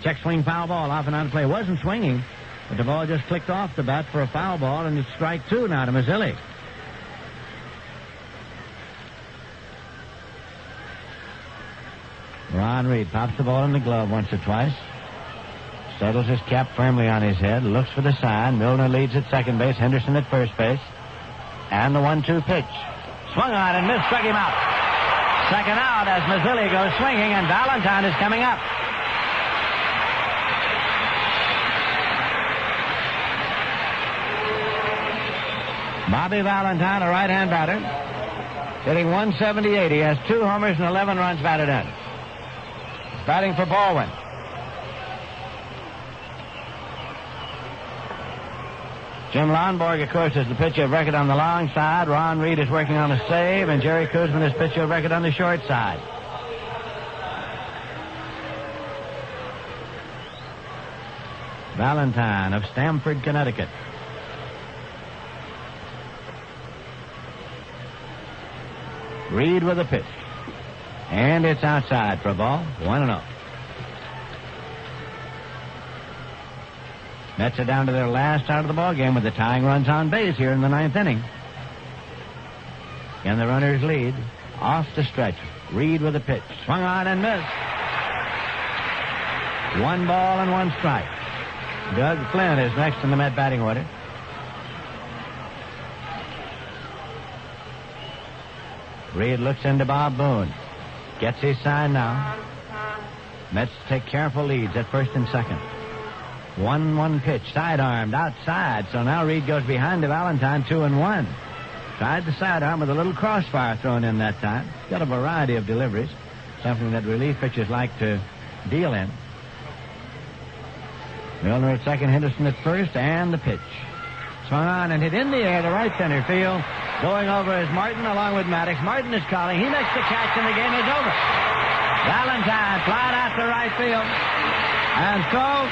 Check swing, foul ball, off and on the play. Wasn't swinging, but the ball just clicked off the bat for a foul ball, and it's strike two now to Mazzilli. Ron Reed pops the ball in the glove once or twice. Settles his cap firmly on his head. Looks for the sign. Milner leads at second base. Henderson at first base. And the 1-2 pitch. Swung on and missed. Struck him out. Second out as Mazzilli goes swinging, and Valentine is coming up. Bobby Valentine, a right-hand batter, hitting .178. He has 2 homers and 11 runs batted in. Batting for Baldwin. Jim Lonborg, of course, is the pitcher of record on the long side. Ron Reed is working on a save, and Jerry Kuzman is pitcher of record on the short side. Valentine of Stamford, Connecticut. Reed with a pitch. And it's outside for a ball. 1-0. Mets are down to their last out of the ball game with the tying runs on base here in the 9th inning. And the runners lead. Off the stretch. Reed with a pitch. Swung on and missed. 1 ball and 1 strike. Doug Flynn is next in the Met batting order. Reed looks into Bob Boone. Gets his sign now. Mets take careful leads at first and second. 1-1 pitch, sidearmed outside. So now Reed goes behind to Valentine, 2-1. Tried the sidearm with a little crossfire thrown in that time. Got a variety of deliveries, something that relief pitchers like to deal in. Milner at second, Henderson at first, and the pitch. Swung on and hit in the air to right center field. Going over is Martin along with Maddox. Martin is calling. He makes the catch, and the game is over. Valentine flying out to right field. And so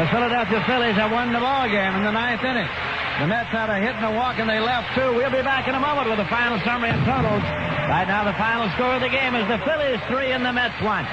the Philadelphia Phillies have won the ball game in the 9th inning. The Mets had a hit and a walk, and they left 2. We'll be back in a moment with the final summary and totals. Right now, the final score of the game is the Phillies 3 and the Mets 1.